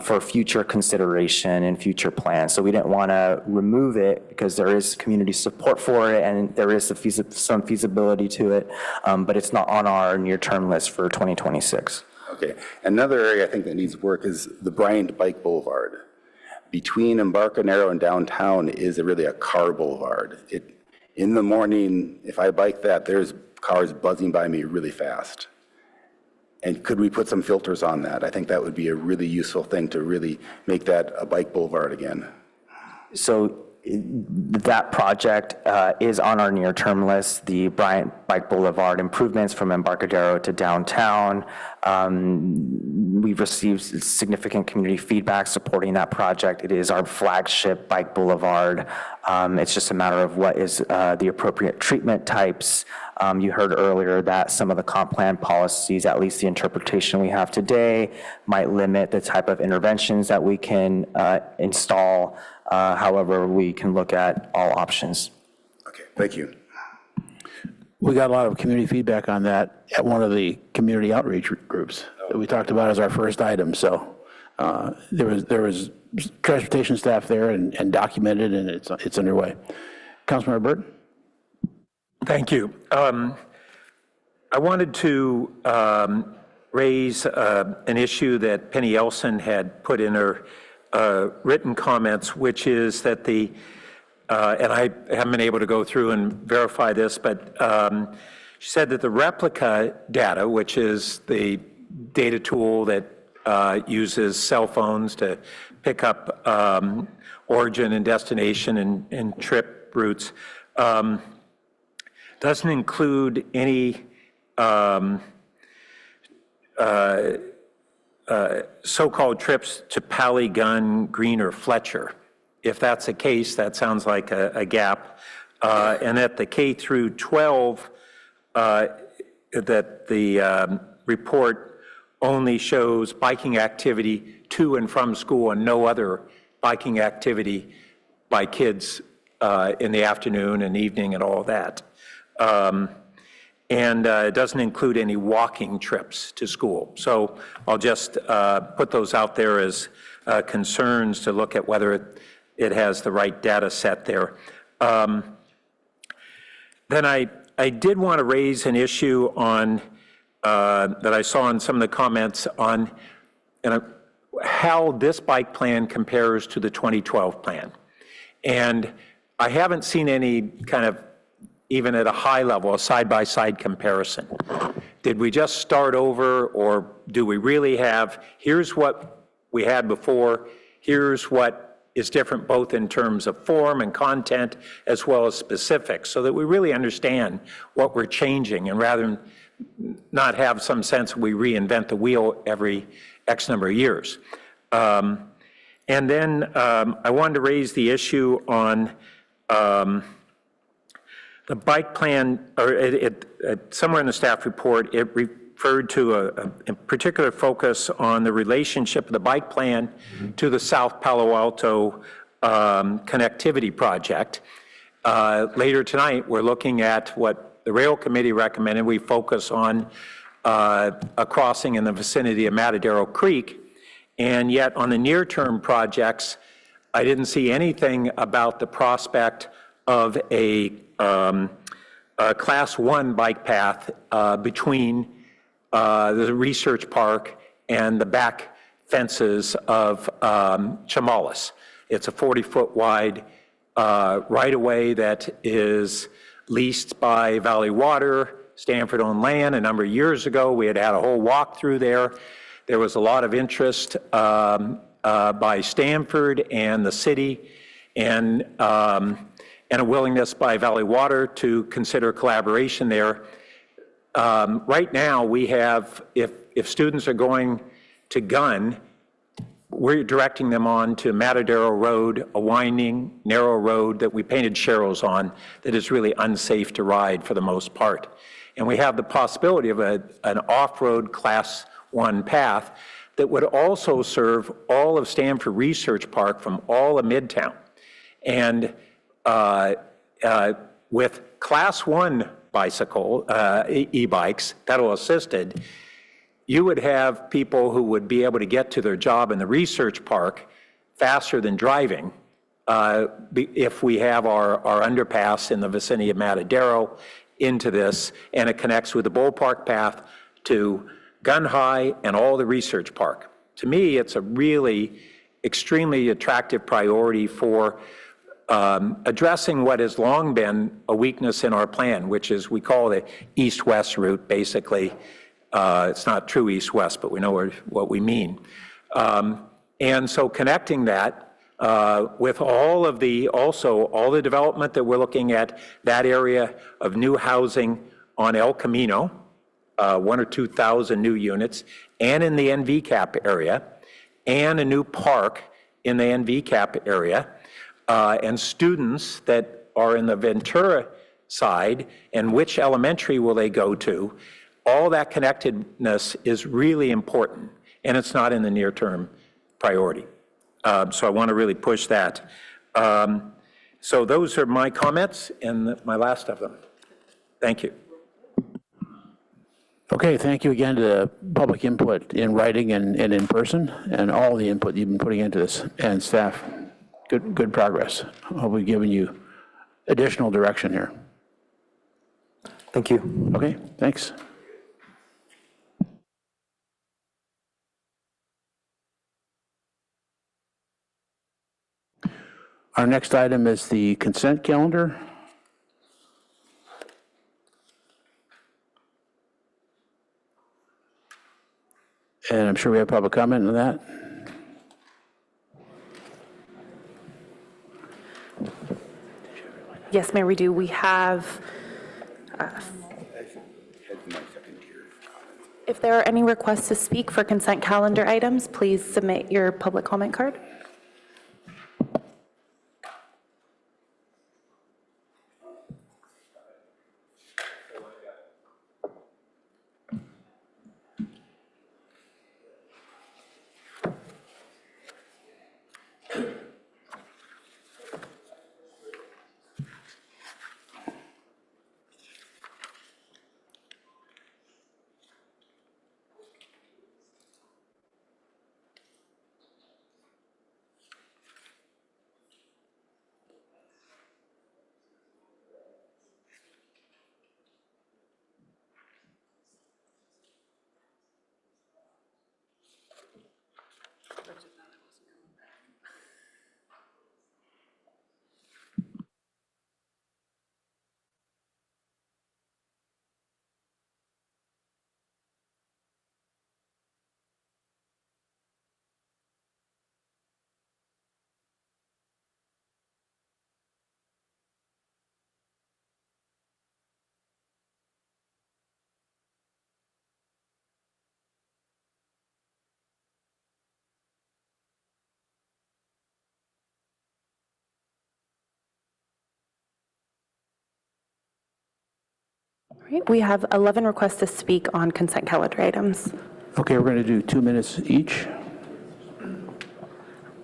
for future consideration and future plans. So we didn't want to remove it because there is community support for it and there is some feasibility to it, but it's not on our near-term list for 2026. Okay. Another area I think that needs work is the Bryant Bike Boulevard. Between Embarcadero and downtown is really a car boulevard. In the morning, if I bike that, there's cars buzzing by me really fast. And could we put some filters on that? I think that would be a really useful thing to really make that a bike boulevard again. So that project is on our near-term list, the Bryant Bike Boulevard improvements from Embarcadero to downtown. We've received significant community feedback supporting that project. It is our flagship bike boulevard. It's just a matter of what is the appropriate treatment types. You heard earlier that some of the comp plan policies, at least the interpretation we have today, might limit the type of interventions that we can install. However, we can look at all options. Okay, thank you. We got a lot of community feedback on that at one of the community outreach groups that we talked about as our first item. So there was transportation staff there and documented, and it's underway. Councilmember Byrd? Thank you. I wanted to raise an issue that Penny Elson had put in her written comments, which is that and I haven't been able to go through and verify this, but she said that the replica data, which is the data tool that uses cell phones to pick up origin and destination and trip routes, doesn't include any so-called trips to Pally, Gunn, Green, or Fletcher. If that's the case, that sounds like a gap. And at the K through 12, that the report only shows biking activity to and from school and no other biking activity by kids in the afternoon and evening and all that. And it doesn't include any walking trips to school. So I'll just put those out there as concerns to look at whether it has the right data set there. Then I did want to raise an issue on that I saw in some of the comments on how this bike plan compares to the 2012 plan. And I haven't seen any kind of, even at a high level, a side-by-side comparison. Did we just start over, or do we really have, here's what we had before, here's what is different both in terms of form and content as well as specifics, so that we really understand what we're changing, and rather than not have some sense we reinvent the wheel every X number of years. And then I wanted to raise the issue on the bike plan, or somewhere in the staff report, it referred to a particular focus on the relationship of the bike plan to the South Palo Alto connectivity project. Later tonight, we're looking at what the rail committee recommended. We focus on a crossing in the vicinity of Matadero Creek. And yet on the near-term projects, I didn't see anything about the prospect of a Class 1 bike path between the research park and the back fences of Chamales. It's a 40-foot wide right-of-way that is leased by Valley Water, Stanford-owned land. A number of years ago, we had a whole walk through there. There was a lot of interest by Stanford and the city, and a willingness by Valley Water to consider collaboration there. Right now, we have, if students are going to Gunn, we're directing them on to Matadero Road, a winding, narrow road that we painted sharrows on that is really unsafe to ride for the most part. And we have the possibility of an off-road Class 1 path that would also serve all of Stanford Research Park from all of Midtown. And with Class 1 bicycle, e-bikes, pedal assisted, you would have people who would be able to get to their job in the research park faster than driving if we have our underpass in the vicinity of Matadero into this, and it connects with the ballpark path to Gun High and all the research park. To me, it's a really extremely attractive priority for addressing what has long been a weakness in our plan, which is we call the east-west route, basically. It's not true east-west, but we know what we mean. And so connecting that with all of the, also all the development that we're looking at, that area of new housing on El Camino, 1,000 or 2,000 new units, and in the NVCAP area, and a new park in the NVCAP area, and students that are in the Ventura side, and which elementary will they go to. All that connectedness is really important, and it's not in the near-term priority. So I want to really push that. So those are my comments, and my last of them. Thank you. Okay, thank you again to the public input in writing and in person, and all the input you've been putting into this, and staff. Good progress. Hope we've given you additional direction here. Thank you. Okay, thanks. Our next item is the consent calendar. And I'm sure we have public comment on that. Yes, Mayor, we do. We have, if there are any requests to speak for consent calendar items, please submit your public comment card. Right, we have 11 requests to speak on consent calendar items. Okay, we're going to do 2 minutes each.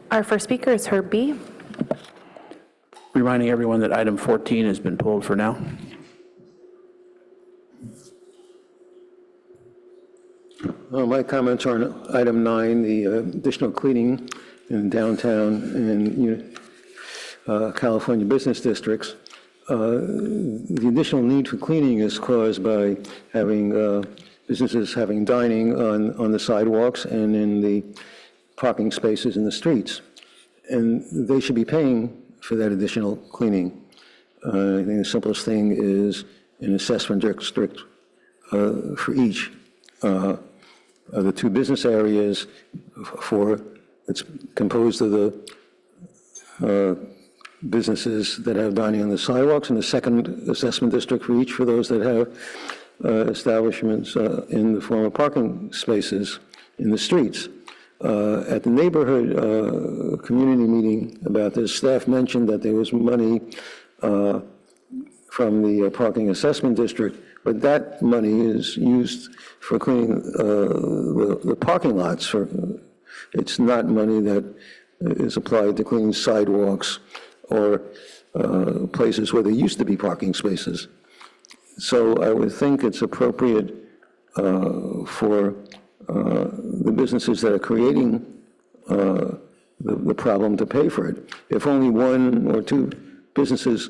Our first speaker is Herb B. Reminding everyone that item 14 has been pulled for now. My comments are on item 9, the additional cleaning in downtown and California business districts. The additional need for cleaning is caused by having businesses having dining on the sidewalks and in the parking spaces in the streets. And they should be paying for that additional cleaning. I think the simplest thing is an assessment district for each of the 2 business areas it's composed of the businesses that have dining on the sidewalks, and the second assessment district for each for those that have establishments in the form of parking spaces in the streets. At the neighborhood community meeting about this, staff mentioned that there was money from the parking assessment district, but that money is used for cleaning the parking lots. It's not money that is applied to cleaning sidewalks or places where there used to be parking spaces. So I would think it's appropriate for the businesses that are creating the problem to pay for it. If only 1 or 2 businesses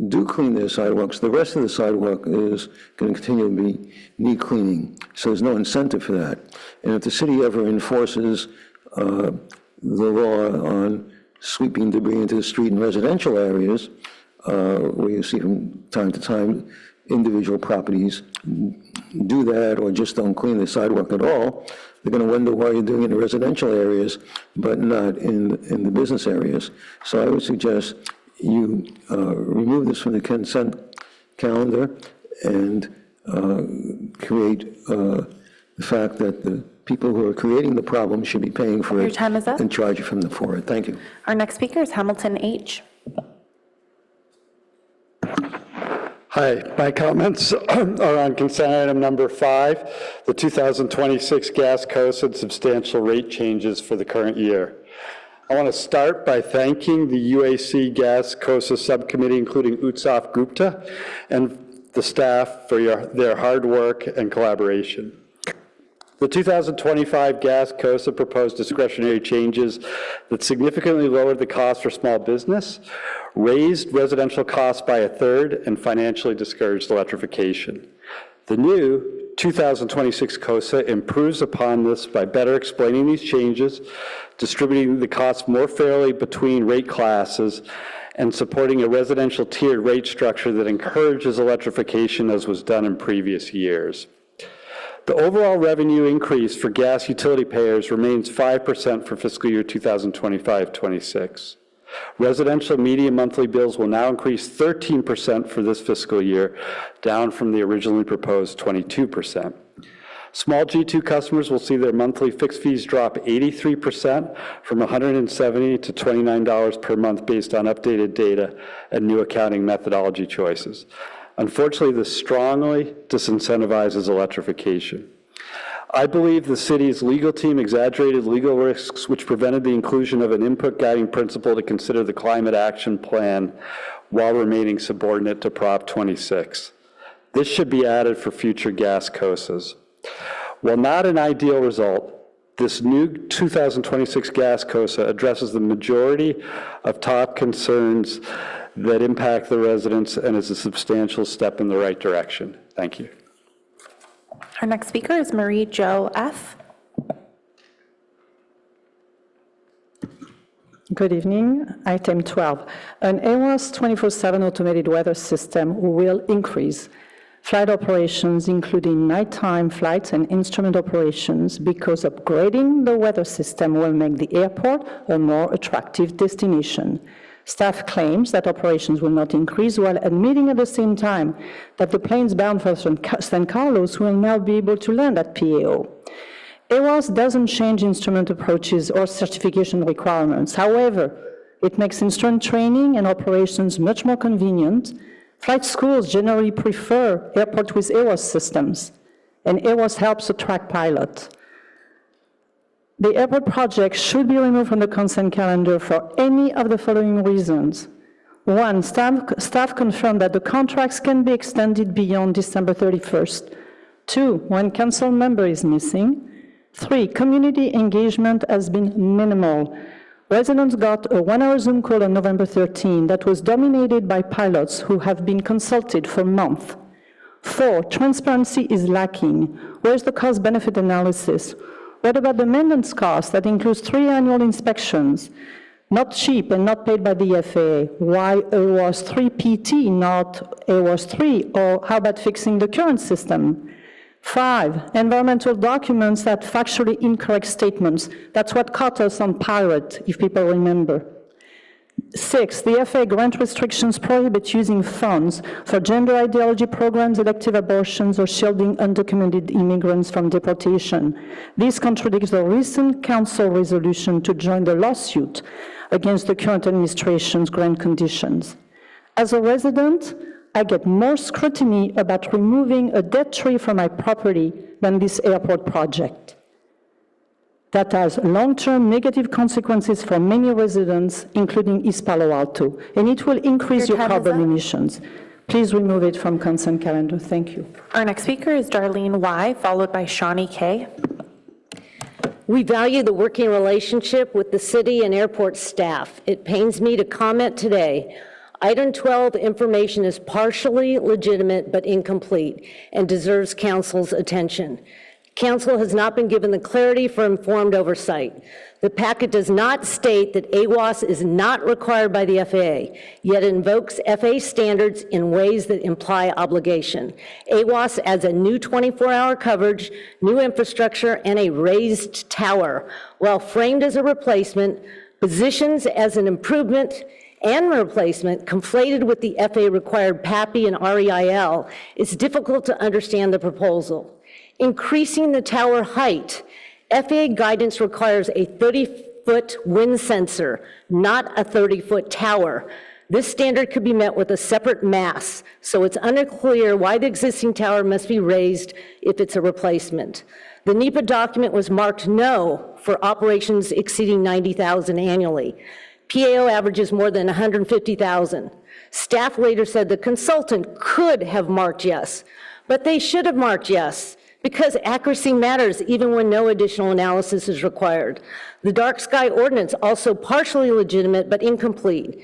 do clean their sidewalks, the rest of the sidewalk is going to continue to need cleaning. So there's no incentive for that. And if the city ever enforces the law on sweeping debris into the street in residential areas, where you see from time to time individual properties do that or just don't clean the sidewalk at all, they're going to wonder why you're doing it in residential areas but not in the business areas. So I would suggest you remove this from the consent calendar and create the fact that the people who are creating the problem should be paying for it. Your time is up. And charge from them for it. Thank you. Our next speaker is Hamilton H. Hi, my comments are on consent item number 5, the 2026 gas costs and substantial rate changes for the current year. I want to start by thanking the UAC Gas COSA Subcommittee, including Utsav Gupta, and the staff for their hard work and collaboration. The 2025 gas COSA proposed discretionary changes that significantly lowered the cost for small business, raised residential costs by 1/3, and financially discouraged electrification. The new 2026 COSA improves upon this by better explaining these changes, distributing the costs more fairly between rate classes, and supporting a residential tiered rate structure that encourages electrification as was done in previous years. The overall revenue increase for gas utility payers remains 5% for fiscal year 2025-26. Residential median monthly bills will now increase 13% for this fiscal year, down from the originally proposed 22%. Small G2 customers will see their monthly fixed fees drop 83% from $170 to $29 per month based on updated data and new accounting methodology choices. Unfortunately, this strongly disincentivizes electrification. I believe the city's legal team exaggerated legal risks which prevented the inclusion of an input guiding principle to consider the climate action plan while remaining subordinate to Prop 26. This should be added for future gas COSAs. While not an ideal result, this new 2026 gas COSA addresses the majority of top concerns that impact the residents and is a substantial step in the right direction. Thank you. Our next speaker is Marie Jo F. Good evening. Item 12. An AWAS 24/7 automated weather system will increase flight operations, including nighttime flights and instrument operations, because upgrading the weather system will make the airport a more attractive destination. Staff claims that operations will not increase, while admitting at the same time that the planes bound for San Carlos will now be able to land at PAO. AWAS doesn't change instrument approaches or certification requirements. However, it makes instrument training and operations much more convenient, Flight schools generally prefer airport with AWOS systems, and AWOS helps attract pilots. The airport project should be removed from the consent calendar for any of the following reasons. One, staff confirmed that the contracts can be extended beyond December 31st. Two, one council member is missing. Three, community engagement has been minimal. Residents got a 1-hour Zoom call on November 13 that was dominated by pilots who have been consulted for months. Four, transparency is lacking. Where's the cost-benefit analysis? What about the maintenance cost that includes 3 annual inspections? Not cheap and not paid by the FAA. Why AWOS 3 PT, not AWOS 3? Or how about fixing the current system? 5, environmental documents that factually incorrect statements. That's what caught us on Pirate, if people remember. 6, the FAA grant restrictions prohibit using funds for gender ideology programs, elective abortions, or shielding undocumented immigrants from deportation. This contradicts the recent council resolution to join the lawsuit against the current administration's grant conditions. As a resident, I get more scrutiny about removing a dead tree from my property than this airport project. That has long-term negative consequences for many residents, including East Palo Alto, and it will increase your carbon emissions. Please remove it from consent calendar. Thank you. Our next speaker is Darlene Y., followed by Shawnee K. We value the working relationship with the city and airport staff. It pains me to comment today. Item 12, information is partially legitimate but incomplete and deserves council's attention. Council has not been given the clarity for informed oversight. The packet does not state that AWOS is not required by the FAA, yet invokes FAA standards in ways that imply obligation. AWOS adds a new 24-hour coverage, new infrastructure, and a raised tower. While framed as a replacement, positions as an improvement and replacement conflated with the FAA-required PAPI and REIL, it's difficult to understand the proposal. Increasing the tower height, FAA guidance requires a 30-foot wind sensor, not a 30-foot tower. This standard could be met with a separate mast, so it's unclear why the existing tower must be raised if it's a replacement. The NEPA document was marked no for operations exceeding 90,000 annually. PAO averages more than 150,000. Staff later said the consultant could have marked yes, but they should have marked yes, because accuracy matters even when no additional analysis is required. The dark sky ordinance, also partially legitimate but incomplete.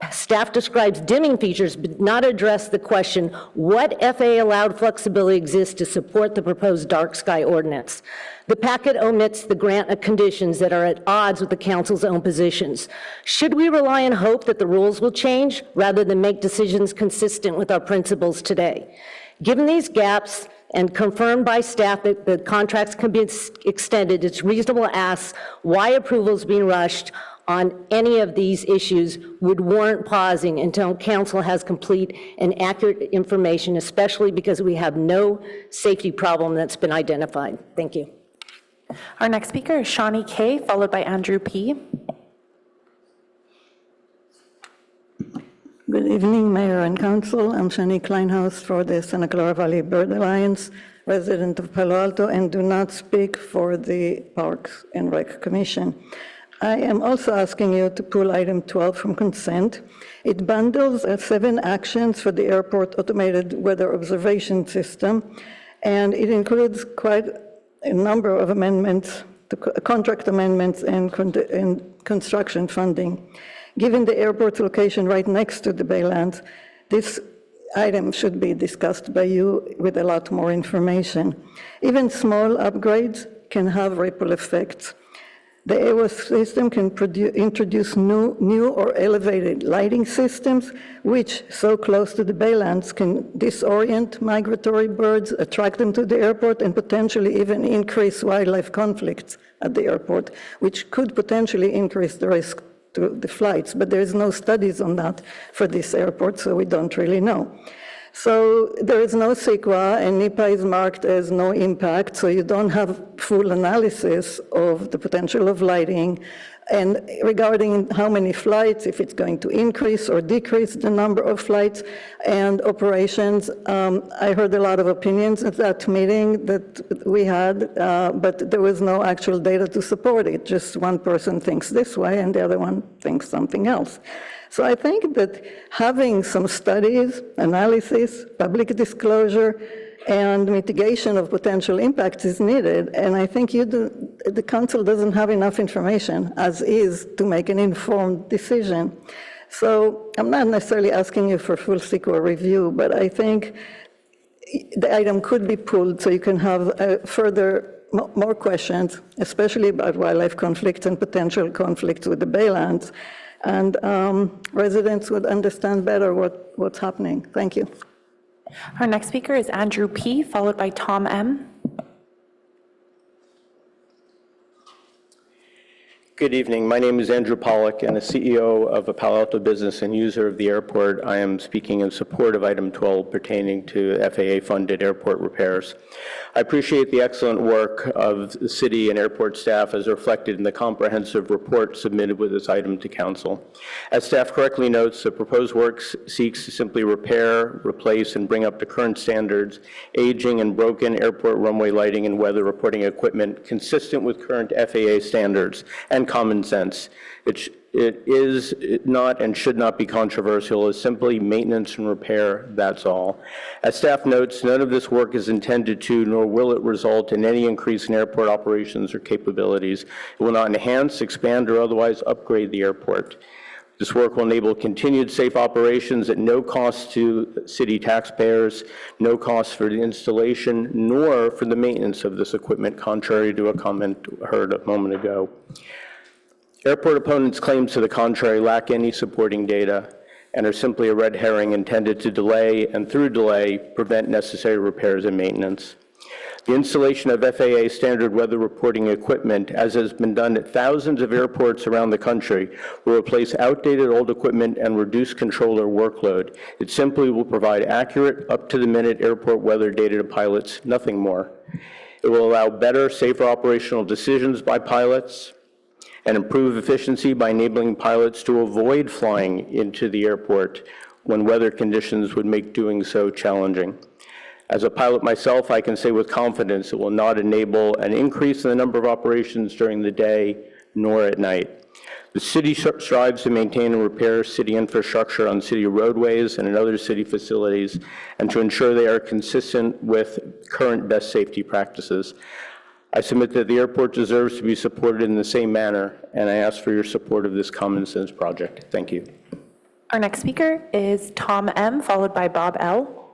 Staff describes dimming features but not address the question, what FAA allowed flexibility exists to support the proposed dark sky ordinance? The packet omits the grant of conditions that are at odds with the council's own positions. Should we rely on hope that the rules will change rather than make decisions consistent with our principles today? Given these gaps, and confirmed by staff that the contracts can be extended, it's reasonable to ask why approval is being rushed on any of these issues would warrant pausing until council has complete and accurate information, especially because we have no safety problem that's been identified. Thank you. Our next speaker is Shawnee K., followed by Andrew P. Good evening, Mayor and Council. I'm Shani Kleinhaus for the Santa Clara Valley Bird Alliance, resident of Palo Alto, and do not speak for the Parks and Rec Commission. I am also asking you to pull item 12 from consent. It bundles 7 actions for the airport automated weather observation system, and it includes quite a number of amendments, contract amendments and construction funding. Given the airport's location right next to the Baylands, this item should be discussed by you with a lot more information. Even small upgrades can have ripple effects. The AWOS system can introduce new or elevated lighting systems, which, so close to the Baylands, can disorient migratory birds, attract them to the airport, and potentially even increase wildlife conflicts at the airport, which could potentially increase the risk to the flights, but there is no studies on that for this airport, so we don't really know. So there is no CEQA, and NEPA is marked as no impact, so you don't have full analysis of the potential of lighting. And regarding how many flights, if it's going to increase or decrease the number of flights and operations, I heard a lot of opinions at that meeting that we had, but there was no actual data to support it. Just one person thinks this way and the other one thinks something else. So I think that having some studies, analysis, public disclosure, and mitigation of potential impacts is needed. And I think the council doesn't have enough information as is to make an informed decision. So I'm not necessarily asking you for full CEQA review, but I think the item could be pulled so you can have more questions, especially about wildlife conflicts and potential conflicts with the baylands. And residents would understand better what's happening. Thank you. Our next speaker is Andrew P., followed by Tom M. Good evening. My name is Andrew Pollock, and as CEO of a Palo Alto business and user of the airport, I am speaking in support of item 12 pertaining to FAA-funded airport repairs. I appreciate the excellent work of the city and airport staff as reflected in the comprehensive report submitted with this item to council. As staff correctly notes, the proposed work seeks to simply repair, replace, and bring up to current standards aging and broken airport runway lighting and weather reporting equipment consistent with current FAA standards and common sense. It is not and should not be controversial. It's simply maintenance and repair, that's all. As staff notes, none of this work is intended to, nor will it result in any increase in airport operations or capabilities. It will not enhance, expand, or otherwise upgrade the airport. This work will enable continued safe operations at no cost to city taxpayers, no cost for the installation, nor for the maintenance of this equipment, contrary to a comment heard a moment ago. Airport opponents' claims to the contrary lack any supporting data and are simply a red herring intended to delay and through delay prevent necessary repairs and maintenance. The installation of FAA standard weather reporting equipment, as has been done at thousands of airports around the country, will replace outdated old equipment and reduce controller workload. It simply will provide accurate, up-to-the-minute airport weather data to pilots, nothing more. It will allow better, safer operational decisions by pilots, and improve efficiency by enabling pilots to avoid flying into the airport when weather conditions would make doing so challenging. As a pilot myself, I can say with confidence it will not enable an increase in the number of operations during the day nor at night. The city strives to maintain and repair city infrastructure on city roadways and in other city facilities and to ensure they are consistent with current best safety practices. I submit that the airport deserves to be supported in the same manner, and I ask for your support of this common sense project. Thank you. Our next speaker is Tom M., followed by Bob L.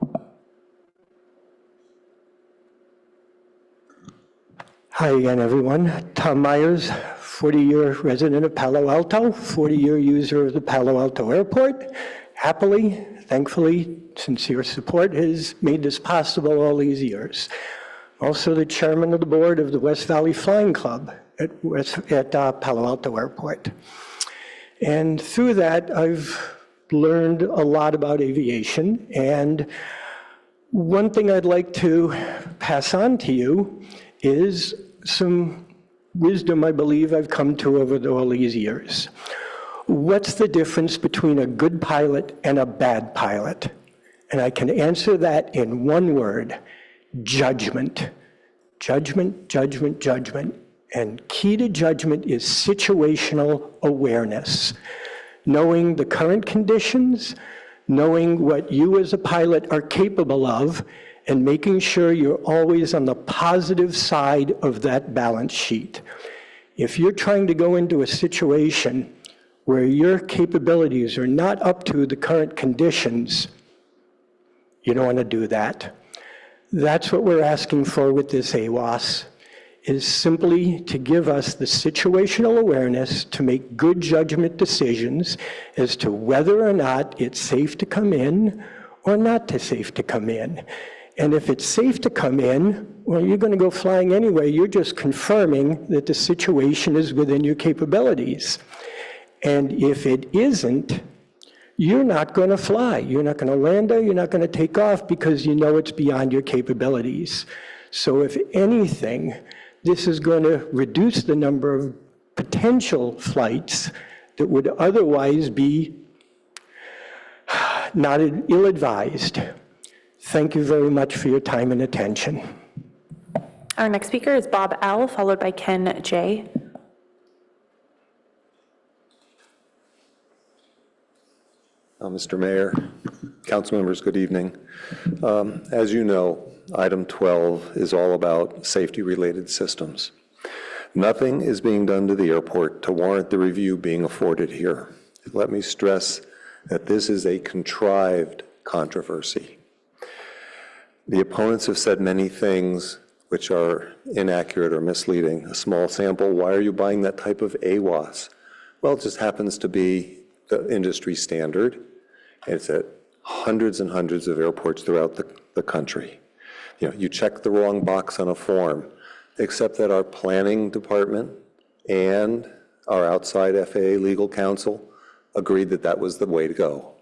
Hi again, everyone. Tom Myers, 40-year resident of Palo Alto, 40-year user of the Palo Alto Airport. Happily, thankfully, since your support has made this possible all these years. Also the chairman of the board of the West Valley Flying Club at Palo Alto Airport. And through that, I've learned a lot about aviation. And one thing I'd like to pass on to you is some wisdom I believe I've come to over all these years. What's the difference between a good pilot and a bad pilot? And I can answer that in one word: judgment. Judgment, judgment, judgment. And key to judgment is situational awareness. Knowing the current conditions, knowing what you as a pilot are capable of, and making sure you're always on the positive side of that balance sheet. If you're trying to go into a situation where your capabilities are not up to the current conditions, you don't want to do that. That's what we're asking for with this AWOS, is simply to give us the situational awareness to make good judgment decisions as to whether or not it's safe to come in or not safe to come in. And if it's safe to come in, well, you're going to go flying anyway. You're just confirming that the situation is within your capabilities. And if it isn't, you're not going to fly. You're not going to land there. You're not going to take off because you know it's beyond your capabilities. So if anything, this is going to reduce the number of potential flights that would otherwise be not ill-advised. Thank you very much for your time and attention. Our next speaker is Bob L., followed by Ken J. Mr. Mayor, council members, good evening. As you know, item 12 is all about safety-related systems. Nothing is being done to the airport to warrant the review being afforded here. Let me stress that this is a contrived controversy. The opponents have said many things which are inaccurate or misleading. A small sample, why are you buying that type of AWAS? Well, it just happens to be the industry standard. It's at hundreds and hundreds of airports throughout the country. You know, you check the wrong box on a form, except that our planning department and our outside FAA legal counsel agreed that that was the way to go.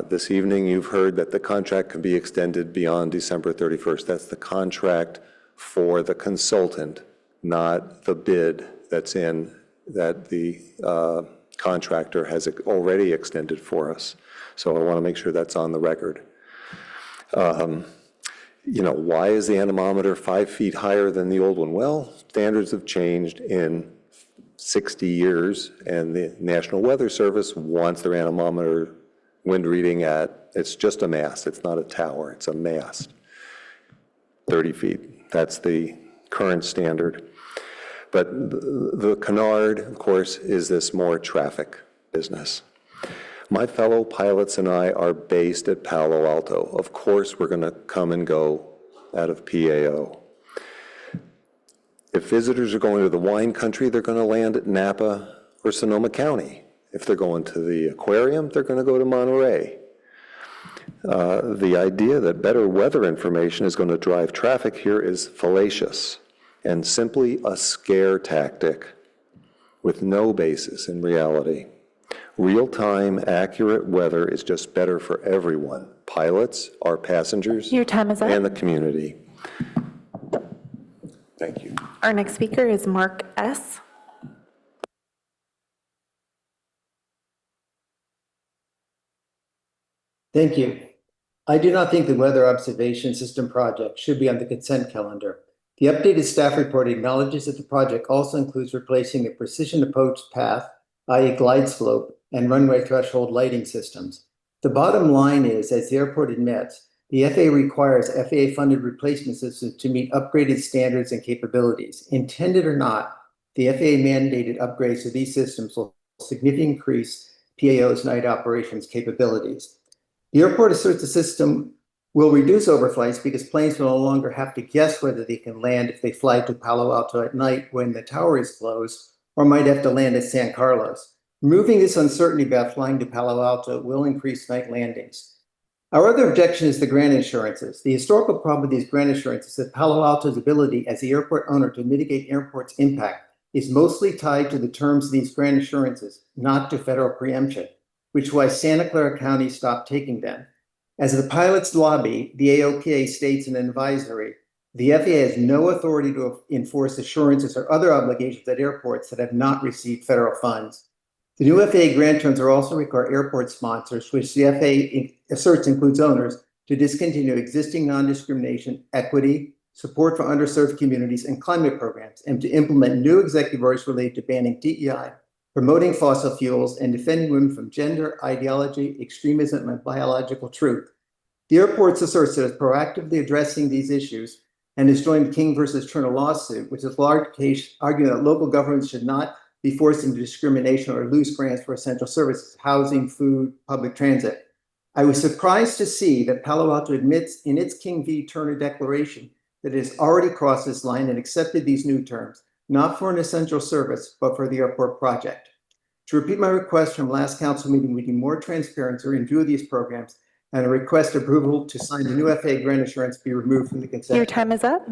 This evening, you've heard that the contract can be extended beyond December 31st. That's the contract for the consultant, not the bid that's in that the contractor has already extended for us. So I want to make sure that's on the record. You know, why is the anemometer 5 feet higher than the old one? Well, standards have changed in 60 years, and the National Weather Service wants their anemometer wind reading at, it's just a mast, it's not a tower, it's a mast, 30 feet. That's the current standard. But the canard, of course, is this more traffic business. My fellow pilots and I are based at Palo Alto. Of course, we're going to come and go out of PAO. If visitors are going to the wine country, they're going to land at Napa or Sonoma County. If they're going to the aquarium, they're going to go to Monterey. The idea that better weather information is going to drive traffic here is fallacious and simply a scare tactic with no basis in reality. Real-time, accurate weather is just better for everyone, pilots, our passengers, Your time is up. And the community. Thank you. Our next speaker is Mark S. Thank you. I do not think the Weather Observation System project should be on the consent calendar. The updated staff report acknowledges that the project also includes replacing the precision approach path, i.e. glide slope, and runway threshold lighting systems. The bottom line is, as the airport admits, the FAA requires FAA-funded replacement systems to meet upgraded standards and capabilities. Intended or not, the FAA-mandated upgrades to these systems will significantly increase PAO's night operations capabilities. The airport asserts the system will reduce overflights because planes will no longer have to guess whether they can land if they fly to Palo Alto at night when the tower is closed, or might have to land at San Carlos. Removing this uncertainty about flying to Palo Alto will increase night landings. Our other objection is the grant insurances. The historical problem with these grant insurances is that Palo Alto's ability as the airport owner to mitigate airport's impact is mostly tied to the terms of these grant insurances, not to federal preemption, which is why Santa Clara County stopped taking them. As the pilots lobby, the AOPA states in an advisory, the FAA has no authority to enforce assurances or other obligations at airports that have not received federal funds. The new FAA grant terms are also require airport sponsors, which the FAA asserts includes owners, to discontinue existing non-discrimination, equity, support for underserved communities, and climate programs, and to implement new executive orders related to banning DEI, promoting fossil fuels, and defending women from gender, ideology, extremism, and biological truth. The airport asserts that it's proactively addressing these issues and has joined the King versus Turner lawsuit, which is a large case arguing that local governments should not be forced into discrimination or lose grants for essential services, housing, food, public transit. I was surprised to see that Palo Alto admits in its King v. Turner declaration that it has already crossed this line and accepted these new terms, not for an essential service, but for the airport project. To repeat my request from last council meeting, we need more transparency in view of these programs and a request approval to sign the new FAA grant assurance be removed from the consent. Your time is up.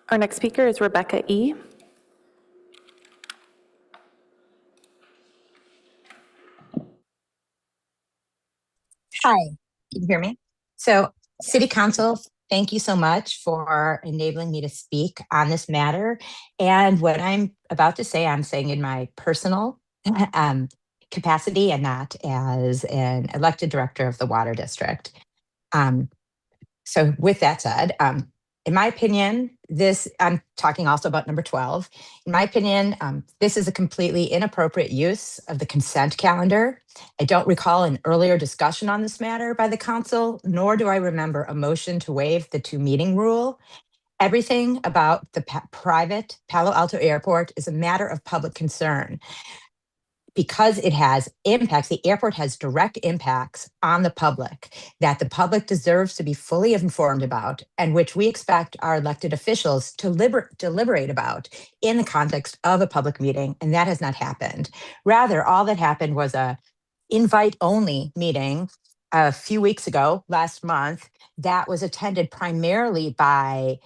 Our next speaker is Rebecca E. Hi, can you hear me? So, City Council, thank you so much for enabling me to speak on this matter. And what I'm about to say, I'm saying in my personal um, capacity and not as an elected director of the Water District. Um, so with that said, in my opinion, I'm talking also about number 12. In my opinion, this is a completely inappropriate use of the consent calendar. I don't recall an earlier discussion on this matter by the council, nor do I remember a motion to waive the 2-meeting rule. Everything about the private Palo Alto Airport is a matter of public concern because it has impacts, the airport has direct impacts on the public that the public deserves to be fully informed about and which we expect our elected officials to deliberate about in the context of a public meeting. And that has not happened. Rather, all that happened was a invite-only meeting a few weeks ago, last month, that was attended primarily by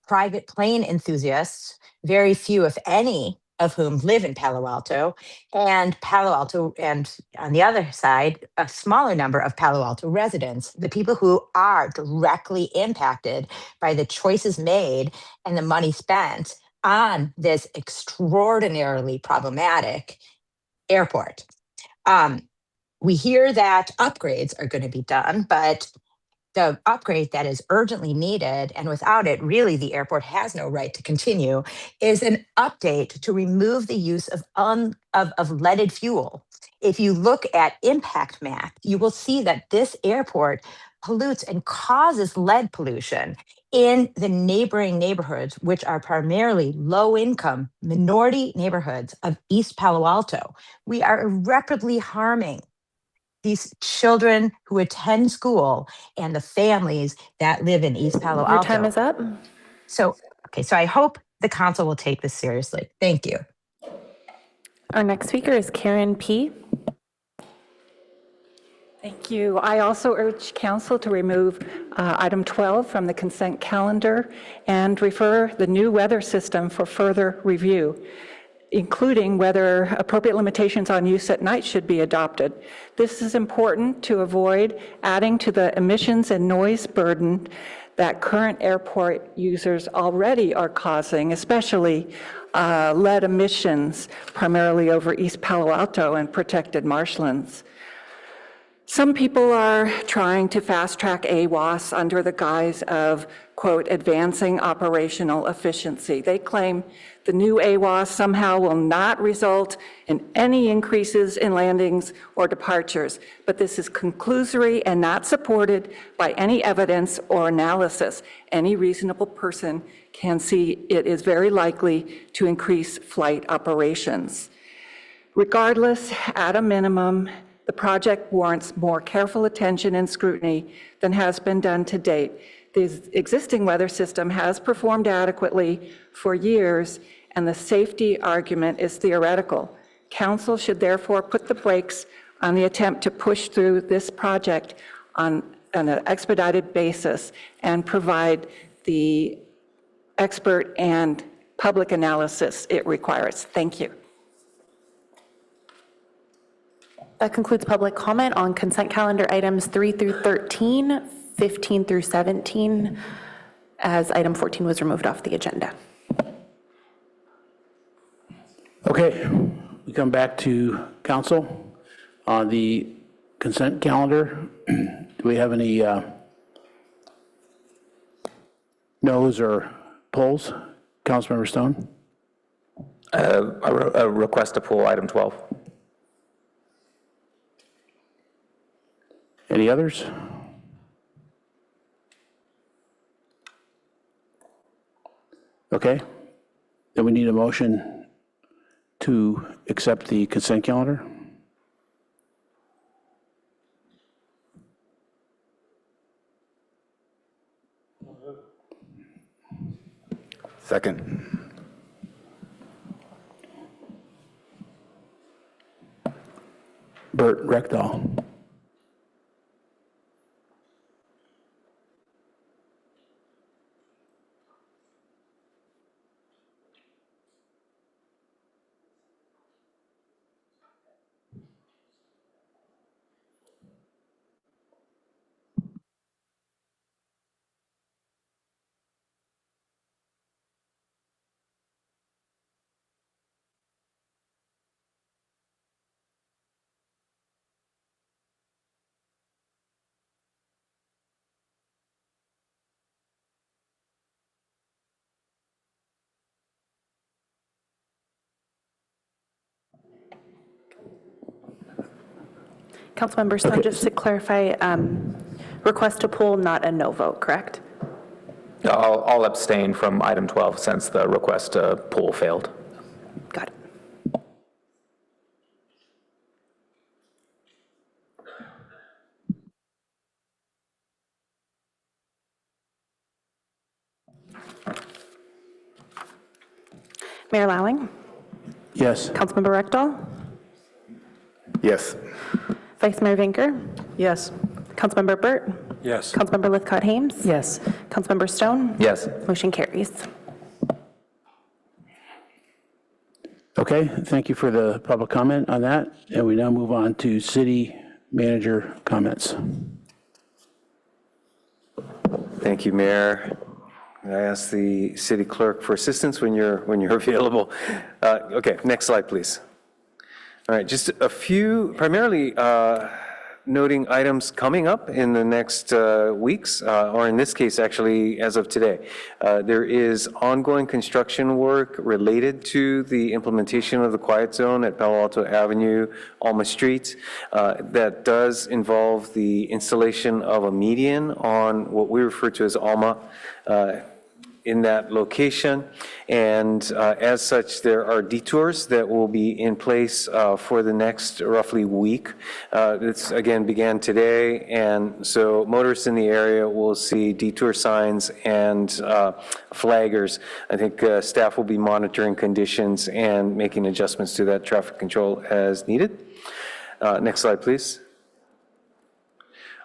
private plane enthusiasts, very few, if any, of whom live in Palo Alto, and on the other side, a smaller number of Palo Alto residents, the people who are directly impacted by the choices made and the money spent on this extraordinarily problematic airport. We hear that upgrades are going to be done, but the upgrade that is urgently needed, and without it, really, the airport has no right to continue, is an update to remove the use of leaded fuel. If you look at impact map, you will see that this airport pollutes and causes lead pollution in the neighboring neighborhoods, which are primarily low-income minority neighborhoods of East Palo Alto. We are irreparably harming these children who attend school and the families that live in East Palo Alto. Your time is up. So I hope the council will take this seriously. Thank you. Our next speaker is Karen P. Thank you. I also urge council to remove item 12 from the consent calendar and refer the new weather system for further review, including whether appropriate limitations on use at night should be adopted. This is important to avoid adding to the emissions and noise burden that current airport users already are causing, especially lead emissions, primarily over East Palo Alto and protected marshlands. Some people are trying to fast-track AWAS under the guise of, quote, advancing operational efficiency. They claim the new AWAS somehow will not result in any increases in landings or departures, but this is conclusory and not supported by any evidence or analysis. Any reasonable person can see it is very likely to increase flight operations. Regardless, at a minimum, the project warrants more careful attention and scrutiny than has been done to date. The existing weather system has performed adequately for years, and the safety argument is theoretical. Council should therefore put the brakes on the attempt to push through this project on an expedited basis and provide the expert and public analysis it requires. Thank you. That concludes public comment on consent calendar items 3 through 13, 15 through 17, as item 14 was removed off the agenda. Okay, we come back to council on the consent calendar. Do we have any no's or polls? Councilmember Stone? A request to pull item 12. Any others? Okay, then we need a motion to accept the consent calendar. Second. Bert Reckdahl. Councilmember Stone, just to clarify, request to pull, not a no vote, correct? I'll abstain from item 12 since the request to pull failed. Got it. Mayor Lowing, Yes. Councilmember Rectal, Yes. Vice Mayor Vinker, Yes. Councilmember Burt, Yes. Councilmember Lithcott-Hames, Yes. Councilmember Stone, Yes. motion carries. Okay, thank you for the public comment on that. And we now move on to city manager comments. Thank you, Mayor. I ask the city clerk for assistance when you're available. Okay, next slide, please. All right, just a few, primarily noting items coming up in the next weeks, or in this case, actually, as of today. There is ongoing construction work related to the implementation of the quiet zone at Palo Alto Avenue, Alma Street. That does involve the installation of a median on what we refer to as Alma in that location. And as such, there are detours that will be in place for the next roughly week. This, again, began today, and so motorists in the area will see detour signs and flaggers. I think staff will be monitoring conditions and making adjustments to that traffic control as needed. Next slide, please.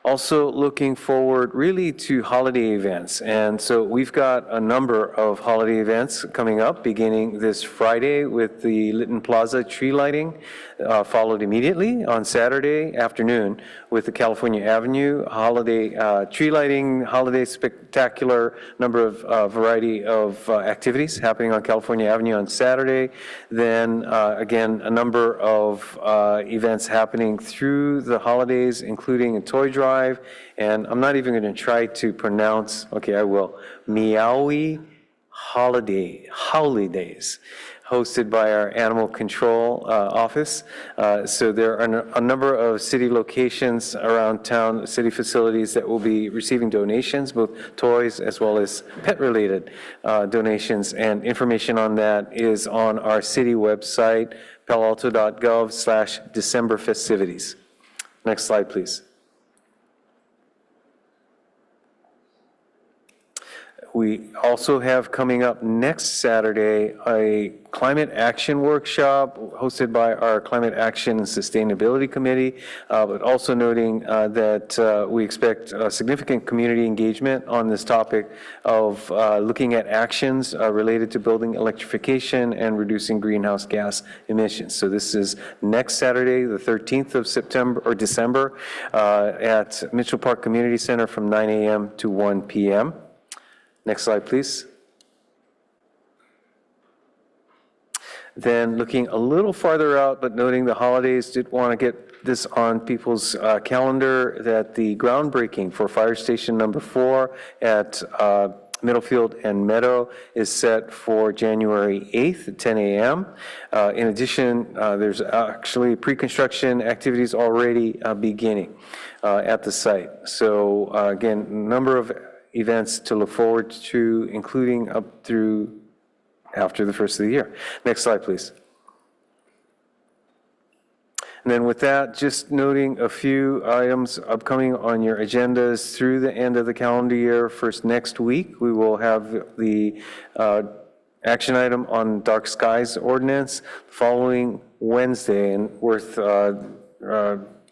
Also looking forward really to holiday events. And so we've got a number of holiday events coming up beginning this Friday with the Lytton Plaza tree lighting, followed immediately on Saturday afternoon with the California Avenue holiday tree lighting, holiday spectacular, number of variety of activities happening on California Avenue on Saturday. Then again, a number of events happening through the holidays, including a toy drive. And I'm not even going to try to pronounce, okay, I will, Meowie Holidays, hosted by our animal control office. So there are a number of city locations around town, city facilities that will be receiving donations, both toys as well as pet-related donations. And information on that is on our city website, paloalto.gov/December festivities. Next slide, please. We also have coming up next Saturday a climate action workshop hosted by our Climate Action and Sustainability Committee, but also noting that we expect significant community engagement on this topic of looking at actions related to building electrification and reducing greenhouse gas emissions. So this is next Saturday, the 13th of September or December at Mitchell Park Community Center from 9 a.m. to 1 p.m. Next slide, please. Then looking a little farther out, but noting the holidays, did want to get this on people's calendar, that the groundbreaking for Fire Station number 4 at Middlefield and Meadow is set for January 8th at 10 a.m. In addition, there's actually pre-construction activities already beginning at the site. So again, a number of events to look forward to, including up through after the first of the year. Next slide, please. And then with that, just noting a few items upcoming on your agendas through the end of the calendar year. First, next week, we will have the action item on dark skies ordinance. Following Wednesday, and worth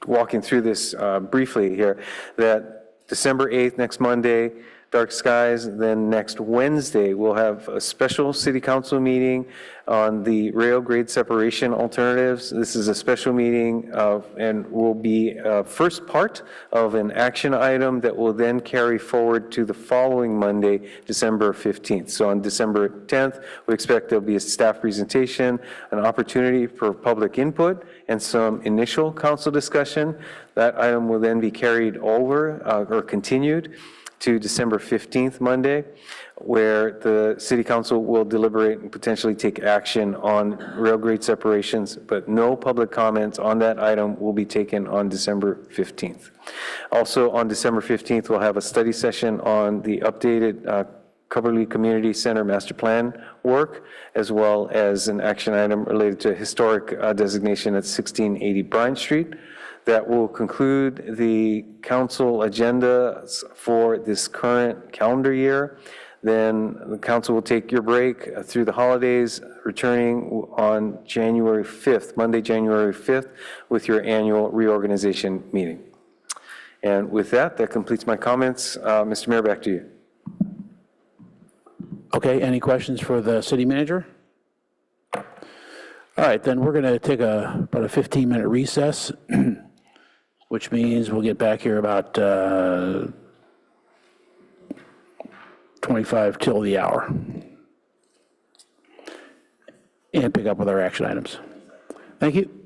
walking through this briefly here, that December 8th, next Monday, dark skies. Then next Wednesday, we'll have a special city council meeting on the rail grade separation alternatives. This is a special meeting and will be first part of an action item that will then carry forward to the following Monday, December 15th. So on December 10th, we expect there'll be a staff presentation, an opportunity for public input, and some initial council discussion. That item will then be carried over or continued to December 15th, Monday. where the city council will deliberate and potentially take action on rail grade separations, but no public comments on that item will be taken on December 15th. Also, on December 15th, we'll have a study session on the updated Coverly Community Center master plan work, as well as an action item related to historic designation at 1680 Bryant Street. That will conclude the council agenda for this current calendar year. Then the council will take your break through the holidays, returning on January 5th, Monday, January 5th, with your annual reorganization meeting. And with that, that completes my comments. Mr. Mayor, back to you. Okay, any questions for the city manager? All right, then we're going to take about a 15-minute recess, which means we'll get back here about 25 till the hour and pick up with our action items. Thank you.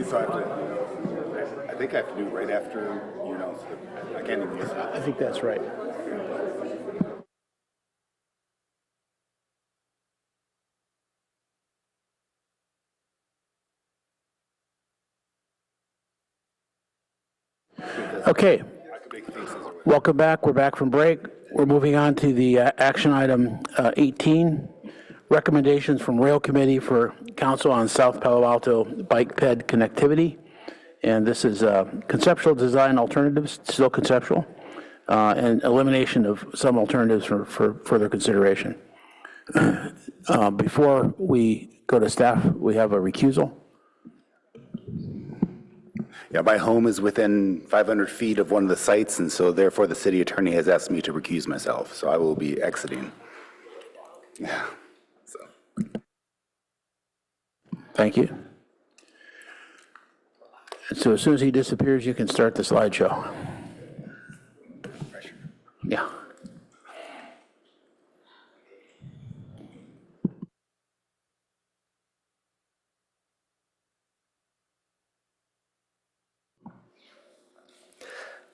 So I think I have to do it right after you announce it. I can't even miss it. I think that's right. Okay. Welcome back. We're back from break. We're moving on to the action item 18, recommendations from Rail Committee for Council on South Palo Alto Bike Ped Connectivity. And this is conceptual design alternatives, still conceptual, and elimination of some alternatives for further consideration. Before we go to staff, we have a recusal. Yeah, my home is within 500 feet of one of the sites, and so therefore the city attorney has asked me to recuse myself, so I will be exiting. Yeah. So. Thank you. And so as soon as he disappears, you can start the slideshow. Yeah.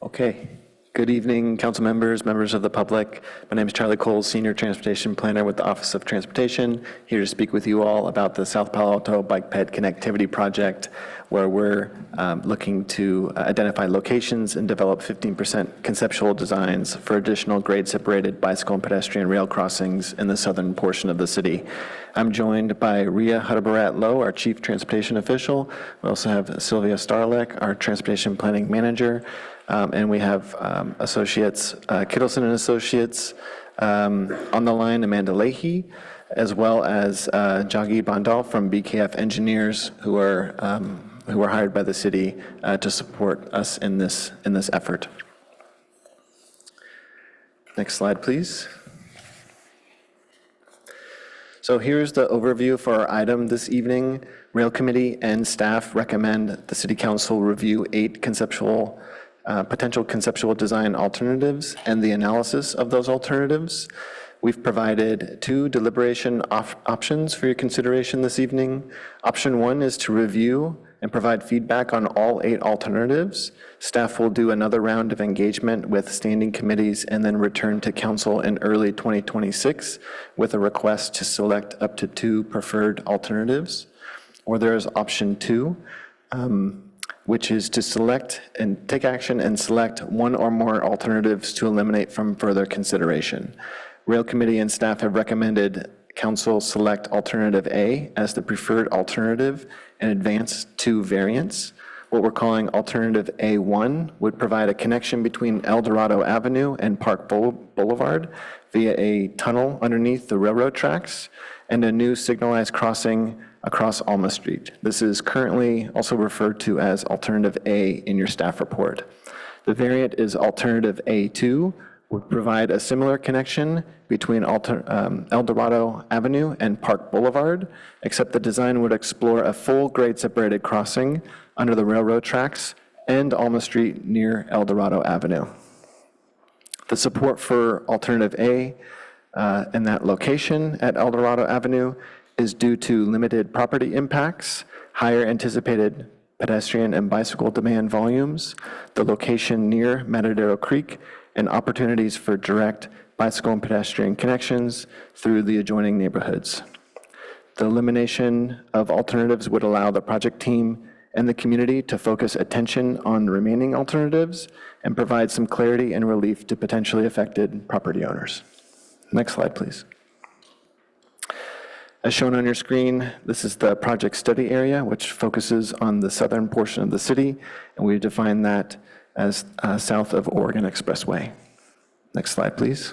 Okay. Good evening, council members, members of the public. My name is Charlie Coles, Senior Transportation Planner with the Office of Transportation, here to speak with you all about the South Palo Alto Bike Ped Connectivity Project, where we're looking to identify locations and develop 15% conceptual designs for additional grade-separated bicycle and pedestrian rail crossings in the southern portion of the city. I'm joined by Ria Hadabarat-Lowe, our Chief Transportation Official. We also have Sylvia Starlek, our Transportation Planning Manager. And we have associates, Kittleson and Associates on the line, Amanda Leahy, as well as Jaggi Bandal from BKF Engineers, who are hired by the city to support us in this effort. Next slide, please. So here's the overview for our item this evening. Rail Committee and staff recommend the City Council review 8 potential conceptual design alternatives and the analysis of those alternatives. We've provided 2 deliberation options for your consideration this evening. Option 1 is to review and provide feedback on all 8 alternatives. Staff will do another round of engagement with standing committees and then return to council in early 2026 with a request to select up to 2 preferred alternatives. Or there's option 2, which is to select and take action and select 1 or more alternatives to eliminate from further consideration. Rail Committee and staff have recommended council select alternative A as the preferred alternative and advance 2 variants. What we're calling alternative A1 would provide a connection between El Dorado Avenue and Park Boulevard via a tunnel underneath the railroad tracks and a new signalized crossing across Alma Street. This is currently also referred to as Alternative A in your staff report. The variant is Alternative A2, would provide a similar connection between El Dorado Avenue and Park Boulevard, except the design would explore a full grade-separated crossing under the railroad tracks and Alma Street near El Dorado Avenue. The support for Alternative A in that location at El Dorado Avenue is due to limited property impacts, higher anticipated pedestrian and bicycle demand volumes, the location near Matadero Creek, and opportunities for direct bicycle and pedestrian connections through the adjoining neighborhoods. The elimination of alternatives would allow the project team and the community to focus attention on the remaining alternatives and provide some clarity and relief to potentially affected property owners. Next slide, please. As shown on your screen, this is the project study area, which focuses on the southern portion of the city, and we define that as south of Oregon Expressway. Next slide, please.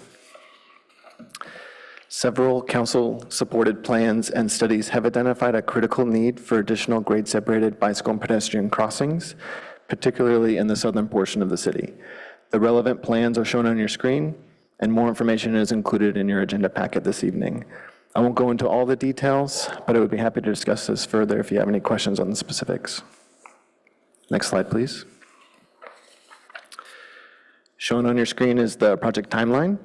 Several council-supported plans and studies have identified a critical need for additional grade-separated bicycle and pedestrian crossings, particularly in the southern portion of the city. The relevant plans are shown on your screen, and more information is included in your agenda packet this evening. I won't go into all the details, but I would be happy to discuss this further if you have any questions on the specifics. Next slide, please. Shown on your screen is the project timeline.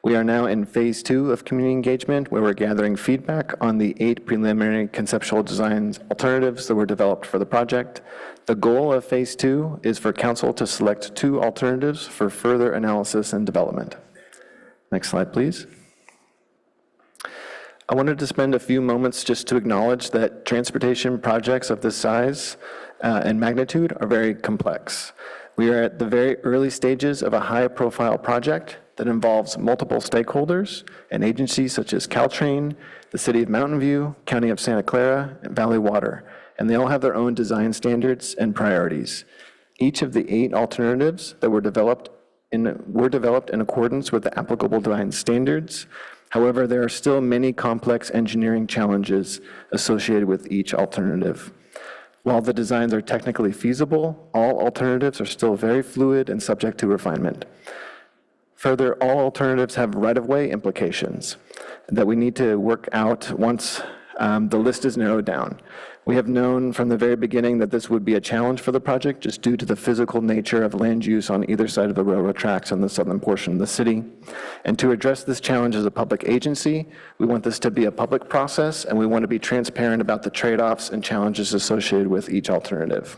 We are now in phase 2 of community engagement, where we're gathering feedback on the 8 preliminary conceptual design alternatives that were developed for the project. The goal of phase 2 is for council to select 2 alternatives for further analysis and development. Next slide, please. I wanted to spend a few moments just to acknowledge that transportation projects of this size and magnitude are very complex. We are at the very early stages of a high-profile project that involves multiple stakeholders and agencies such as Caltrain, the City of Mountain View, County of Santa Clara, and Valley Water, and they all have their own design standards and priorities. Each of the 8 alternatives that were developed in accordance with the applicable design standards. However, there are still many complex engineering challenges associated with each alternative. While the designs are technically feasible, all alternatives are still very fluid and subject to refinement. Further, all alternatives have right-of-way implications that we need to work out once the list is narrowed down. We have known from the very beginning that this would be a challenge for the project just due to the physical nature of land use on either side of the railroad tracks in the southern portion of the city. And to address this challenge as a public agency, we want this to be a public process, and we want to be transparent about the trade-offs and challenges associated with each alternative.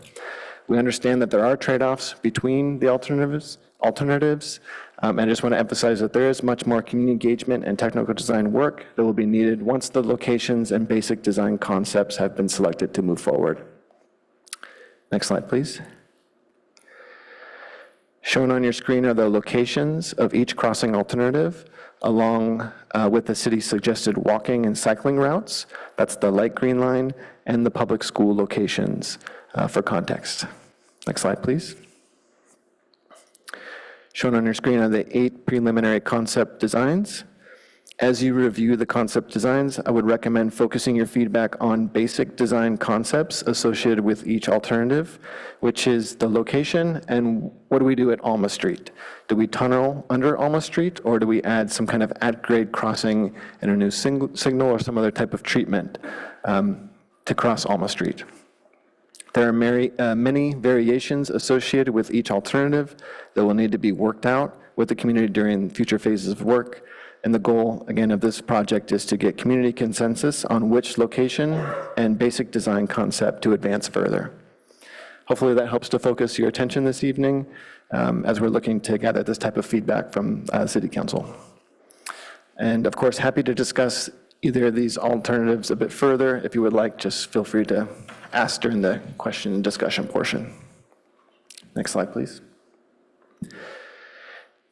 We understand that there are trade-offs between the alternatives, and I just want to emphasize that there is much more community engagement and technical design work that will be needed once the locations and basic design concepts have been selected to move forward. Next slide, please. Shown on your screen are the locations of each crossing alternative, along with the city's suggested walking and cycling routes. That's the light green line, and the public school locations for context. Next slide, please. Shown on your screen are the 8 preliminary concept designs. As you review the concept designs, I would recommend focusing your feedback on basic design concepts associated with each alternative, which is the location and what do we do at Alma Street? Do we tunnel under Alma Street, or do we add some kind of at-grade crossing and a new signal or some other type of treatment to cross Alma Street? There are many variations associated with each alternative that will need to be worked out with the community during future phases of work. And the goal, again, of this project is to get community consensus on which location and basic design concept to advance further. Hopefully that helps to focus your attention this evening as we're looking to gather this type of feedback from City Council. And of course, happy to discuss either of these alternatives a bit further. If you would like, just feel free to ask during the question and discussion portion. Next slide, please.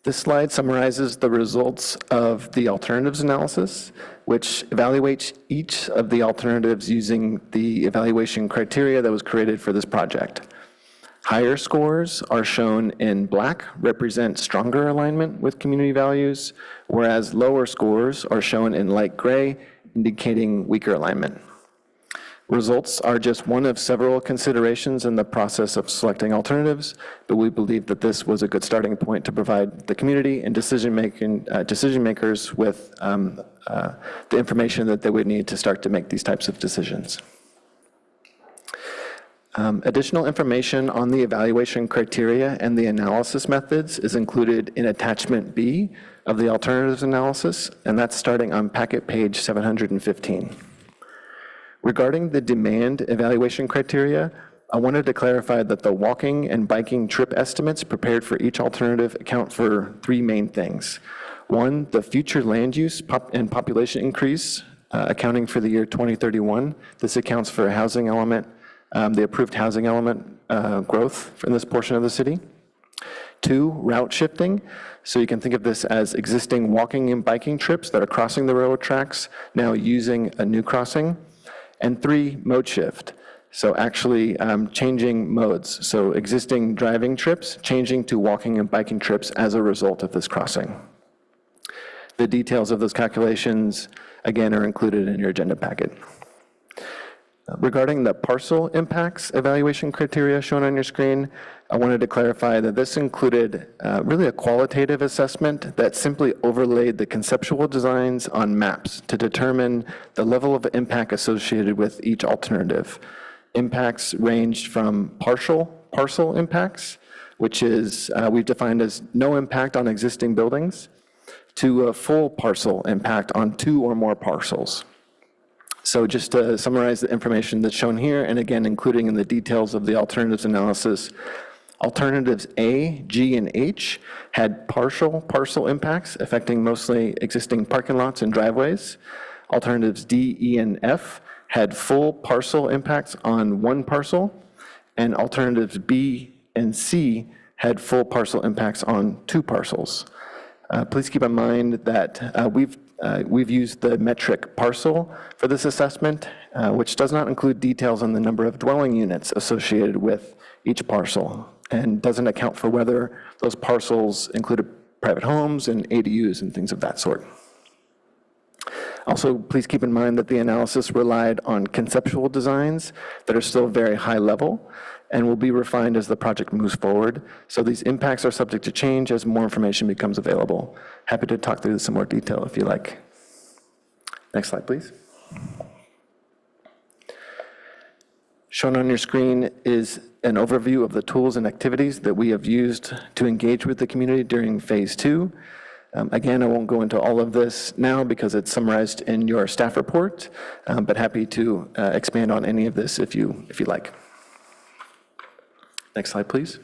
This slide summarizes the results of the alternatives analysis, which evaluates each of the alternatives using the evaluation criteria that was created for this project. Higher scores are shown in black, represent stronger alignment with community values, whereas lower scores are shown in light gray, indicating weaker alignment. Results are just one of several considerations in the process of selecting alternatives, but we believe that this was a good starting point to provide the community and decision makers with the information that they would need to start to make these types of decisions. Additional information on the evaluation criteria and the analysis methods is included in attachment B of the alternatives analysis, and that's starting on packet page 715. Regarding the demand evaluation criteria, I wanted to clarify that the walking and biking trip estimates prepared for each alternative account for 3 main things. 1, the future land use and population increase, accounting for the year 2031. This accounts for a housing element, the approved housing element growth in this portion of the city. 2, route shifting. So you can think of this as existing walking and biking trips that are crossing the railroad tracks, now using a new crossing. And 3, mode shift. So actually changing modes. So existing driving trips, changing to walking and biking trips as a result of this crossing. The details of those calculations, again, are included in your agenda packet. Regarding the parcel impacts evaluation criteria shown on your screen, I wanted to clarify that this included really a qualitative assessment that simply overlaid the conceptual designs on maps to determine the level of impact associated with each alternative. Impacts ranged from parcel impacts, which is we've defined as no impact on existing buildings, to a full parcel impact on 2 or more parcels. So just to summarize the information that's shown here, and again, including in the details of the alternatives analysis, alternatives A, G, and H had partial parcel impacts affecting mostly existing parking lots and driveways. Alternatives D, E, and F had full parcel impacts on 1 parcel, and alternatives B and C had full parcel impacts on 2 parcels. Please keep in mind that we've used the metric parcel for this assessment, which does not include details on the number of dwelling units associated with each parcel, and doesn't account for whether those parcels included private homes and ADUs and things of that sort. Also, please keep in mind that the analysis relied on conceptual designs that are still very high level and will be refined as the project moves forward. So these impacts are subject to change as more information becomes available. Happy to talk through this in more detail if you like. Next slide, please. Shown on your screen is an overview of the tools and activities that we have used to engage with the community during phase 2. Again, I won't go into all of this now because it's summarized in your staff report, but happy to expand on any of this if you like. Next slide, please.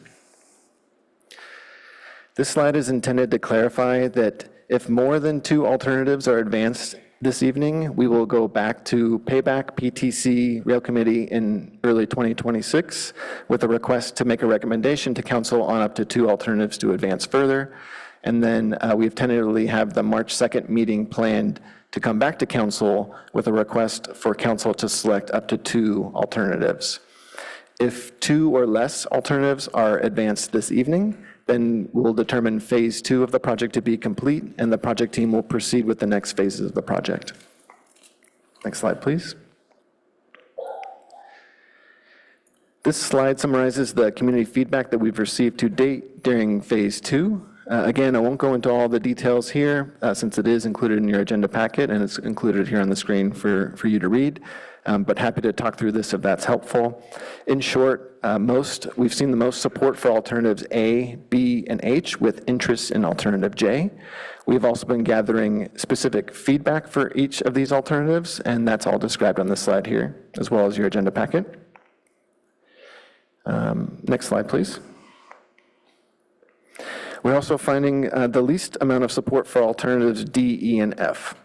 This slide is intended to clarify that if more than 2 alternatives are advanced this evening, we will go back to payback PTC Rail Committee in early 2026 with a request to make a recommendation to council on up to 2 alternatives to advance further. And then we've tentatively have the March 2nd meeting planned to come back to council with a request for council to select up to 2 alternatives. If 2 or less alternatives are advanced this evening, then we'll determine phase 2 of the project to be complete, and the project team will proceed with the next phases of the project. Next slide, please. This slide summarizes the community feedback that we've received to date during phase 2. Again, I won't go into all the details here since it is included in your agenda packet and it's included here on the screen for you to read, but happy to talk through this if that's helpful. In short, we've seen the most support for alternatives A, B, and H with interest in alternative J. We've also been gathering specific feedback for each of these alternatives, and that's all described on this slide here, as well as your agenda packet. Next slide, please. We're also finding the least amount of support for alternatives D, E, and F.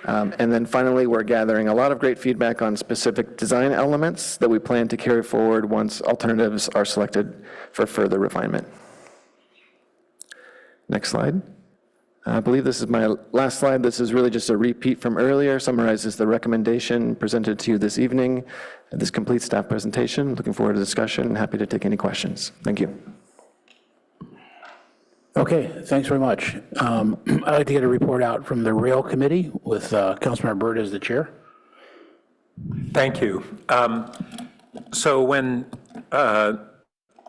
And then finally, we're gathering a lot of great feedback on specific design elements that we plan to carry forward once alternatives are selected for further refinement. Next slide. I believe this is my last slide. This is really just a repeat from earlier, summarizes the recommendation presented to you this evening. This completes staff presentation. Looking forward to discussion and happy to take any questions. Thank you. Okay, thanks very much. I'd like to get a report out from the Rail Committee with Councilmember Byrd as the chair. Thank you. So when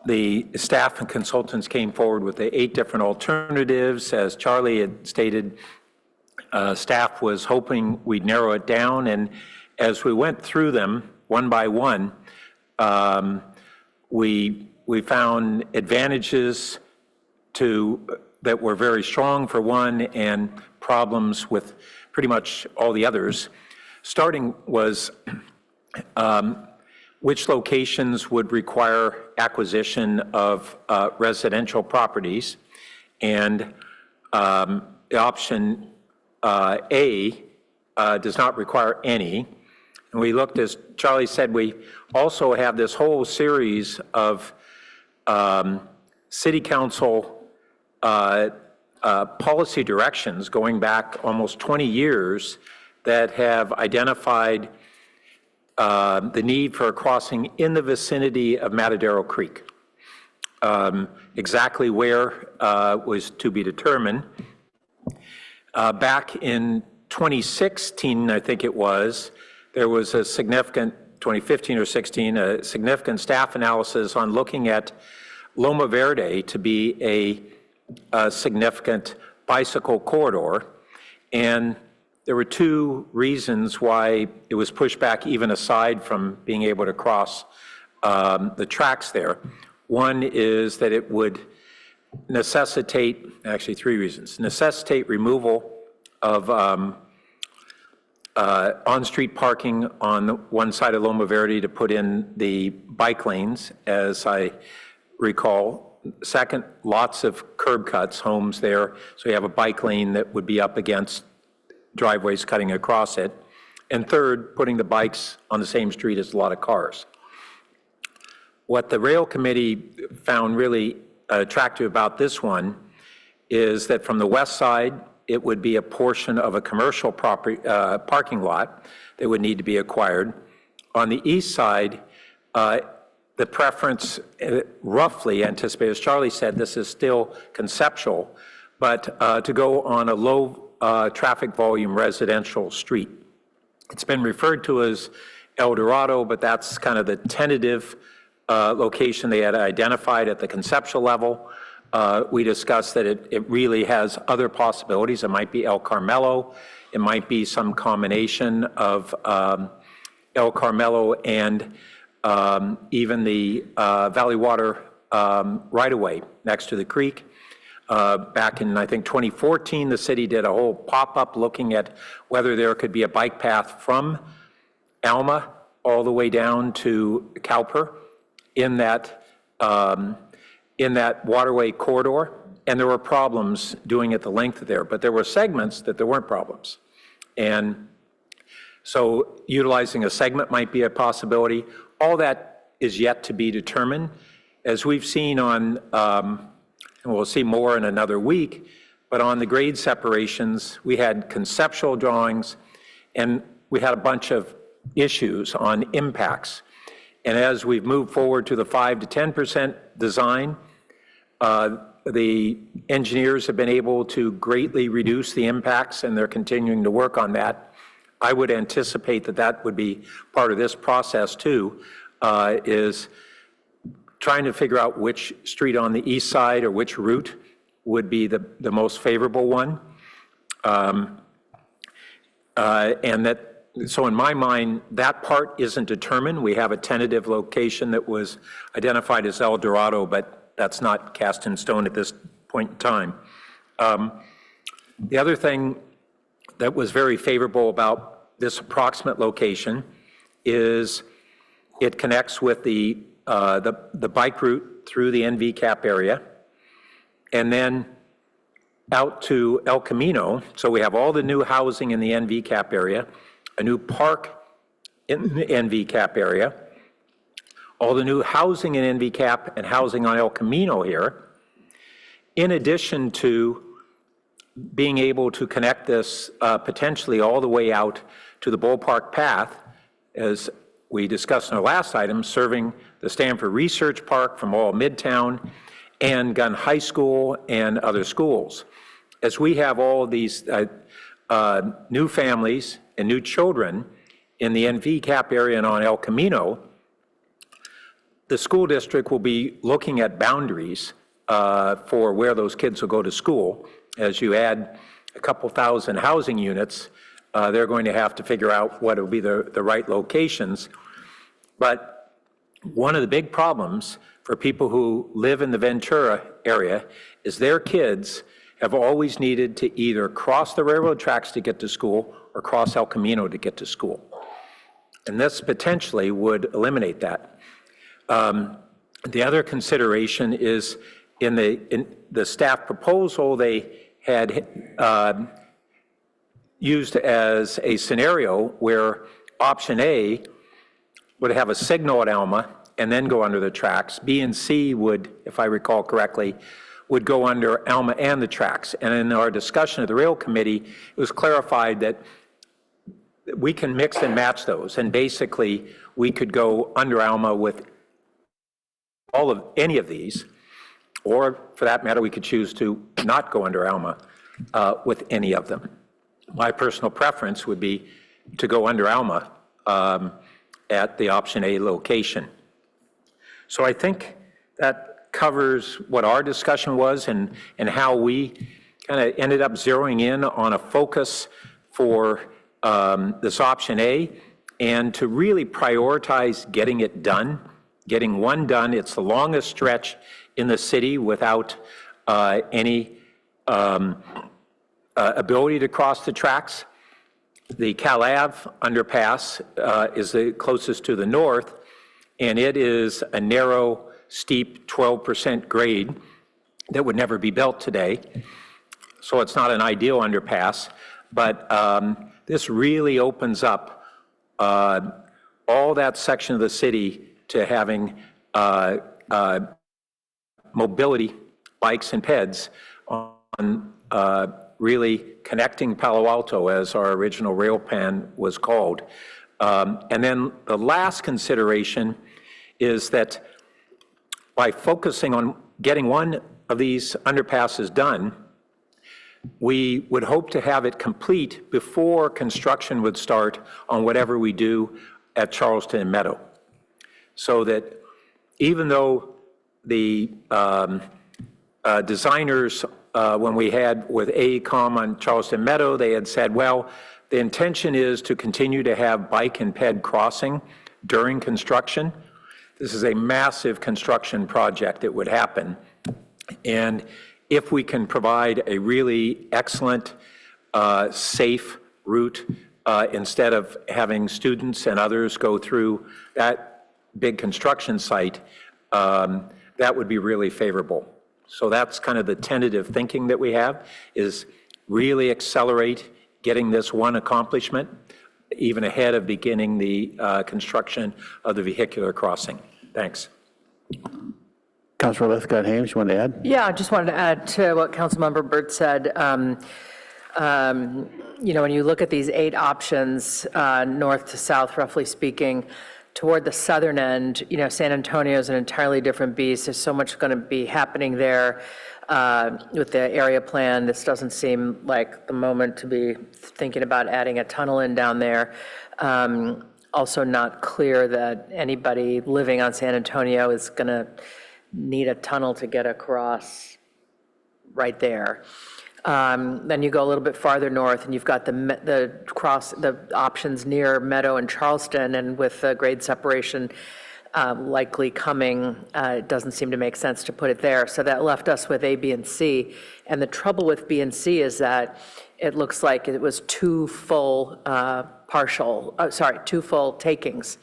the staff and consultants came forward with the 8 different alternatives, as Charlie had stated, staff was hoping we'd narrow it down. And as we went through them one by one, we found advantages that were very strong for one and problems with pretty much all the others. Starting was which locations would require acquisition of residential properties, and option A does not require any. And we looked, as Charlie said, we also have this whole series of city council policy directions going back almost 20 years that have identified the need for a crossing in the vicinity of Matadero Creek. Exactly where was to be determined. Back in 2016, I think it was, there was a significant, 2015 or 16, a significant staff analysis on looking at Loma Verde to be a significant bicycle corridor. And there were 2 reasons why it was pushed back, even aside from being able to cross the tracks there. One is that it would necessitate, actually 3 reasons, necessitate removal of on-street parking on one side of Loma Verde to put in the bike lanes, as I recall. Second, lots of curb cuts, homes there, so you have a bike lane that would be up against driveways cutting across it. And third, putting the bikes on the same street as a lot of cars. What the Rail Committee found really attractive about this one is that from the west side, it would be a portion of a commercial property, parking lot that would need to be acquired. On the east side, the preference roughly anticipated, as Charlie said, this is still conceptual, but to go on a low traffic volume residential street. It's been referred to as El Dorado, but that's kind of the tentative location they had identified at the conceptual level. We discussed that it really has other possibilities. It might be El Carmelo. It might be some combination of El Carmelo and even the Valley Water right-of-way next to the creek. Back in, I think, 2014, the city did a whole pop-up looking at whether there could be a bike path from Alma all the way down to Cowper in that waterway corridor, and there were problems doing it the length of there, but there were segments that there weren't problems. And so utilizing a segment might be a possibility. All that is yet to be determined. As we've seen on, and we'll see more in another week, but on the grade separations, we had conceptual drawings, and we had a bunch of issues on impacts. And as we've moved forward to the 5 to 10% design, the engineers have been able to greatly reduce the impacts, and they're continuing to work on that. I would anticipate that that would be part of this process too, is trying to figure out which street on the east side or which route would be the most favorable one. And that, so in my mind, that part isn't determined. We have a tentative location that was identified as El Dorado, but that's not cast in stone at this point in time. The other thing that was very favorable about this approximate location is it connects with the bike route through the NVCAP area, and then out to El Camino. So we have all the new housing in the NVCAP area, a new park in the NVCAP area, all the new housing in NVCAP and housing on El Camino here, in addition to being able to connect this potentially all the way out to the Ballpark Path, as we discussed in our last item, serving the Stanford Research Park from all Midtown and Gunn High School and other schools. As we have all of these new families and new children in the NVCAP area and on El Camino, the school district will be looking at boundaries for where those kids will go to school. As you add a couple thousand housing units, they're going to have to figure out what will be the right locations. But one of the big problems for people who live in the Ventura area is their kids have always needed to either cross the railroad tracks to get to school or cross El Camino to get to school. And this potentially would eliminate that. The other consideration is in the staff proposal, they had used as a scenario where option A would have a signal at Alma and then go under the tracks. B and C would, if I recall correctly, would go under Alma and the tracks. And in our discussion of the Rail Committee, it was clarified that we can mix and match those. And basically, we could go under Alma with all of any of these, or for that matter, we could choose to not go under Alma with any of them. My personal preference would be to go under Alma at the option A location. So I think that covers what our discussion was and how we kind of ended up zeroing in on a focus for this option A, and to really prioritize getting it done, getting one done. It's the longest stretch in the city without any ability to cross the tracks. The Cal Ave underpass is the closest to the north, and it is a narrow, steep 12% grade that would never be built today. So it's not an ideal underpass, but this really opens up all that section of the city to having mobility, bikes and peds on really connecting Palo Alto, as our original rail plan was called. And then the last consideration is that by focusing on getting one of these underpasses done, we would hope to have it complete before construction would start on whatever we do at Charleston and Meadow. So that even though the designers, when we had with AECOM on Charleston Meadow, they had said, well, the intention is to continue to have bike and ped crossing during construction. This is a massive construction project that would happen. And if we can provide a really excellent, safe route, instead of having students and others go through that big construction site, that would be really favorable. So that's kind of the tentative thinking that we have, is really accelerate getting this one accomplishment, even ahead of beginning the construction of the vehicular crossing. Thanks. Councilor Lithgott-Hames, you want to add? Yeah, I just wanted to add to what Councilmember Burt said. You know, when you look at these 8 options, north to south, roughly speaking, toward the southern end, you know, San Antonio is an entirely different beast. There's so much going to be happening there with the area plan. This doesn't seem like the moment to be thinking about adding a tunnel in down there. Also not clear that anybody living on San Antonio is going to need a tunnel to get across right there. Then you go a little bit farther north, and you've got the options near Meadow and Charleston, and with the grade separation likely coming, it doesn't seem to make sense to put it there. So that left us with A, B, and C. And the trouble with B and C is that it looks like it was 2 full two full takings,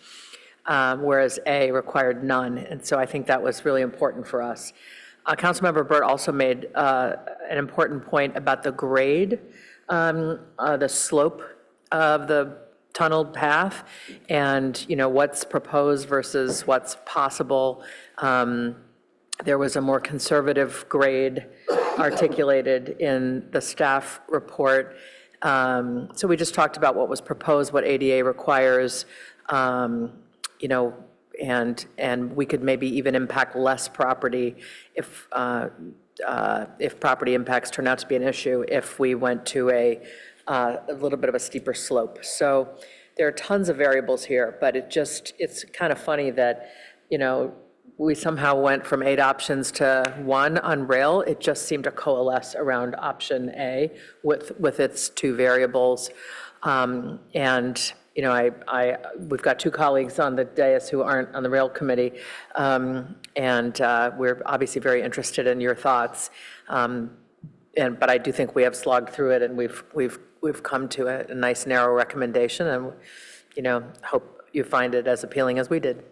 whereas A required none. And so I think that was really important for us. Councilmember Burt also made an important point about the grade, the slope of the tunnel path, and you know what's proposed versus what's possible. There was a more conservative grade articulated in the staff report. So we just talked about what was proposed, what ADA requires, you know, and we could maybe even impact less property if property impacts turn out to be an issue, if we went to a little bit of a steeper slope. So there are tons of variables here, but it's kind of funny that, you know, we somehow went from 8 options to 1 on rail. It just seemed to coalesce around option A with its 2 variables. And you know, we've got 2 colleagues on the dais who aren't on the rail committee, and we're obviously very interested in your thoughts. But I do think we have slogged through it, and we've come to a nice narrow recommendation, and you know, hope you find it as appealing as we did.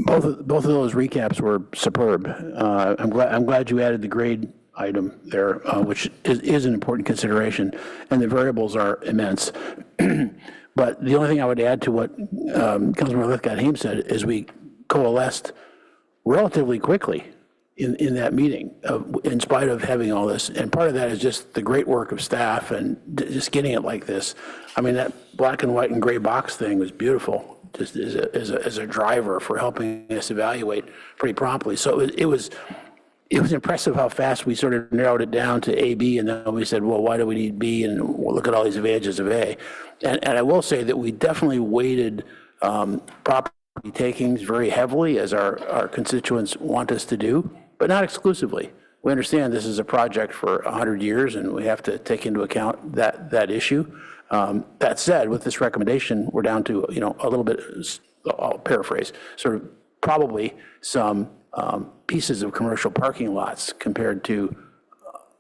Both of those recaps were superb. I'm glad you added the grade item there, which is an important consideration, and the variables are immense. But the only thing I would add to what Councilmember Lithgott-Hames said is we coalesced relatively quickly in that meeting, in spite of having all this. And part of that is just the great work of staff and just getting it like this. I mean, that black and white and gray box thing was beautiful, just as a driver for helping us evaluate pretty promptly. So it was impressive how fast we sort of narrowed it down to A, B, and then we said, well, why do we need B? And we'll look at all these advantages of A. And I will say that we definitely weighted property takings very heavily, as our constituents want us to do, but not exclusively. We understand this is a project for 100 years, and we have to take into account that issue. That said, with this recommendation, we're down to, you know, a little bit, I'll paraphrase, sort of probably some pieces of commercial parking lots compared to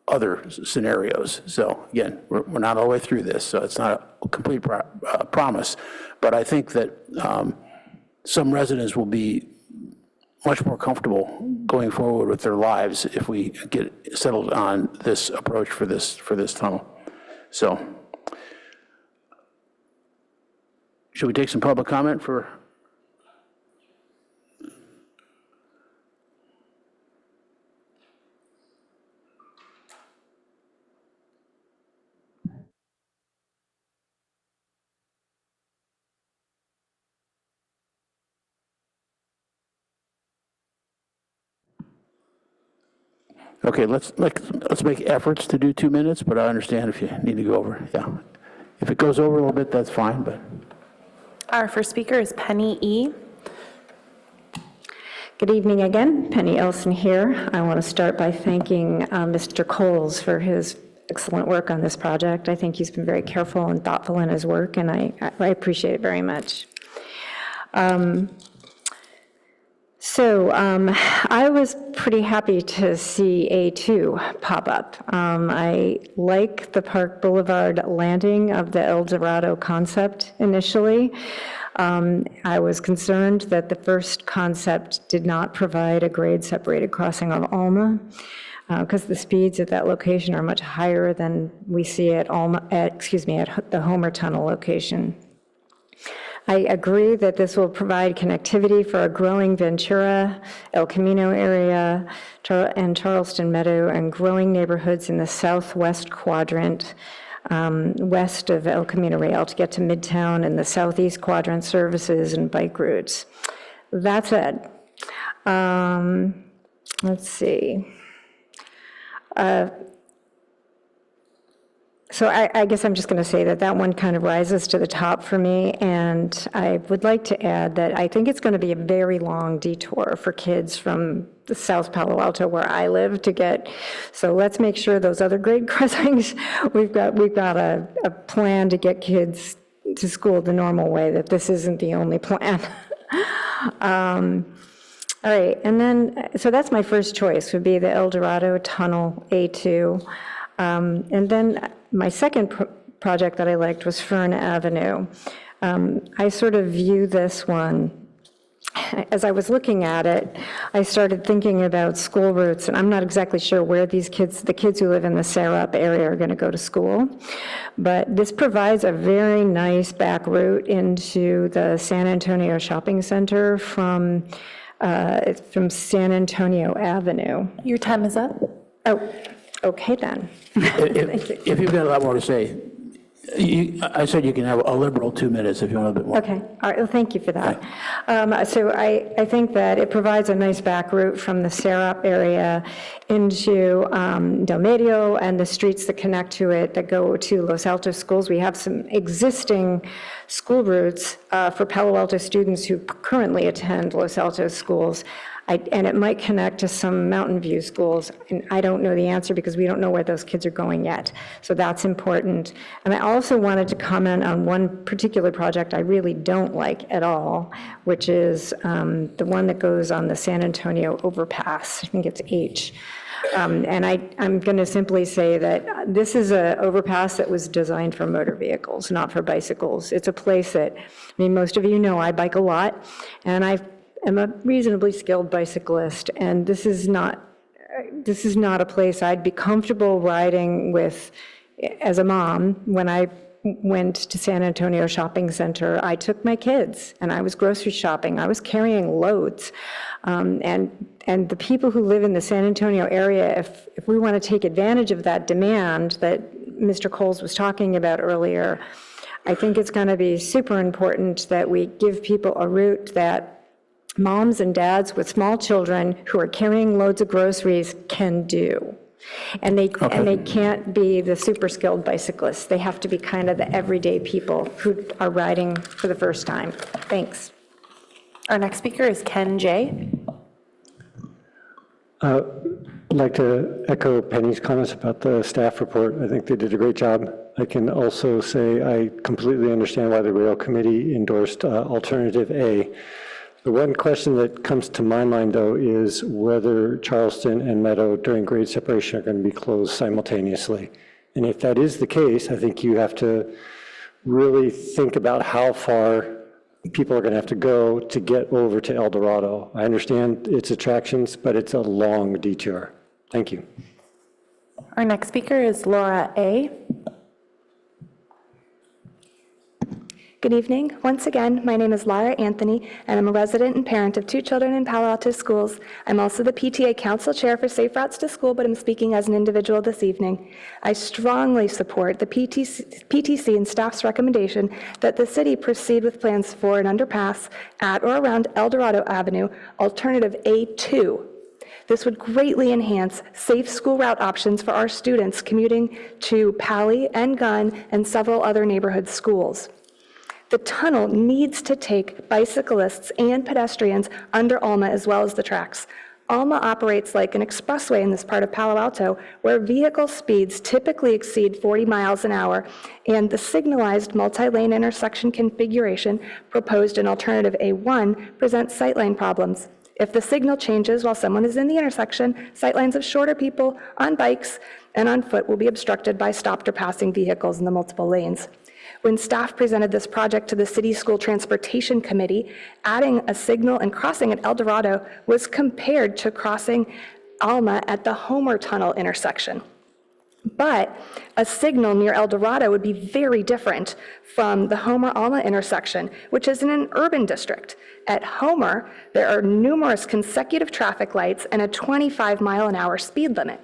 other scenarios. So again, we're not all the way through this, so it's not a complete promise. But I think that some residents will be much more comfortable going forward with their lives if we get settled on this approach for this tunnel. So, should we take some public comment for? Okay, let's make efforts to do 2 minutes, but I understand if you need to go over. Yeah, if it goes over a little bit, that's fine. But our first speaker is Penny E. Good evening again, Penny Elson here. I want to start by thanking Mr. Coles for his excellent work on this project. I think he's been very careful and thoughtful in his work, and I appreciate it very much. I was pretty happy to see A2 pop up. I like the Park Boulevard landing of the El Dorado concept initially. I was concerned that the first concept did not provide a grade-separated crossing of Alma, because the speeds at that location are much higher than we see at the Homer Tunnel location. I agree that this will provide connectivity for a growing Ventura, El Camino area, and Charleston Meadow, and growing neighborhoods in the southwest quadrant, west of El Camino Real, to get to Midtown, and the southeast quadrant services and bike routes. That said, let's see. So I guess I'm just going to say that one kind of rises to the top for me, and I would like to add that I think it's going to be a very long detour for kids from the South Palo Alto, where I live, to get. So let's make sure those other grade crossings, we've got a plan to get kids to school the normal way, that this isn't the only plan. All right, and then, so that's my first choice, would be the El Dorado Tunnel A2. And then my second project that I liked was Fern Avenue. I sort of view this one, as I was looking at it, I started thinking about school routes, and I'm not exactly sure where the kids who live in the Sarup area are going to go to school. But this provides a very nice back route into the San Antonio Shopping Center from San Antonio Avenue. Your time is up. Oh. Okay, then. if you've got a lot more to say, I said you can have a liberal 2 minutes if you want a bit more. Okay, all right, well, thank you for that. So I think that it provides a nice back route from the Sarup area into Del Medio and the streets that connect to it that go to Los Altos schools. We have some existing school routes for Palo Alto students who currently attend Los Altos schools. And it might connect to some Mountain View schools, and I don't know the answer because we don't know where those kids are going yet. So that's important. And I also wanted to comment on one particular project I really don't like at all, which is the one that goes on the San Antonio overpass. I think it's H. And I'm going to simply say that this is an overpass that was designed for motor vehicles, not for bicycles. It's a place that, most of you know I bike a lot, and I'm a reasonably skilled bicyclist, and this is not a place I'd be comfortable riding with as a mom. When I went to San Antonio Shopping Center, I took my kids and I was grocery shopping. I was carrying loads. And the people who live in the San Antonio area, if we want to take advantage of that demand that Mr. Coles was talking about earlier, I think it's going to be super important that we give people a route that moms and dads with small children who are carrying loads of groceries can do. And they can't be the super skilled bicyclists. They have to be kind of the everyday people who are riding for the first time. Thanks. Our next speaker is Ken J. I'd like to echo Penny's comments about the staff report. I think they did a great job. I can also say I completely understand why the Rail Committee endorsed Alternative A. The one question that comes to my mind, though, is whether Charleston and Meadow during grade separation are going to be closed simultaneously. And if that is the case, I think you have to really think about how far people are going to have to go to get over to El Dorado. I understand its attractions, but it's a long detour. Thank you. Our next speaker is Laura A. Good evening. Once again, my name is Lara Anthony, and I'm a resident and parent of 2 children in Palo Alto schools. I'm also the PTA Council Chair for Safe Routes to School, but I'm speaking as an individual this evening. I strongly support the PTC and staff's recommendation that the city proceed with plans for an underpass at or around El Dorado Avenue, alternative A2. This would greatly enhance safe school route options for our students commuting to Pali and Gunn and several other neighborhood schools. The tunnel needs to take bicyclists and pedestrians under Alma as well as the tracks. Alma operates like an expressway in this part of Palo Alto, where vehicle speeds typically exceed 40 miles an hour, and the signalized multi-lane intersection configuration proposed in alternative A1 presents sightline problems. If the signal changes while someone is in the intersection, sightlines of shorter people on bikes and on foot will be obstructed by stopped or passing vehicles in the multiple lanes. When staff presented this project to the City School Transportation Committee, adding a signal and crossing at El Dorado was compared to crossing Alma at the Homer Tunnel intersection. But a signal near El Dorado would be very different from the Homer-Alma intersection, which is in an urban district. At Homer, there are numerous consecutive traffic lights and a 25-mile-an-hour speed limit.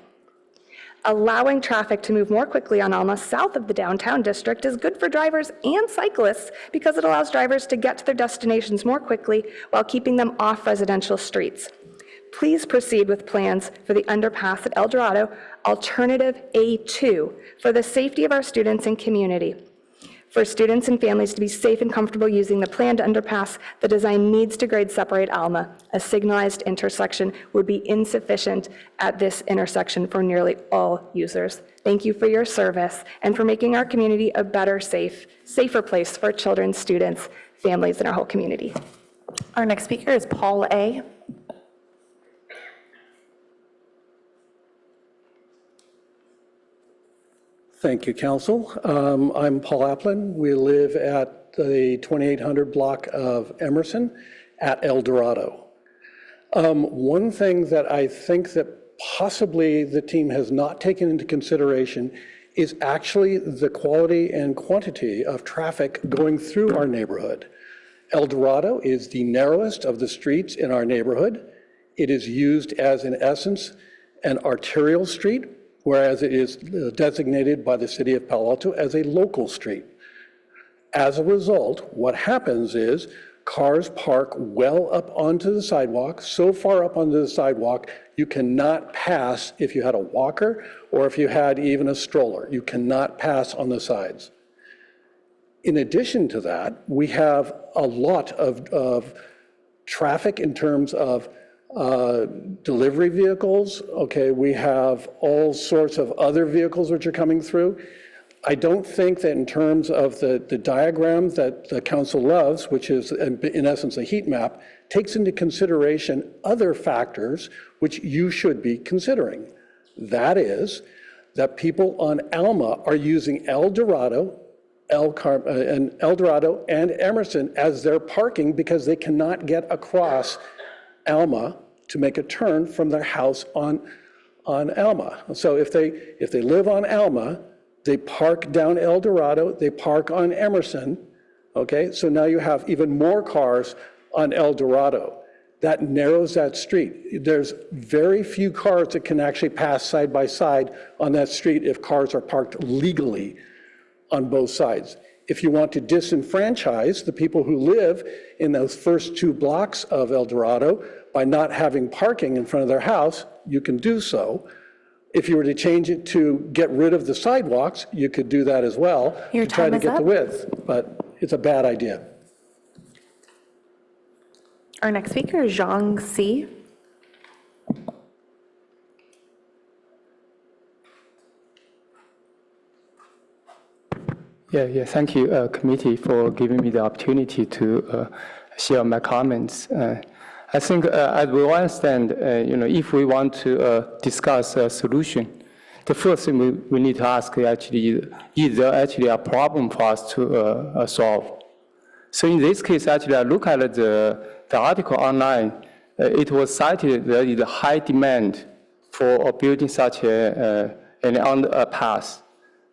Allowing traffic to move more quickly on Alma south of the downtown district is good for drivers and cyclists because it allows drivers to get to their destinations more quickly while keeping them off residential streets. Please proceed with plans for the underpass at El Dorado, alternative A2, for the safety of our students and community. For students and families to be safe and comfortable using the planned underpass, the design needs to grade separate Alma. A signalized intersection would be insufficient at this intersection for nearly all users. Thank you for your service and for making our community a better, safer place for children, students, families, and our whole community. Our next speaker is Paul A. Thank you, Council. I'm Paul Applin. We live at the 2800 block of Emerson at El Dorado. One thing that I think that possibly the team has not taken into consideration is actually the quality and quantity of traffic going through our neighborhood. El Dorado is the narrowest of the streets in our neighborhood. It is used as, in essence, an arterial street, whereas it is designated by the city of Palo Alto as a local street. As a result, what happens is cars park well up onto the sidewalk, so far up onto the sidewalk, you cannot pass if you had a walker or if you had even a stroller. You cannot pass on the sides. In addition to that, we have a lot of traffic in terms of delivery vehicles. Okay, we have all sorts of other vehicles which are coming through. I don't think that in terms of the diagram that the council loves, which is in essence a heat map, takes into consideration other factors which you should be considering. That is, that people on Alma are using El Dorado and Emerson as their parking because they cannot get across Alma to make a turn from their house on Alma. So if they live on Alma, they park down El Dorado, they park on Emerson, okay? So now you have even more cars on El Dorado. That narrows that street. There's very few cars that can actually pass side by side on that street if cars are parked legally on both sides. If you want to disenfranchise the people who live in those first 2 blocks of El Dorado by not having parking in front of their house, you can do so. If you were to change it to get rid of the sidewalks, you could do that as well to try to get the width, but it's a bad idea. Our next speaker is Zhang Si. Yeah, thank you, committee, for giving me the opportunity to share my comments. I think as we understand, if we want to discuss a solution, the first thing we need to ask actually, is there actually a problem for us to solve? So in this case, actually, I look at the article online. It was cited there is a high demand for building such an underpass.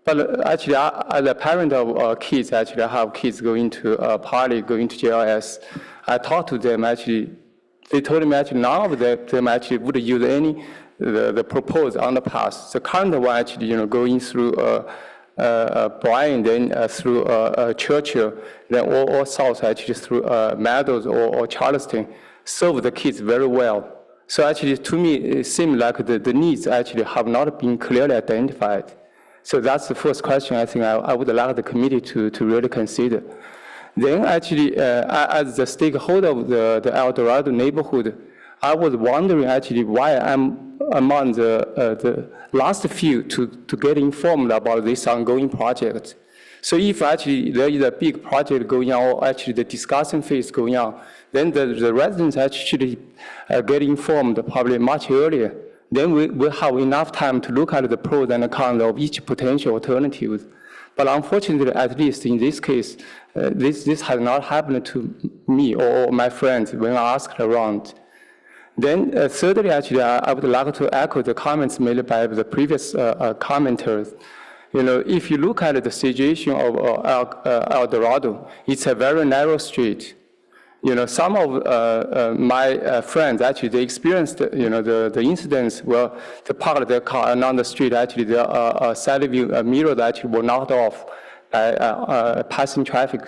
But actually, as a parent of kids, actually, I have kids going to a party, going to JLS. I talked to them, actually, they told me actually none of them actually would use any the proposed underpass. The current one actually, going through Bryan, then through Churchill, then all south actually through Meadows or Charleston, serve the kids very well. So actually, to me, it seems like the needs actually have not been clearly identified. So that's the first question I think I would like the committee to really consider. Then actually, as the stakeholder of the El Dorado neighborhood, I was wondering actually why I'm among the last few to get informed about this ongoing project. So if actually there is a big project going on, or actually the discussion phase going on, then the residents actually get informed probably much earlier. Then we have enough time to look at the pros and cons of each potential alternative. But unfortunately, at least in this case, this has not happened to me or my friends when I asked around. Then thirdly, actually, I would like to echo the comments made by the previous commenters. If you look at the situation of El Dorado, it's a very narrow street. Some of my friends, actually, they experienced, the incidents where they parked their car along the street, actually, their side view mirrors actually were knocked off by passing traffic.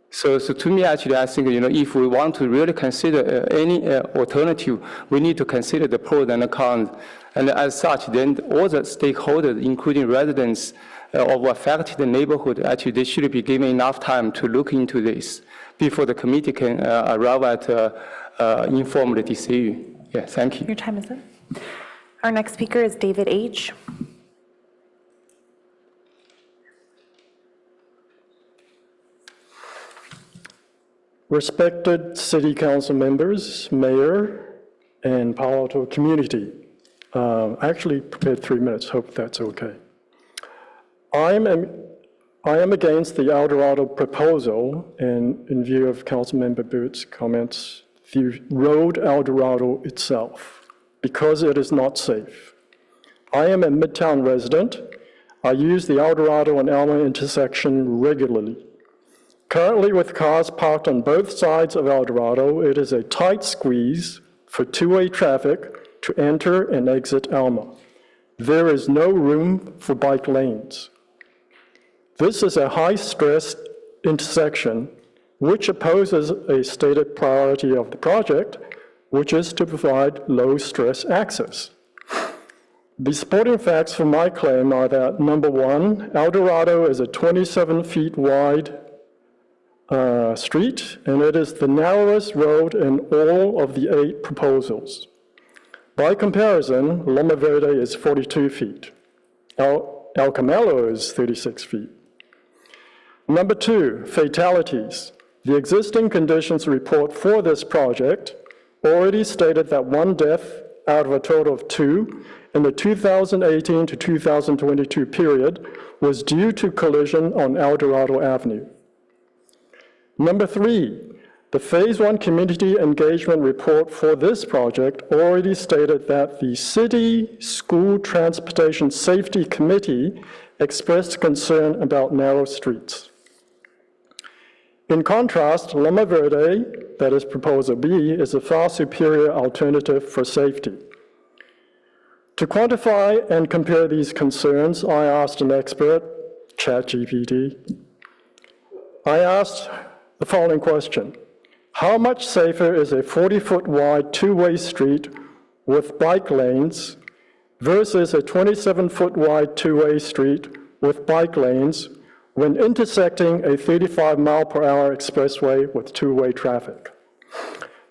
So to me, actually, I think, if we want to really consider any alternative, we need to consider the pros and the cons. And as such, then all the stakeholders, including residents of affected neighborhood, actually, they should be given enough time to look into this before the committee can arrive at informed decision. Yeah, thank you. Your time is up. Our next speaker is David H. Respected City Council members, Mayor, and Palo Alto community. I actually prepared 3 minutes, hope that's okay. I am against the El Dorado proposal, and in view of Councilmember Booth's comments, the road El Dorado itself, because it is not safe. I am a Midtown resident. I use the El Dorado and Alma intersection regularly. Currently, with cars parked on both sides of El Dorado, it is a tight squeeze for two-way traffic to enter and exit Alma. There is no room for bike lanes. This is a high-stress intersection which opposes a stated priority of the project, which is to provide low-stress access. The supporting facts for my claim are that, number one, El Dorado is a 27 feet wide street, and it is the narrowest road in all of the 8 proposals. By comparison, Loma Verde is 42 feet. El Camelo is 36 feet. Number 2, fatalities. The existing conditions report for this project already stated that 1 death out of a total of 2 in the 2018 to 2022 period was due to collision on El Dorado Avenue. Number 3, the Phase 1 Community Engagement Report for this project already stated that the City School Transportation Safety Committee expressed concern about narrow streets. In contrast, Loma Verde, that is Proposal B, is a far superior alternative for safety. To quantify and compare these concerns, I asked an expert, ChatGPT. I asked the following question: how much safer is a 40-foot wide two-way street with bike lanes versus a 27-foot wide two-way street with bike lanes when intersecting a 35-mile-per-hour expressway with two-way traffic?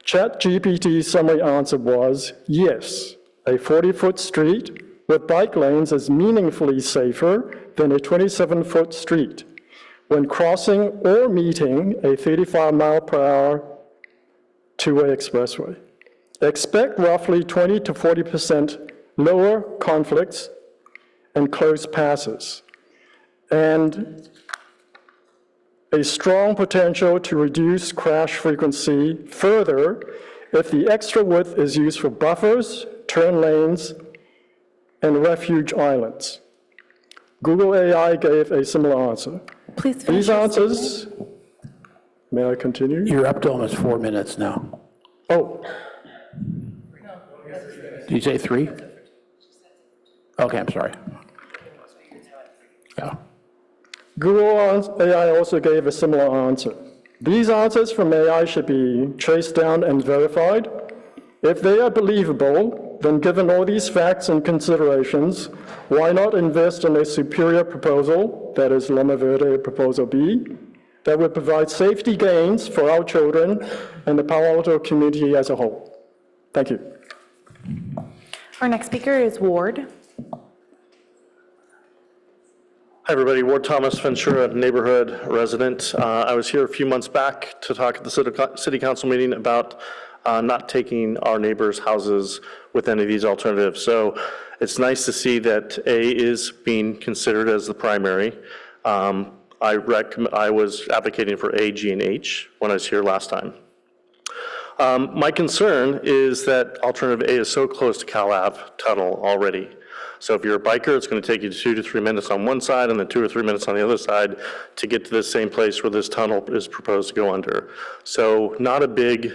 ChatGPT's summary answer was yes, a 40-foot street with bike lanes is meaningfully safer than a 27-foot street when crossing or meeting a 35-mile-per-hour two-way expressway. Expect roughly 20 to 40% lower conflicts and closed passes, and a strong potential to reduce crash frequency further if the extra width is used for buffers, turn lanes, and refuge islands. Google AI gave a similar answer. Please These answers, may I continue? You're up to almost 4 minutes now. Oh, Did you say 3? Okay, I'm sorry. Yeah. Google AI also gave a similar answer. These answers from AI should be traced down and verified. If they are believable, then given all these facts and considerations, why not invest in a superior proposal, that is Loma Verde Proposal B, that would provide safety gains for our children and the Palo Alto community as a whole? Thank you. Our next speaker is Ward. Hi, everybody. Ward Thomas, Ventura neighborhood resident. I was here a few months back to talk at the city council meeting about not taking our neighbors' houses with any of these alternatives. So it's nice to see that A is being considered as the primary. I was advocating for A, G, and H when I was here last time. My concern is that alternative A is so close to Cal Ave tunnel already. So if you're a biker, it's going to take you 2 to 3 minutes on one side and then 2 or 3 minutes on the other side to get to the same place where this tunnel is proposed to go under. So not a big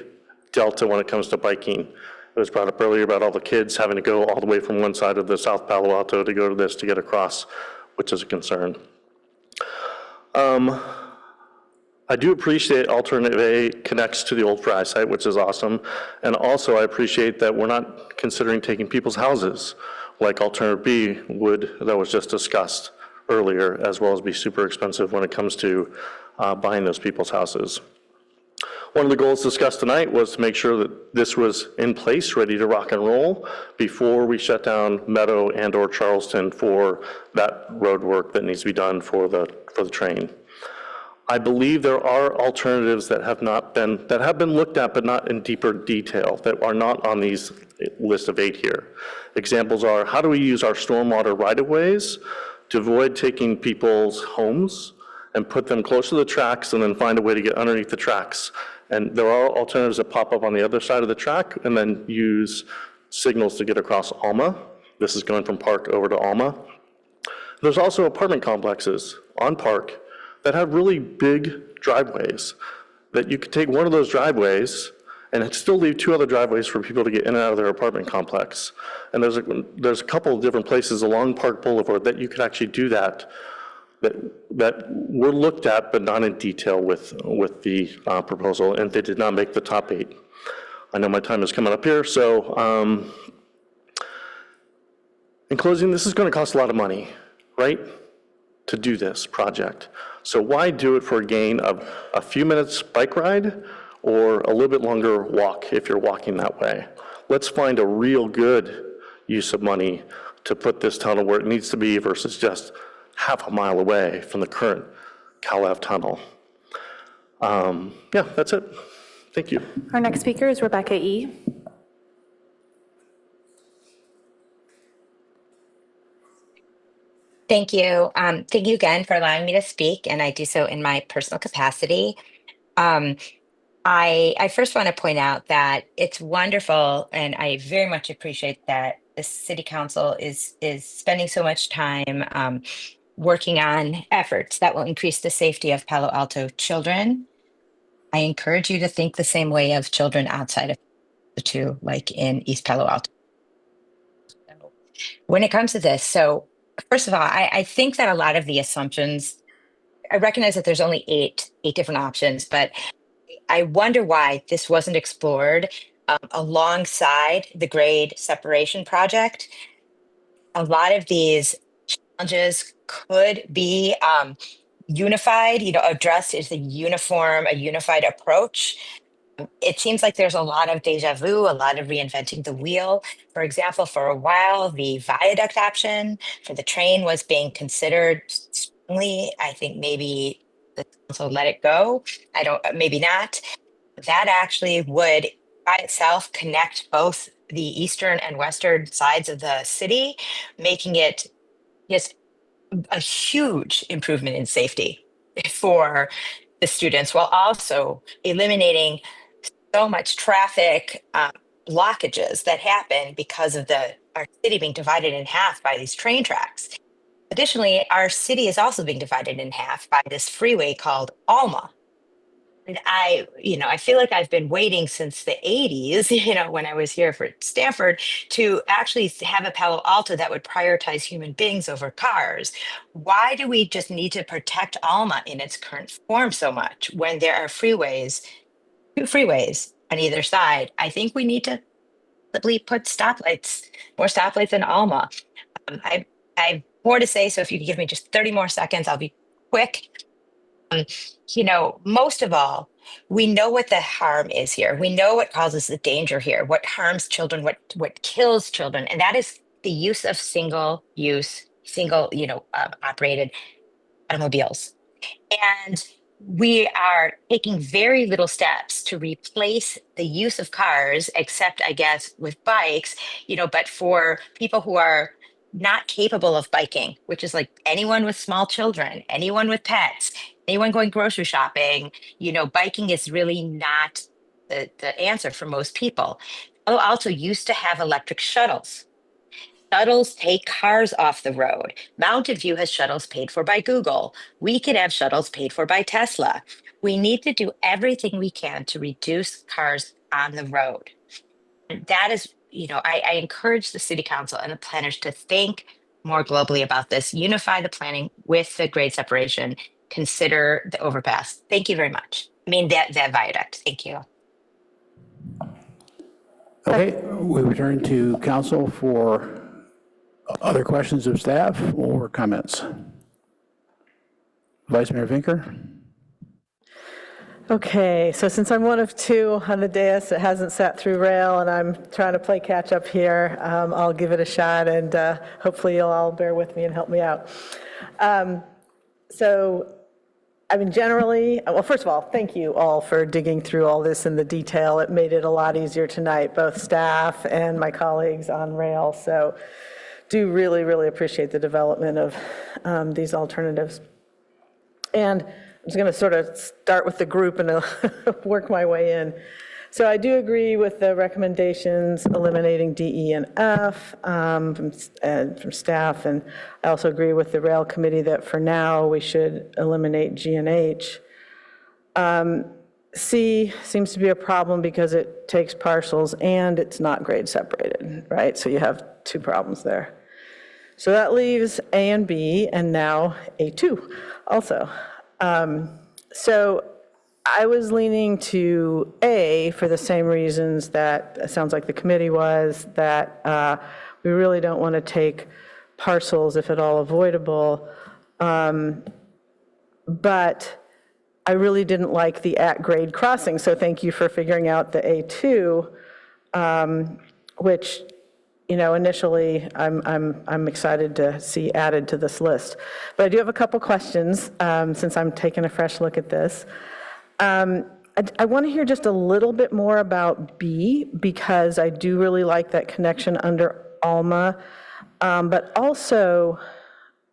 delta when it comes to biking. It was brought up earlier about all the kids having to go all the way from one side of the South Palo Alto to go to this to get across, which is a concern. I do appreciate alternative A connects to the old Fry site, which is awesome. And also I appreciate that we're not considering taking people's houses like alternative B would, that was just discussed earlier, as well as be super expensive when it comes to buying those people's houses. One of the goals discussed tonight was to make sure that this was in place, ready to rock and roll before we shut down Meadow and or Charleston for that road work that needs to be done for the train. I believe there are alternatives that have been looked at, but not in deeper detail, that are not on these list of 8 here. Examples are, how do we use our stormwater right-of-ways to avoid taking people's homes and put them close to the tracks and then find a way to get underneath the tracks? And there are alternatives that pop up on the other side of the track and then use signals to get across Alma. This is going from Park over to Alma. There's also apartment complexes on Park that have really big driveways that you could take one of those driveways and still leave 2 other driveways for people to get in and out of their apartment complex. And there's a couple of different places along Park Boulevard that you could actually do that were looked at but not in detail with the proposal, and they did not make the top 8. I know my time is coming up here, so in closing, this is going to cost a lot of money, right, to do this project. So why do it for a gain of a few minutes bike ride or a little bit longer walk if you're walking that way? Let's find a real good use of money to put this tunnel where it needs to be versus just half a mile away from the current Cal Ave tunnel. Yeah, that's it. Thank you. Our next speaker is Rebecca E. Thank you. Thank you again for allowing me to speak, and I do so in my personal capacity. I first want to point out that it's wonderful, and I very much appreciate that the City Council is spending so much time working on efforts that will increase the safety of Palo Alto children. I encourage you to think the same way of children outside of the two, like in East Palo Alto. When it comes to this, so first of all, I think that a lot of the assumptions, I recognize that there's only eight different options, but I wonder why this wasn't explored alongside the grade separation project. A lot of these challenges could be unified, addressed as a unified approach. It seems like there's a lot of deja vu, a lot of reinventing the wheel. For example, for a while, the viaduct option for the train was being considered strongly. I think maybe the council let it go. Maybe not. that actually would by itself connect both the eastern and western sides of the city, making it just a huge improvement in safety for the students, while also eliminating so much traffic blockages that happen because of our city being divided in half by these train tracks. Additionally, our city is also being divided in half by this freeway called Alma. And I feel like I've been waiting since the 80s, when I was here for Stanford, to actually have a Palo Alto that would prioritize human beings over cars. Why do we just need to protect Alma in its current form so much when there are two freeways on either side? I think we need to simply put more stoplights in Alma. I have more to say, so if you could give me just 30 more seconds, I'll be quick. Most of all, we know what the harm is here. We know what causes the danger here, what harms children, what kills children, and that is the use of operated automobiles. And we are taking very little steps to replace the use of cars, except, I guess, with bikes, but for people who are not capable of biking, which is like anyone with small children, anyone with pets, anyone going grocery shopping, biking is really not the answer for most people. Also used to have electric shuttles. Shuttles take cars off the road. Mountain View has shuttles paid for by Google. We could have shuttles paid for by Tesla. We need to do everything we can to reduce cars on the road. And that is, I encourage the city council and the planners to think more globally about this, unify the planning with the grade separation, consider the overpass. Thank you very much. I mean, that viaduct. Thank you. Okay, we return to council for other questions of staff or comments. Vice Mayor Vinker. Okay, so since I'm one of two on the dais that hasn't sat through rail and I'm trying to play catch up here, I'll give it a shot, and hopefully you'll all bear with me and help me out. Generally, well, first of all, thank you all for digging through all this in the detail. It made it a lot easier tonight, both staff and my colleagues on rail. So do really, really appreciate the development of these alternatives. And I'm just going to sort of start with the group and work my way in. So I do agree with the recommendations eliminating D, E, and F from staff, and I also agree with the rail committee that for now we should eliminate G and H. C seems to be a problem because it takes parcels and it's not grade separated, right? So you have two problems there. So that leaves A and B, and now A2 also. So I was leaning to A for the same reasons that it sounds like the committee was, that we really don't want to take parcels if at all avoidable. But I really didn't like the at-grade crossing, so thank you for figuring out the A2, which, initially I'm excited to see added to this list. But I do have a couple questions since I'm taking a fresh look at this. I want to hear just a little bit more about B, because I do really like that connection under Alma. But also,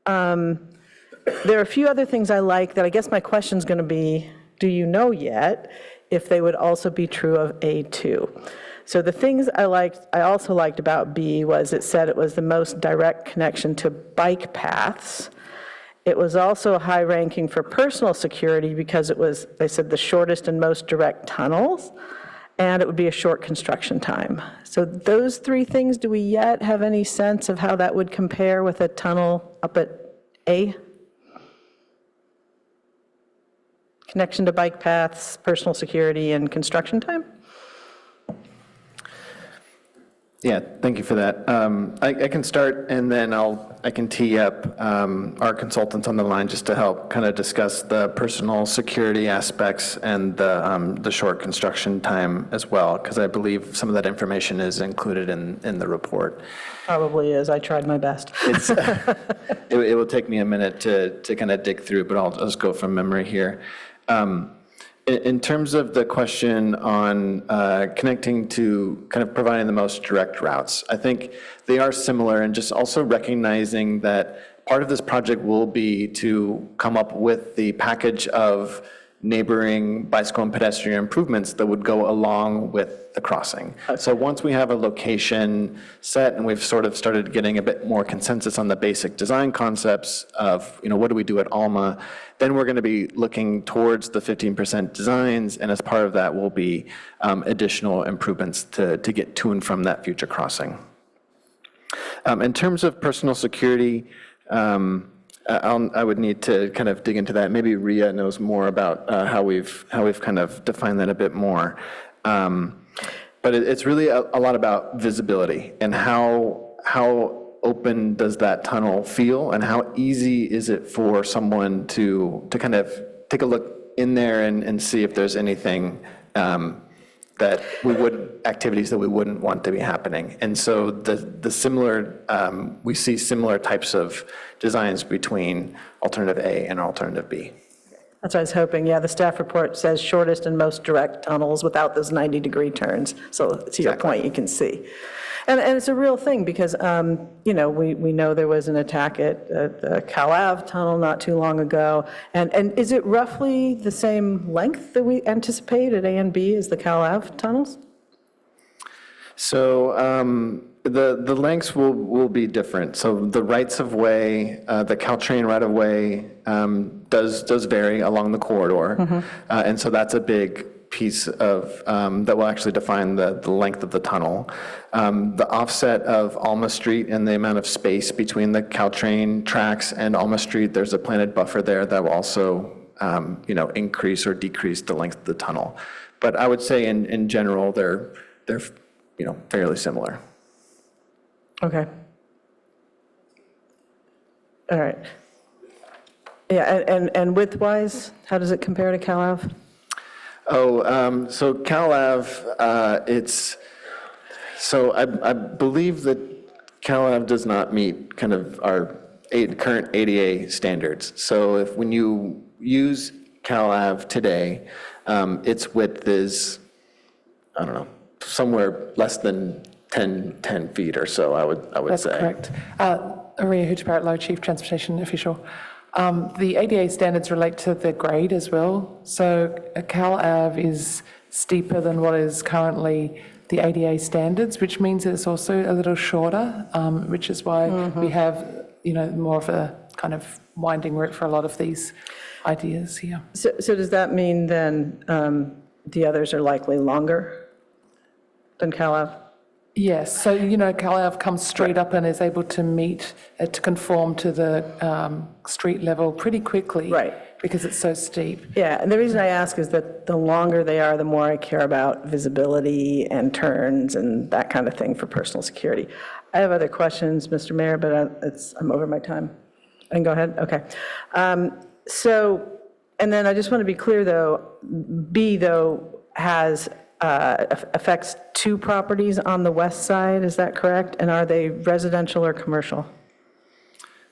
there are a few other things I like that I guess my question's going to be, do you know yet if they would also be true of A2? So the things I also liked about B was it said it was the most direct connection to bike paths. It was also high ranking for personal security because it was, they said, the shortest and most direct tunnels, and it would be a short construction time. So those three things, do we yet have any sense of how that would compare with a tunnel up at A? Connection to bike paths, personal security, and construction time? Yeah, thank you for that. I can start, and then I can tee up our consultants on the line just to help kind of discuss the personal security aspects and the short construction time as well, because I believe some of that information is included in the report. Probably is. I tried my best. It will take me a minute to kind of dig through, but I'll just go from memory here. In terms of the question on connecting to kind of providing the most direct routes, I think they are similar, and just also recognizing that part of this project will be to come up with the package of neighboring bicycle and pedestrian improvements that would go along with the crossing. So once we have a location set and we've sort of started getting a bit more consensus on the basic design concepts of, what do we do at Alma, then we're going to be looking towards the 15% designs, and as part of that will be additional improvements to get to and from that future crossing. In terms of personal security, I would need to kind of dig into that. Maybe Ria knows more about how we've kind of defined that a bit more. But it's really a lot about visibility and how open does that tunnel feel, and how easy is it for someone to kind of take a look in there and see if there's anything activities that we wouldn't want to be happening. And so the similar, we see similar types of designs between alternative A and alternative B. That's what I was hoping. Yeah, the staff report says shortest and most direct tunnels without those 90-degree turns. So to your point, you can see. And it's a real thing because, we know there was an attack at the Cal Ave tunnel not too long ago. And is it roughly the same length that we anticipate at A and B as the Cal Ave tunnels? So the lengths will be different. So the rights of way, the Caltrain right of way does vary along the corridor. Mm-hmm. And so that's a big piece of that will actually define the length of the tunnel. The offset of Alma Street and the amount of space between the Caltrain tracks and Alma Street, there's a planted buffer there that will also increase or decrease the length of the tunnel. But I would say in general they're fairly similar. Okay. All right. Yeah, and width-wise, how does it compare to Cal Ave? So Cal Ave, I believe that Cal Ave does not meet kind of our current ADA standards. So when you use Cal Ave today, its width is, I don't know, somewhere less than 10 feet or so, I would say. That's correct. Maria Hooter-Barrett, Chief Transportation Official. The ADA standards relate to the grade as well. So Cal Ave is steeper than what is currently the ADA standards, which means it's also a little shorter, which is why we have, more of a kind of winding route for a lot of these ideas here. So does that mean then the others are likely longer than Cal Ave? Yes, so, Cal Ave comes straight up and is able to to conform to the street level pretty quickly. Right. Because it's so steep. Yeah, and the reason I ask is that the longer they are, the more I care about visibility and turns and that kind of thing for personal security. I have other questions, Mr. Mayor, but I'm over my time. I can go ahead? Okay. And then I just want to be clear, though, B, though, affects 2 properties on the west side, is that correct? And are they residential or commercial?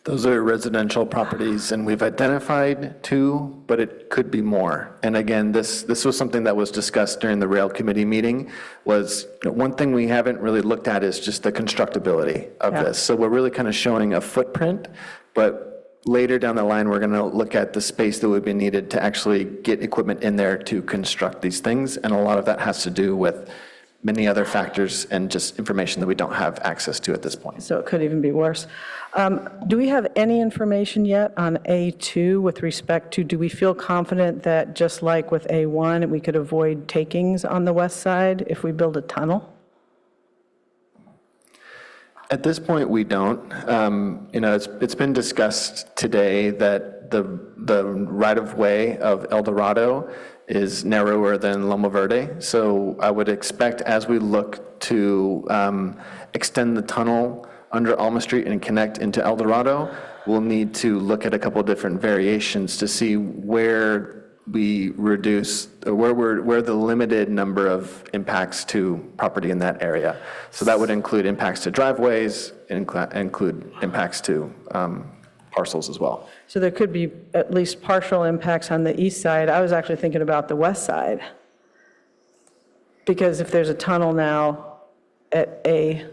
Those are residential properties, and we've identified 2, but it could be more. And again, this was something that was discussed during the rail committee meeting, was one thing we haven't really looked at is just the constructability of this. So we're really kind of showing a footprint, but later down the line, we're going to look at the space that would be needed to actually get equipment in there to construct these things. And a lot of that has to do with many other factors and just information that we don't have access to at this point. So it could even be worse. Do we have any information yet on A2 with respect to, do we feel confident that just like with A1, we could avoid takings on the west side if we build a tunnel? At this point, we don't. It's been discussed today that the right-of-way of El Dorado is narrower than Loma Verde. So I would expect as we look to extend the tunnel under Alma Street and connect into El Dorado, we'll need to look at a couple different variations to see where we reduce, or where the limited number of impacts to property in that area. So that would include impacts to driveways, include impacts to parcels as well. So there could be at least partial impacts on the east side. I was actually thinking about the west side. Because if there's a tunnel now at A.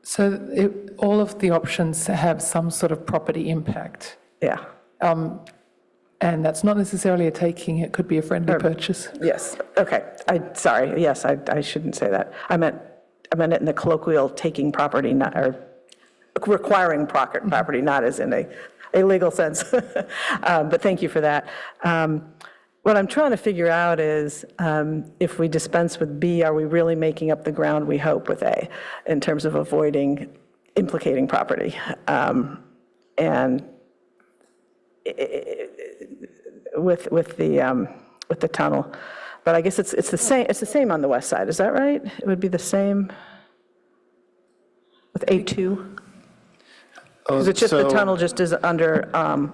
So all of the options have some sort of property impact. Yeah. And that's not necessarily a taking, it could be a friendly purchase. Yes, okay. Sorry, yes, I shouldn't say that. I meant it in the colloquial taking property, not, or requiring property, not as in a legal sense. But thank you for that. What I'm trying to figure out is if we dispense with B, are we really making up the ground we hope with A in terms of avoiding implicating property? And with the tunnel, but I guess it's the same. It's the same on the west side. Is that right? It would be the same with A2. Because it's just the tunnel just is under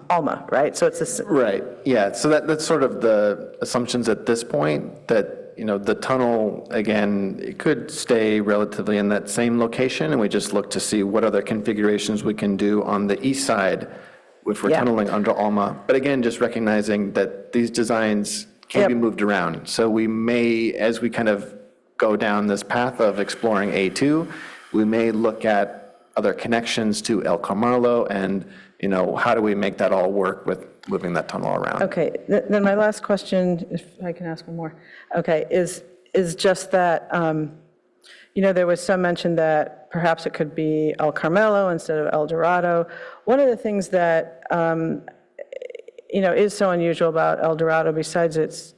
Alma, right? So it's the right. Yeah. So that's sort of the assumptions at this point, that the tunnel, again, it could stay relatively in that same location, and we just look to see what other configurations we can do on the east side if we're tunneling under Alma. But again, just recognizing that these designs can be moved around. So we may, as we kind of go down this path of exploring A2, we may look at other connections to El Carmelo, and how do we make that all work with moving that tunnel around? Okay, then my last question, if I can ask one more, okay, is just that, there was some mention that perhaps it could be El Carmelo instead of El Dorado. One of the things that, is so unusual about El Dorado, besides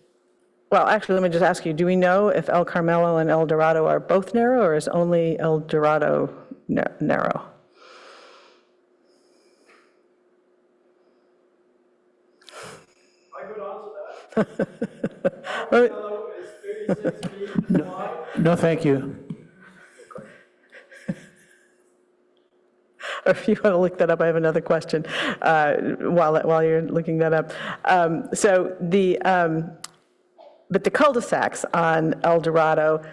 well, actually, let me just ask you, do we know if El Carmelo and El Dorado are both narrow, or is only El Dorado narrow? I could answer that. No, thank you. If you want to look that up, I have another question while you're looking that up. But the cul-de-sacs on El Dorado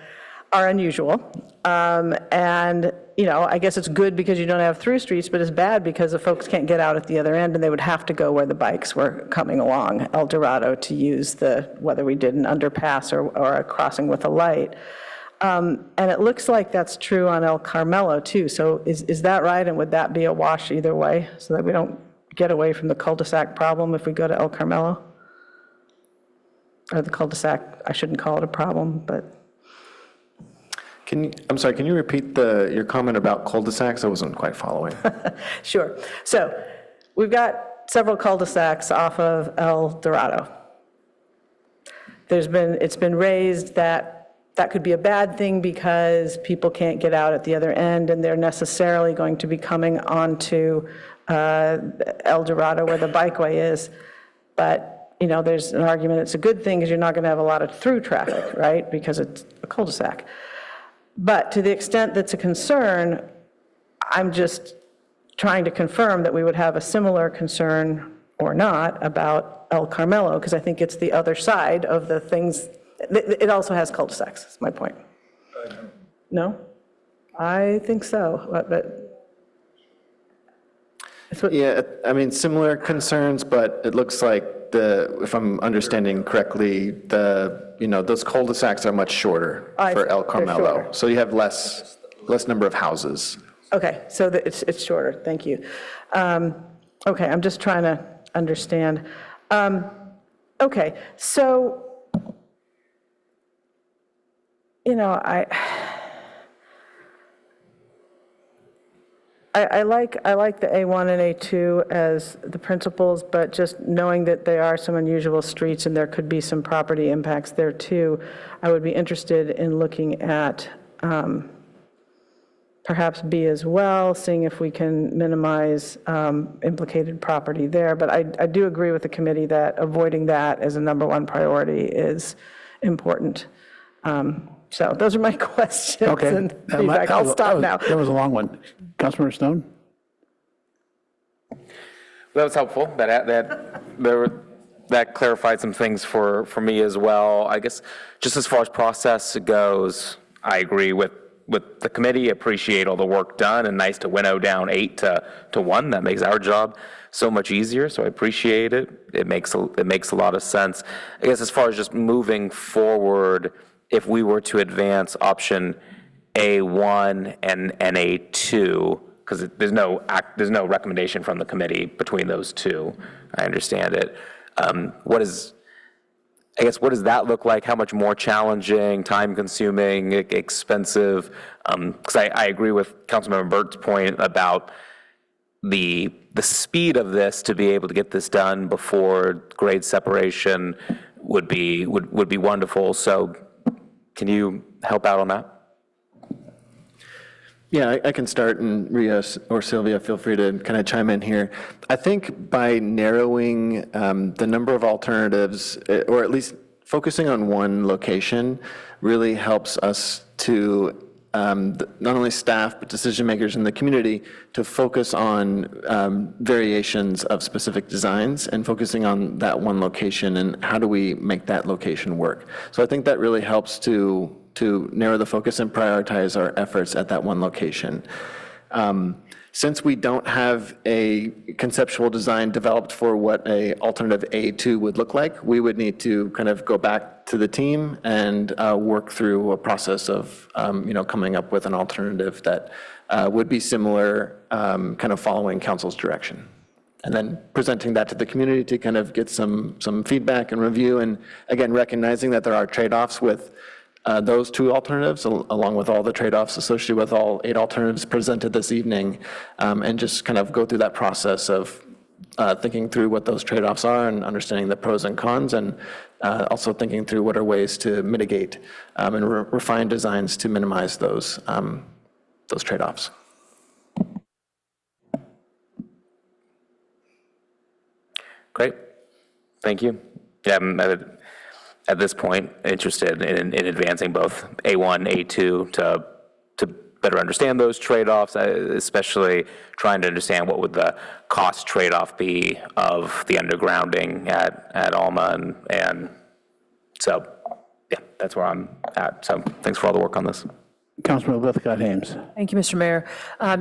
are unusual. And, I guess it's good because you don't have through streets, but it's bad because the folks can't get out at the other end, and they would have to go where the bikes were coming along El Dorado to use whether we did an underpass or a crossing with a light. And it looks like that's true on El Carmelo, too. So is that right? And would that be a wash either way, so that we don't get away from the cul-de-sac problem if we go to El Carmelo? Or the cul-de-sac, I shouldn't call it a problem, but. I'm sorry, can you repeat your comment about cul-de-sacs? I wasn't quite following. Sure. So we've got several cul-de-sacs off of El Dorado. It's been raised that could be a bad thing because people can't get out at the other end, and they're necessarily going to be coming onto El Dorado where the bikeway is. But there's an argument it's a good thing because you're not going to have a lot of through traffic, right? Because it's a cul-de-sac. But to the extent that's a concern, I'm just trying to confirm that we would have a similar concern or not about El Carmelo, because I think it's the other side of the things. It also has cul-de-sacs, is my point. No? I think so, but yeah, I mean, similar concerns, but it looks like if I'm understanding correctly, those cul-de-sacs are much shorter for El Carmelo. So you have less number of houses. Okay, so it's shorter, thank you. Okay, I'm just trying to understand. Okay, so, I like the A1 and A2 as the principles, but just knowing that there are some unusual streets and there could be some property impacts there too, I would be interested in looking at perhaps B as well, seeing if we can minimize implicated property there. But I do agree with the committee that avoiding that as a number one priority is important. So those are my questions and feedback. I'll stop now. That was a long one. Councilmember Stone? That was helpful. That clarified some things for me as well. I guess just as far as process goes, I agree with the committee, appreciate all the work done, and nice to winnow down 8 to 1. That makes our job so much easier, so I appreciate it. It makes a lot of sense. I guess as far as just moving forward, if we were to advance option A1 and A2, because there's no recommendation from the committee between those two, I understand it. What does that look like? How much more challenging, time-consuming, expensive? Because I agree with Councilmember Burt's point about the speed of this to be able to get this done before grade separation would be wonderful. So can you help out on that? Yeah, I can start, and Ria or Sylvia, feel free to kind of chime in here. I think by narrowing the number of alternatives, or at least focusing on one location, really helps us to, not only staff, but decision makers in the community, to focus on variations of specific designs and focusing on that one location and how do we make that location work. So I think that really helps to narrow the focus and prioritize our efforts at that one location. Since we don't have a conceptual design developed for what a alternative A2 would look like, we would need to kind of go back to the team and work through a process of coming up with an alternative that would be similar, kind of following council's direction. And then presenting that to the community to kind of get some feedback and review, and again, recognizing that there are trade-offs with those two alternatives, along with all the trade-offs associated with all 8 alternatives presented this evening, and just kind of go through that process of thinking through what those trade-offs are and understanding the pros and cons, and also thinking through what are ways to mitigate and refine designs to minimize those trade-offs. Great, thank you. Yeah, I'm at this point interested in advancing both A1, A2 to better understand those trade-offs, especially trying to understand what would the cost trade-off be of the undergrounding at Alma, and so, yeah, that's where I'm at. So thanks for all the work on this. Councilman Lithcott-Ames. Thank you, Mr. Mayor.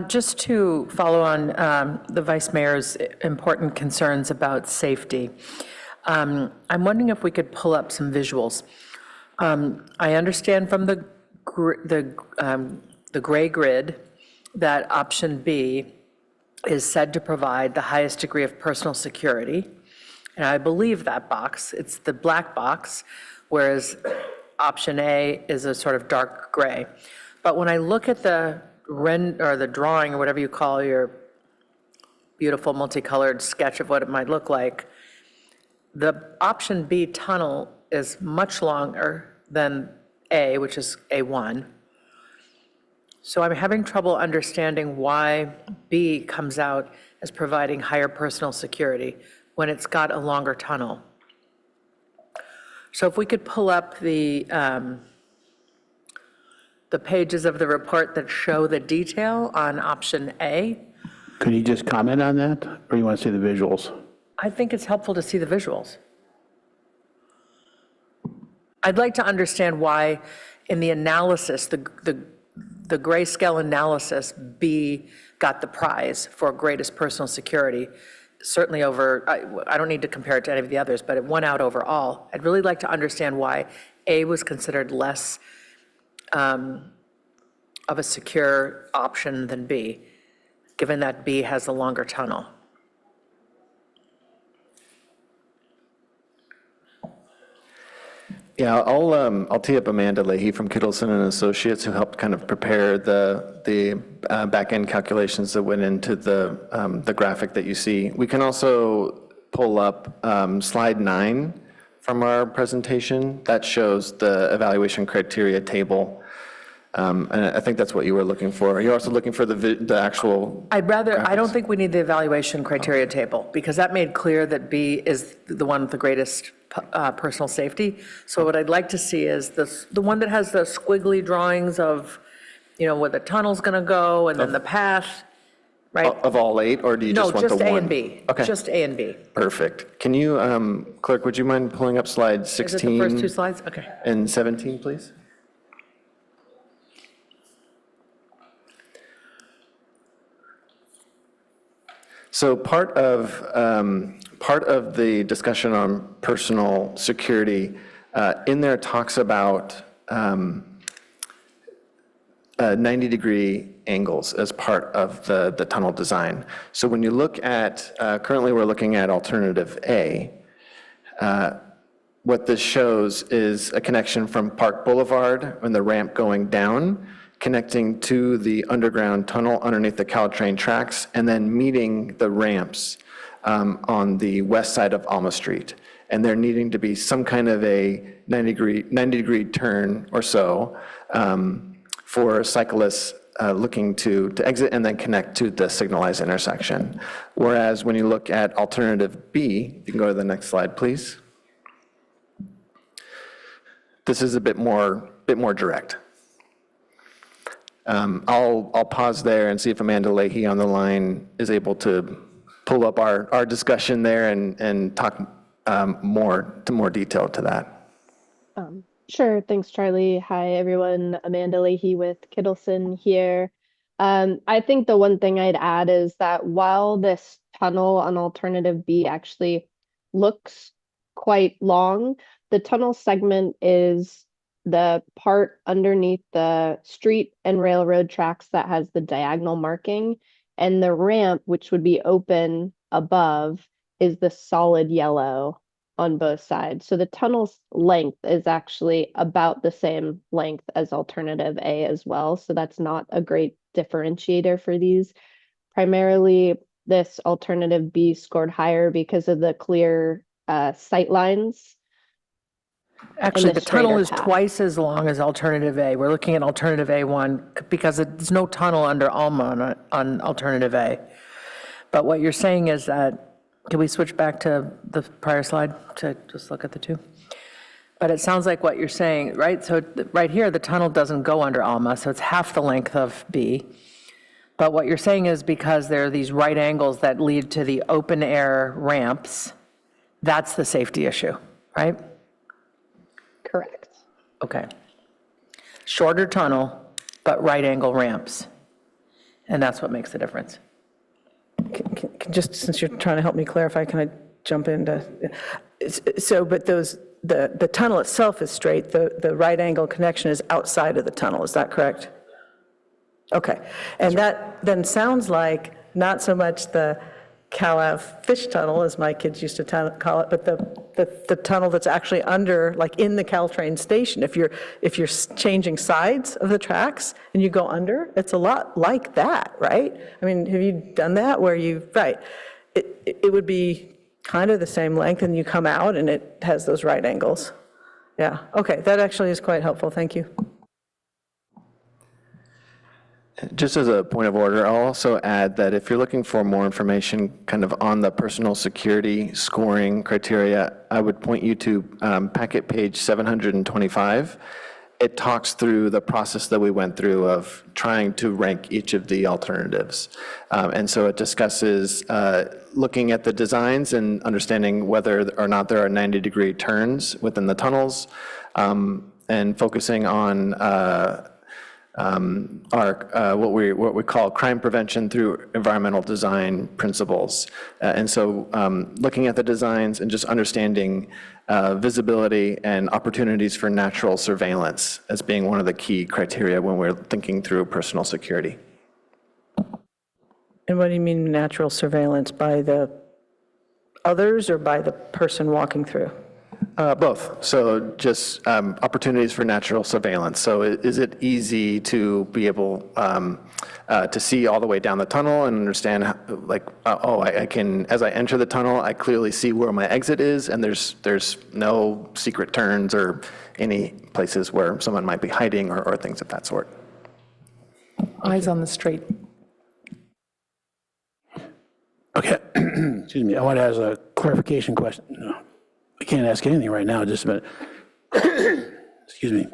Just to follow on the Vice Mayor's important concerns about safety, I'm wondering if we could pull up some visuals. I understand from the gray grid that option B is said to provide the highest degree of personal security. And I believe that box, it's the black box, whereas option A is a sort of dark gray. But when I look at the drawing, or whatever you call your beautiful multicolored sketch of what it might look like, the option B tunnel is much longer than A, which is A1. So I'm having trouble understanding why B comes out as providing higher personal security when it's got a longer tunnel. So if we could pull up the pages of the report that show the detail on option A. Could you just comment on that, or you want to see the visuals? I think it's helpful to see the visuals. I'd like to understand why in the analysis, the grayscale analysis, B got the prize for greatest personal security, certainly over, I don't need to compare it to any of the others, but it won out overall. I'd really like to understand why A was considered less of a secure option than B, given that B has a longer tunnel. Yeah, I'll tee up Amanda Leahy from Kittleson and Associates, who helped kind of prepare the back-end calculations that went into the graphic that you see. We can also pull up slide 9 from our presentation. That shows the evaluation criteria table. And I think that's what you were looking for. You're also looking for the actual. I don't think we need the evaluation criteria table, because that made clear that B is the one with the greatest personal safety. So what I'd like to see is the one that has the squiggly drawings of, where the tunnel's going to go and then the path, right? Of all 8, or do you just want the one? No, just A and B. Okay. Just A and B. Perfect. Can you, Clerk, would you mind pulling up slide 16? Is it the first 2 slides? Okay. And 17, please? So part of the discussion on personal security in there talks about 90-degree angles as part of the tunnel design. So when you look at, currently we're looking at alternative A, what this shows is a connection from Park Boulevard and the ramp going down, connecting to the underground tunnel underneath the Caltrain tracks, and then meeting the ramps on the west side of Alma Street. And there needing to be some kind of a 90-degree turn or so for cyclists looking to exit and then connect to the signalized intersection. Whereas when you look at alternative B, you can go to the next slide, please. This is a bit more direct. I'll pause there and see if Amanda Leahy on the line is able to pull up our discussion there and talk more detail to that. Sure. Thanks, Charlie. Hi, everyone. Amanda Leahy with Kittleson here. I think the one thing I'd add is that while this tunnel on alternative B actually looks quite long, the tunnel segment is the part underneath the street and railroad tracks that has the diagonal marking, and the ramp, which would be open above, is the solid yellow on both sides. So the tunnel's length is actually about the same length as alternative A as well. So that's not a great differentiator for these. Primarily, this alternative B scored higher because of the clear sight lines. Actually, the tunnel is path. twice as long as alternative A. We're looking at alternative A1 because there's no tunnel under Alma on alternative A. But what you're saying is that, can we switch back to the prior slide to just look at the two? But it sounds like what you're saying, right? So right here, the tunnel doesn't go under Alma, so it's half the length of B. But what you're saying is because there are these right angles that lead to the open air ramps, that's the safety issue, right? Correct. Okay. Shorter tunnel, but right angle ramps. And that's what makes the difference. Just since you're trying to help me clarify, can I jump into? So, but the tunnel itself is straight. The right angle connection is outside of the tunnel. Is that correct? Okay. And that then sounds like not so much the Cal-Ave fish tunnel, as my kids used to call it, but the tunnel that's actually under, like in the Caltrain station. If you're changing sides of the tracks and you go under, it's a lot like that, right? I mean, have you done that where right? It would be kind of the same length and you come out and it has those right angles. Yeah, okay, that actually is quite helpful, thank you. Just as a point of order, I'll also add that if you're looking for more information kind of on the personal security scoring criteria, I would point you to packet page 725. It talks through the process that we went through of trying to rank each of the alternatives. And so it discusses looking at the designs and understanding whether or not there are 90-degree turns within the tunnels, and focusing on what we call crime prevention through environmental design principles. And so looking at the designs and just understanding visibility and opportunities for natural surveillance as being one of the key criteria when we're thinking through personal security. And what do you mean natural surveillance? By the others or by the person walking through? Both. So just opportunities for natural surveillance. So is it easy to be able to see all the way down the tunnel and understand, I can, as I enter the tunnel, I clearly see where my exit is, and there's no secret turns or any places where someone might be hiding or things of that sort. Eyes on the street. Okay. Excuse me. I want to ask a clarification question. No, I can't ask anything right now. Just a minute. Excuse me.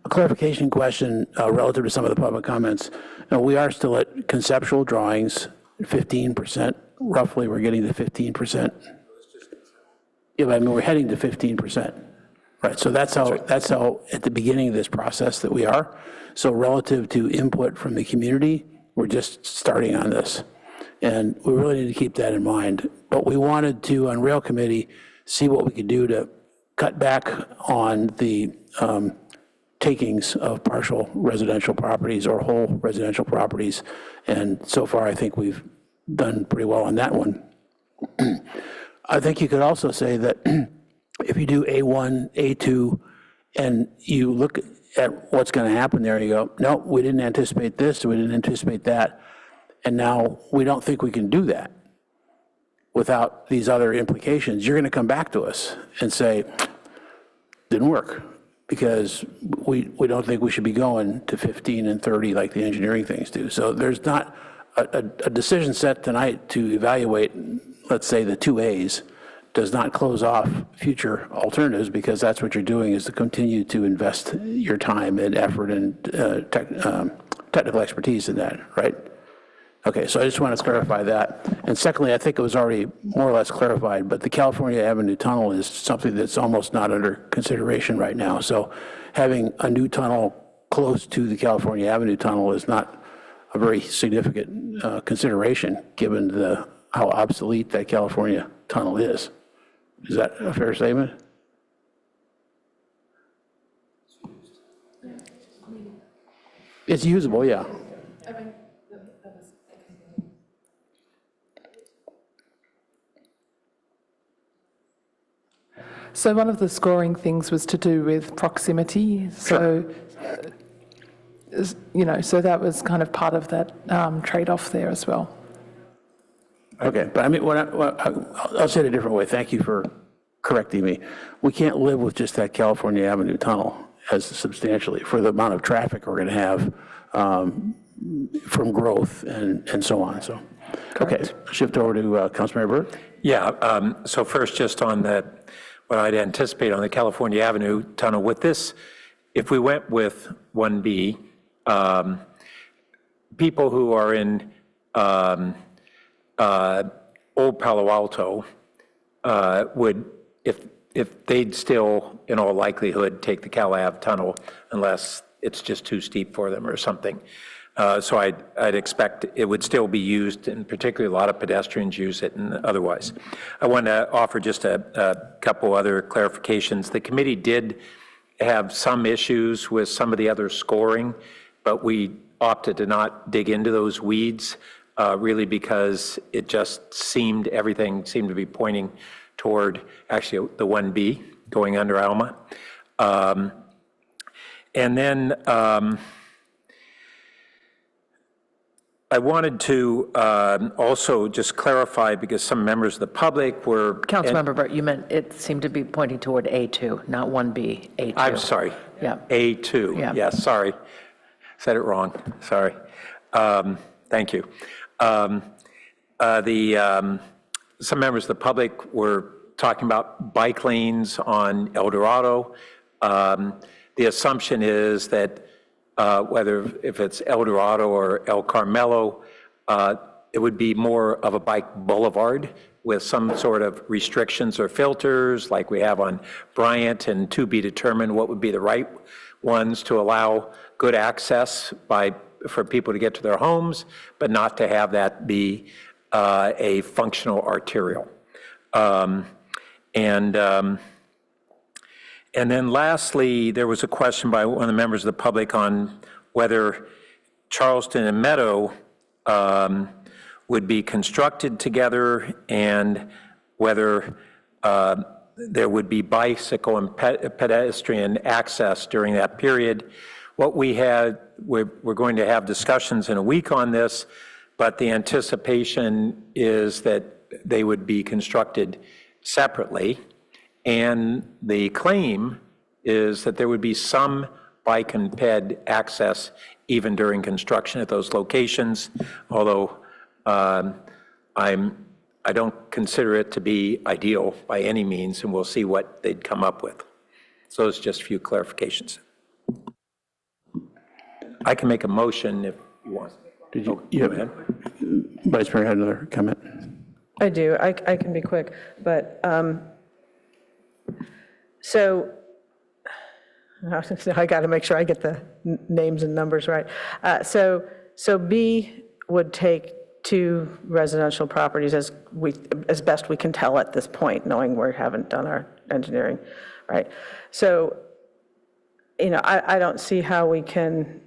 A clarification question relative to some of the public comments. Now, we are still at conceptual drawings, 15%. Roughly, we're getting to 15%. Yeah, but I mean, we're heading to 15%. Right. So that's how at the beginning of this process that we are. So relative to input from the community, we're just starting on this. And we really need to keep that in mind. But we wanted to, on Rail Committee, see what we could do to cut back on the takings of partial residential properties or whole residential properties. And so far, I think we've done pretty well on that one. I think you could also say that if you do A1, A2, and you look at what's going to happen there, you go, no, we didn't anticipate this, we didn't anticipate that, and now we don't think we can do that without these other implications. You're going to come back to us and say, didn't work, because we don't think we should be going to 15 and 30 like the engineering things do. So there's not a decision set tonight to evaluate, let's say, the 2As does not close off future alternatives, because that's what you're doing, is to continue to invest your time and effort and technical expertise in that, right? Okay, so I just want to clarify that. And secondly, I think it was already more or less clarified, but the California Avenue Tunnel is something that's almost not under consideration right now. So having a new tunnel close to the California Avenue Tunnel is not a very significant consideration, given how obsolete that California Tunnel is. Is that a fair statement? It's usable, yeah. So one of the scoring things was to do with proximity. So, so that was kind of part of that trade-off there as well. Okay, but I mean, I'll say it a different way. Thank you for correcting me. We can't live with just that California Avenue Tunnel as substantially for the amount of traffic we're going to have from growth and so on. So, okay, shift over to Councilmember Burt. Yeah, so first, just on what I'd anticipate on the California Avenue Tunnel, with this, if we went with 1B, people who are in Old Palo Alto would, if they'd still, in all likelihood, take the Cal Ave tunnel unless it's just too steep for them or something. So I'd expect it would still be used, and particularly a lot of pedestrians use it and otherwise. I want to offer just a couple other clarifications. The committee did have some issues with some of the other scoring, but we opted to not dig into those weeds, really because it just everything seemed to be pointing toward actually the 1B going under Alma. And then I wanted to also just clarify, because some members of the public were... Councilmember Burt, you meant it seemed to be pointing toward A2, not 1B, A2. I'm sorry. Yeah. A2. Yeah. Yes, sorry. Said it wrong. Sorry. Thank you. Some members of the public were talking about bike lanes on El Dorado. The assumption is that if it's El Dorado or El Carmelo, it would be more of a bike boulevard with some sort of restrictions or filters like we have on Bryant, and to be determined what would be the right ones to allow good access for people to get to their homes, but not to have that be a functional arterial. And then lastly, there was a question by one of the members of the public on whether Charleston and Meadow would be constructed together, and whether there would be bicycle and pedestrian access during that period. What we're going to have discussions in a week on this, but the anticipation is that they would be constructed separately. And the claim is that there would be some bike and ped access even during construction at those locations, although I don't consider it to be ideal by any means, and we'll see what they'd come up with. So it's just a few clarifications. I can make a motion if you want. Did you? Go ahead. Vice Mayor had another comment. I do. I can be quick, but so I got to make sure I get the names and numbers right. So B would take 2 residential properties as best we can tell at this point, knowing we haven't done our engineering, right? So, I don't see how we can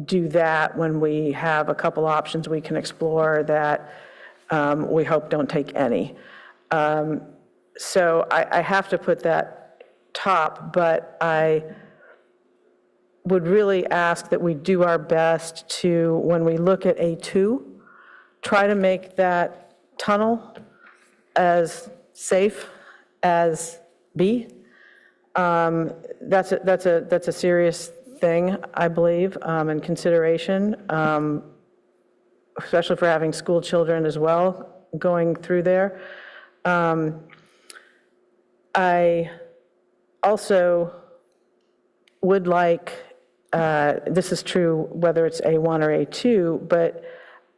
do that when we have a couple options we can explore that we hope don't take any. So I have to put that top, but I would really ask that we do our best to, when we look at A2, try to make that tunnel as safe as B. That's a serious thing, I believe, and consideration, especially for having school children as well going through there. I also would like, this is true whether it's A1 or A2, but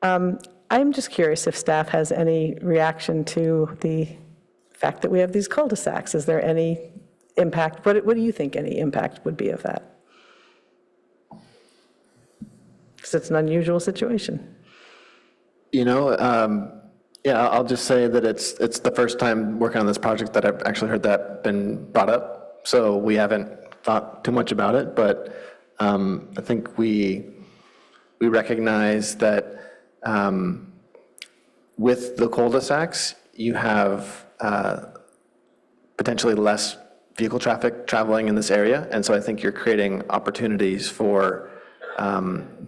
I'm just curious if staff has any reaction to the fact that we have these cul-de-sacs. Is there any impact? What do you think any impact would be of that? Because it's an unusual situation. Yeah, I'll just say that it's the first time working on this project that I've actually heard that been brought up. So we haven't thought too much about it, but I think we recognize that with the cul-de-sacs, you have potentially less vehicle traffic traveling in this area. And so I think you're creating opportunities for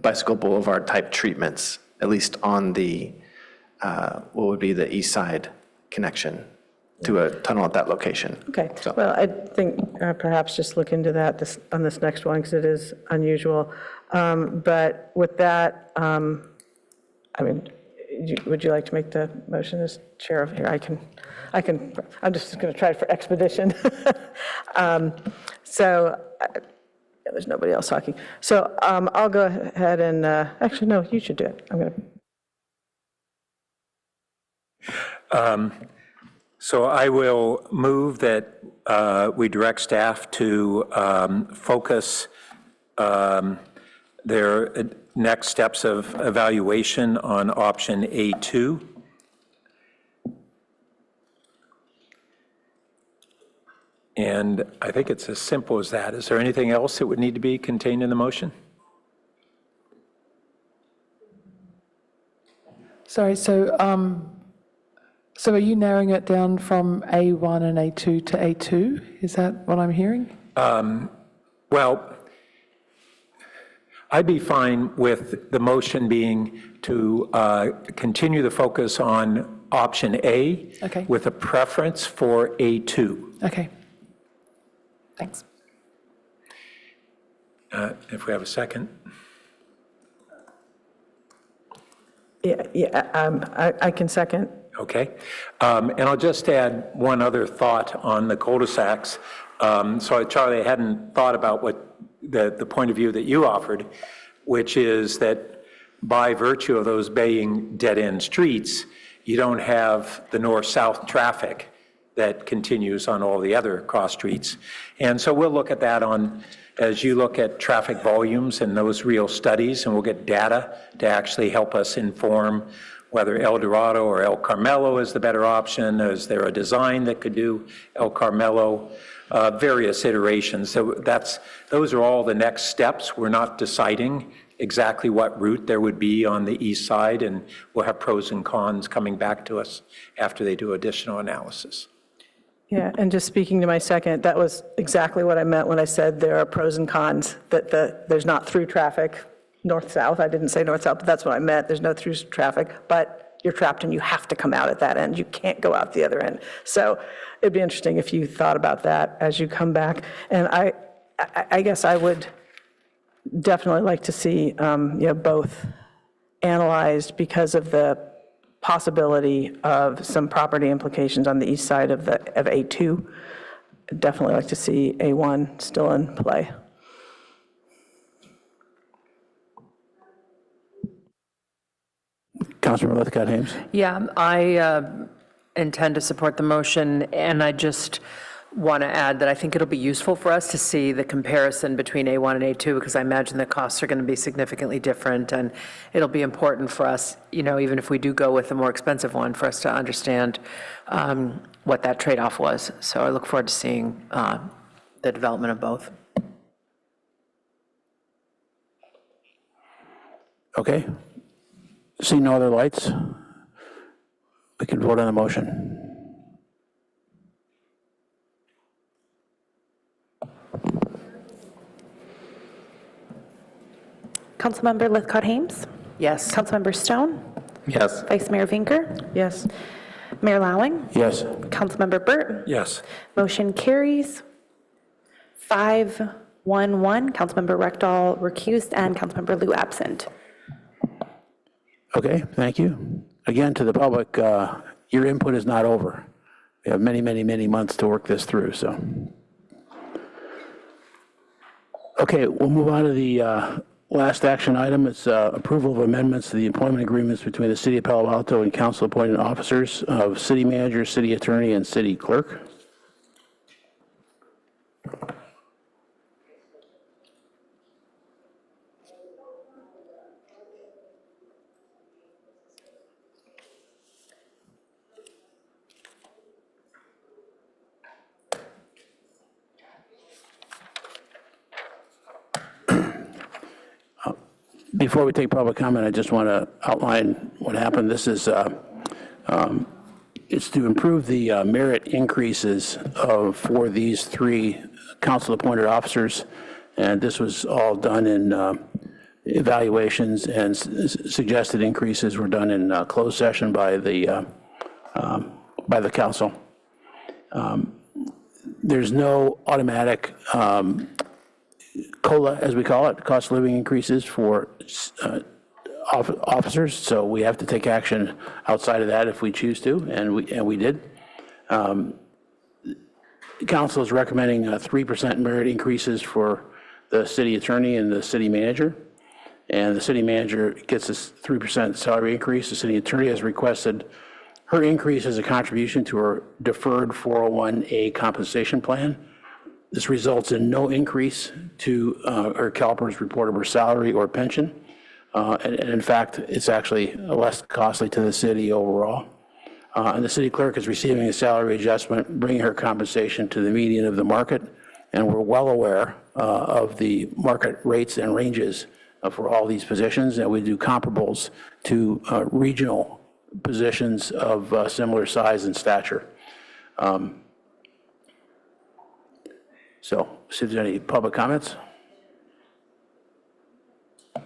bicycle boulevard type treatments, at least on the what would be the east side connection to a tunnel at that location. Okay, well, I think perhaps just look into that on this next one, because it is unusual. But with that, I mean, would you like to make the motion as chair of here? I'm just going to try for expedition. There's nobody else talking. So I'll go ahead and, actually, no, you should do it. I'm going to. So I will move that we direct staff to focus their next steps of evaluation on option A2. And I think it's as simple as that. Is there anything else that would need to be contained in the motion? Sorry, so are you narrowing it down from A1 and A2 to A2? Is that what I'm hearing? Well, I'd be fine with the motion being to continue the focus on option A with a preference for A2. Okay. Thanks. If we have a second. I can second. Okay. And I'll just add one other thought on the cul-de-sacs. So Charlie, I hadn't thought about what the point of view that you offered, which is that by virtue of those being dead-end streets, you don't have the north-south traffic that continues on all the other cross streets. And so we'll look at that as you look at traffic volumes and those real studies, and we'll get data to actually help us inform whether El Dorado or El Carmelo is the better option. Is there a design that could do El Carmelo? Various iterations. So those are all the next steps. We're not deciding exactly what route there would be on the east side, and we'll have pros and cons coming back to us after they do additional analysis. Yeah, and just speaking to my second, that was exactly what I meant when I said there are pros and cons, that there's not through traffic, north-south. I didn't say north-south, but that's what I meant. There's no through traffic, but you're trapped and you have to come out at that end. You can't go out the other end. So it'd be interesting if you thought about that as you come back. And I guess I would definitely like to see both analyzed because of the possibility of some property implications on the east side of A2. I'd definitely like to see A1 still in play. Councilmember Lithcott-Hames. Yeah, I intend to support the motion, and I just want to add that I think it'll be useful for us to see the comparison between A1 and A2, because I imagine the costs are going to be significantly different, and it'll be important for us, even if we do go with the more expensive one, for us to understand what that trade-off was. So I look forward to seeing the development of both. Okay. See no other lights? We can vote on the motion. Councilmember Lithcott-Hames? Yes. Councilmember Stone? Yes. Vice Mayor Vinker? Yes. Mayor Lowing? Yes. Councilmember Burt? Yes. Motion carries 5-1-1. Councilmember Rectal recused and Councilmember Liu absent. Okay, thank you. Again, to the public, your input is not over. We have many, many, many months to work this through, so. Okay, we'll move on to the last action item. It's approval of amendments to the employment agreements between the City of Palo Alto and council-appointed officers of city manager, city attorney, and city clerk. Before we take public comment, I just want to outline what happened. This is, it's to improve the merit increases for these three council-appointed officers, and this was all done in evaluations, and suggested increases were done in closed session by the council. There's no automatic COLA, as we call it, cost of living increases for officers, so we have to take action outside of that if we choose to, and we did. The council is recommending 3% merit increases for the city attorney and the city manager, and the city manager gets a 3% salary increase. The city attorney has requested her increase as a contribution to her deferred 401A compensation plan. This results in no increase to her CalPERS reportable salary or pension. And in fact, it's actually less costly to the city overall. And the city clerk is receiving a salary adjustment, bringing her compensation to the median of the market. And we're well aware of the market rates and ranges for all these positions. And we do comparables to regional positions of similar size and stature. So, see if there's any public comments.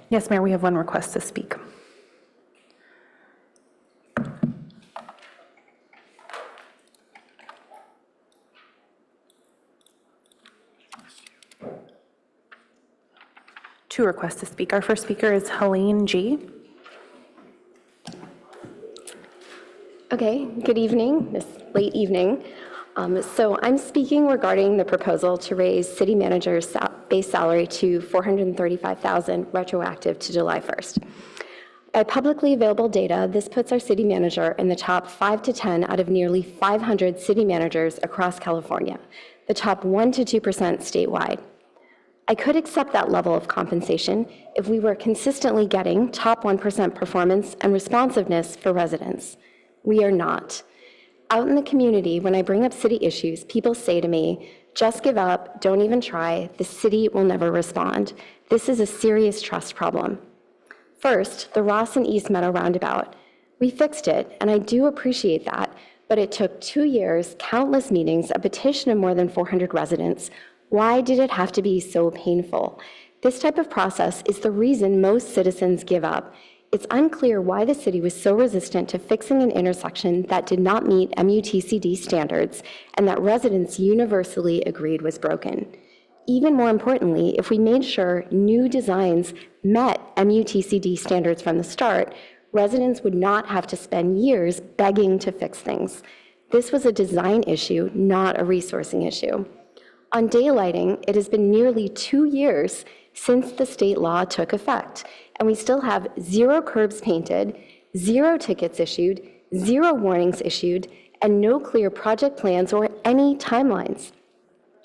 Yes, Mayor, we have one request to speak. Two requests to speak. Our first speaker is Helene G. Okay, good evening, this late evening. So I'm speaking regarding the proposal to raise city manager's base salary to $435,000 retroactive to July 1st. By publicly available data, this puts our city manager in the top 5 to 10 out of nearly 500 city managers across California, the top 1 to 2% statewide. I could accept that level of compensation if we were consistently getting top 1% performance and responsiveness for residents. We are not. Out in the community, when I bring up city issues, people say to me, just give up, don't even try, the city will never respond. This is a serious trust problem. First, the Ross and East Meadow roundabout. We fixed it, and I do appreciate that, but it took 2 years, countless meetings, a petition of more than 400 residents. Why did it have to be so painful? This type of process is the reason most citizens give up. It's unclear why the city was so resistant to fixing an intersection that did not meet MUTCD standards and that residents universally agreed was broken. Even more importantly, if we made sure new designs met MUTCD standards from the start, residents would not have to spend years begging to fix things. This was a design issue, not a resourcing issue. On daylighting, it has been nearly 2 years since the state law took effect, and we still have 0 curbs painted, 0 tickets issued, 0 warnings issued, and no clear project plans or any timelines.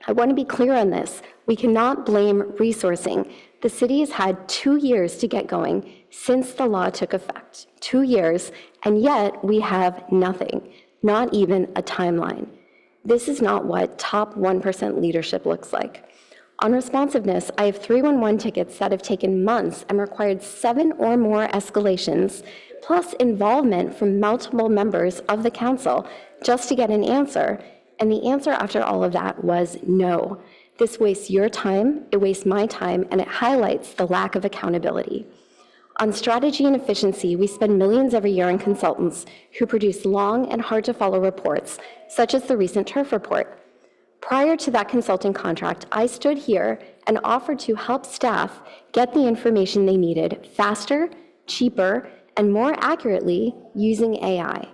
I want to be clear on this. We cannot blame resourcing. The city has had 2 years to get going since the law took effect. 2 years, and yet we have nothing, not even a timeline. This is not what top 1% leadership looks like. On responsiveness, I have 311 tickets that have taken months and required 7 or more escalations, plus involvement from multiple members of the council just to get an answer. And the answer after all of that was no. This wastes your time, it wastes my time, and it highlights the lack of accountability. On strategy and efficiency, we spend millions every year on consultants who produce long and hard to follow reports, such as the recent turf report. Prior to that consulting contract, I stood here and offered to help staff get the information they needed faster, cheaper, and more accurately using AI.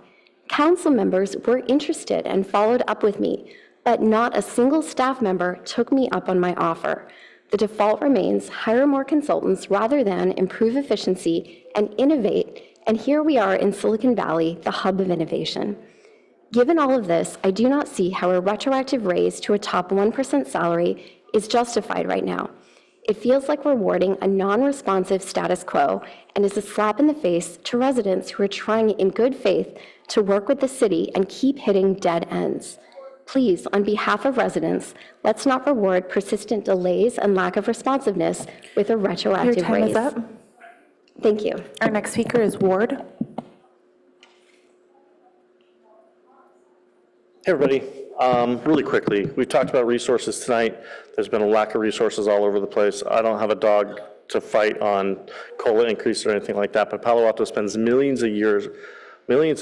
Council members were interested and followed up with me, but not a single staff member took me up on my offer. The default remains hire more consultants rather than improve efficiency and innovate, and here we are in Silicon Valley, the hub of innovation. Given all of this, I do not see how a retroactive raise to a top 1% salary is justified right now. It feels like rewarding a non-responsive status quo and is a slap in the face to residents who are trying in good faith to work with the city and keep hitting dead ends. Please, on behalf of residents, let's not reward persistent delays and lack of responsiveness with a retroactive Your time raise. is up. Thank you. Our next speaker is Ward. Hey, everybody. Really quickly, we've talked about resources tonight. There's been a lack of resources all over the place. I don't have a dog to fight on COLA increase or anything like that, but Palo Alto spends millions of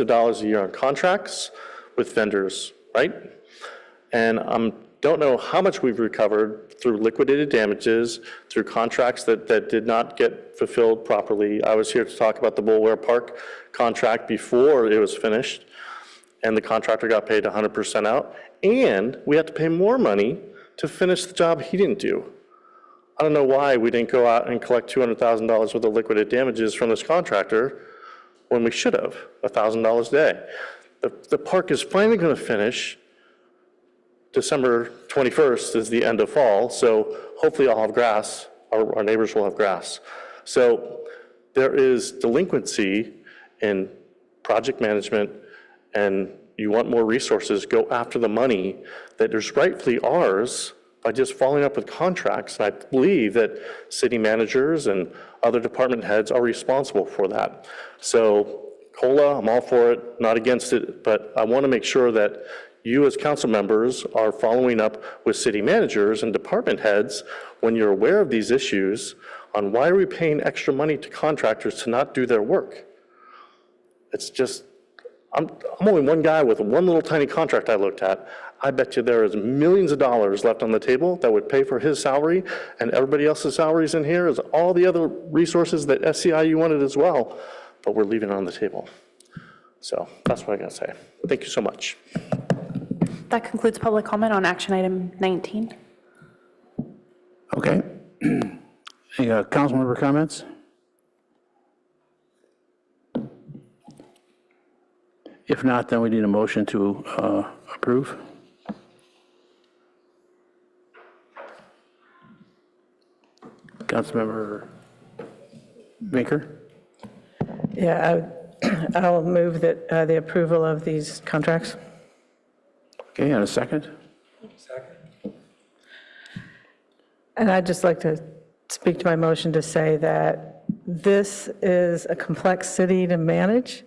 dollars a year on contracts with vendors, right? And don't know how much we've recovered through liquidated damages, through contracts that did not get fulfilled properly. I was here to talk about the Bulware Park contract before it was finished, and the contractor got paid 100% out, and we had to pay more money to finish the job he didn't do. I don't know why we didn't go out and collect $200,000 worth of liquidated damages from this contractor when we should have, $1,000 a day. The park is finally going to finish. December 21st is the end of fall, so hopefully I'll have grass, our neighbors will have grass. So there is delinquency in project management, and you want more resources, go after the money that is rightfully ours by just following up with contracts. And I believe that city managers and other department heads are responsible for that. So COLA, I'm all for it, not against it, but I want to make sure that you as council members are following up with city managers and department heads when you're aware of these issues on why are we paying extra money to contractors to not do their work. It's just, I'm only one guy with one little tiny contract I looked at. I bet you there is millions of dollars left on the table that would pay for his salary, and everybody else's salaries in here is all the other resources that SCIU wanted as well, but we're leaving it on the table. So that's what I gotta say. Thank you so much. That concludes public comment on action item 19. Okay. Any council member comments? If not, then we need a motion to approve. Councilmember Vinker? Yeah, I'll move that the approval of these contracts. Okay, and a second? Second. And I'd just like to speak to my motion to say that this is a complex city to manage,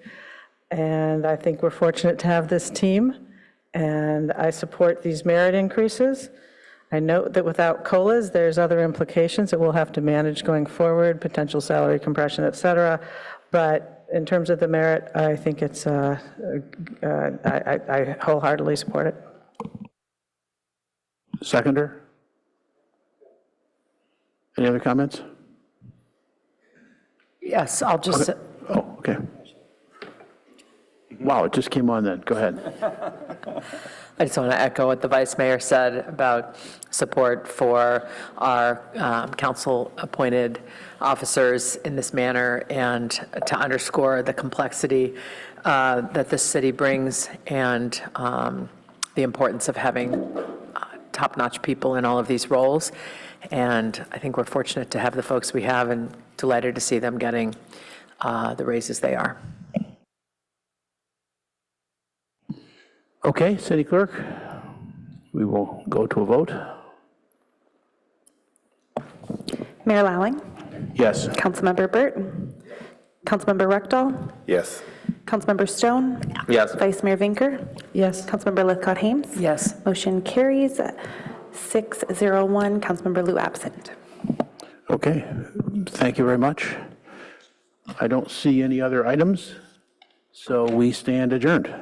and I think we're fortunate to have this team, and I support these merit increases. I note that without COLAs, there's other implications that we'll have to manage going forward, potential salary compression, et cetera. But in terms of the merit, I think it's, I wholeheartedly support it. Seconder? Any other comments? Yes, I'll just. Okay. Oh, okay. Wow, it just came on then. Go ahead. I just want to echo what the Vice Mayor said about support for our council-appointed officers in this manner, and to underscore the complexity that this city brings, and the importance of having top-notch people in all of these roles. And I think we're fortunate to have the folks we have and delighted to see them getting the raises they are. Okay, City Clerk, we will go to a vote. Mayor Lowing, Yes. Councilmember Burt, Councilmember Rechtal, Yes. Councilmember Stone, Yes. Vice Mayor Vinker, Yes. Councilmember Lithcott-Hames. Yes. Motion carries 601, Councilmember Lou absent. Okay, thank you very much. I don't see any other items, so we stand adjourned.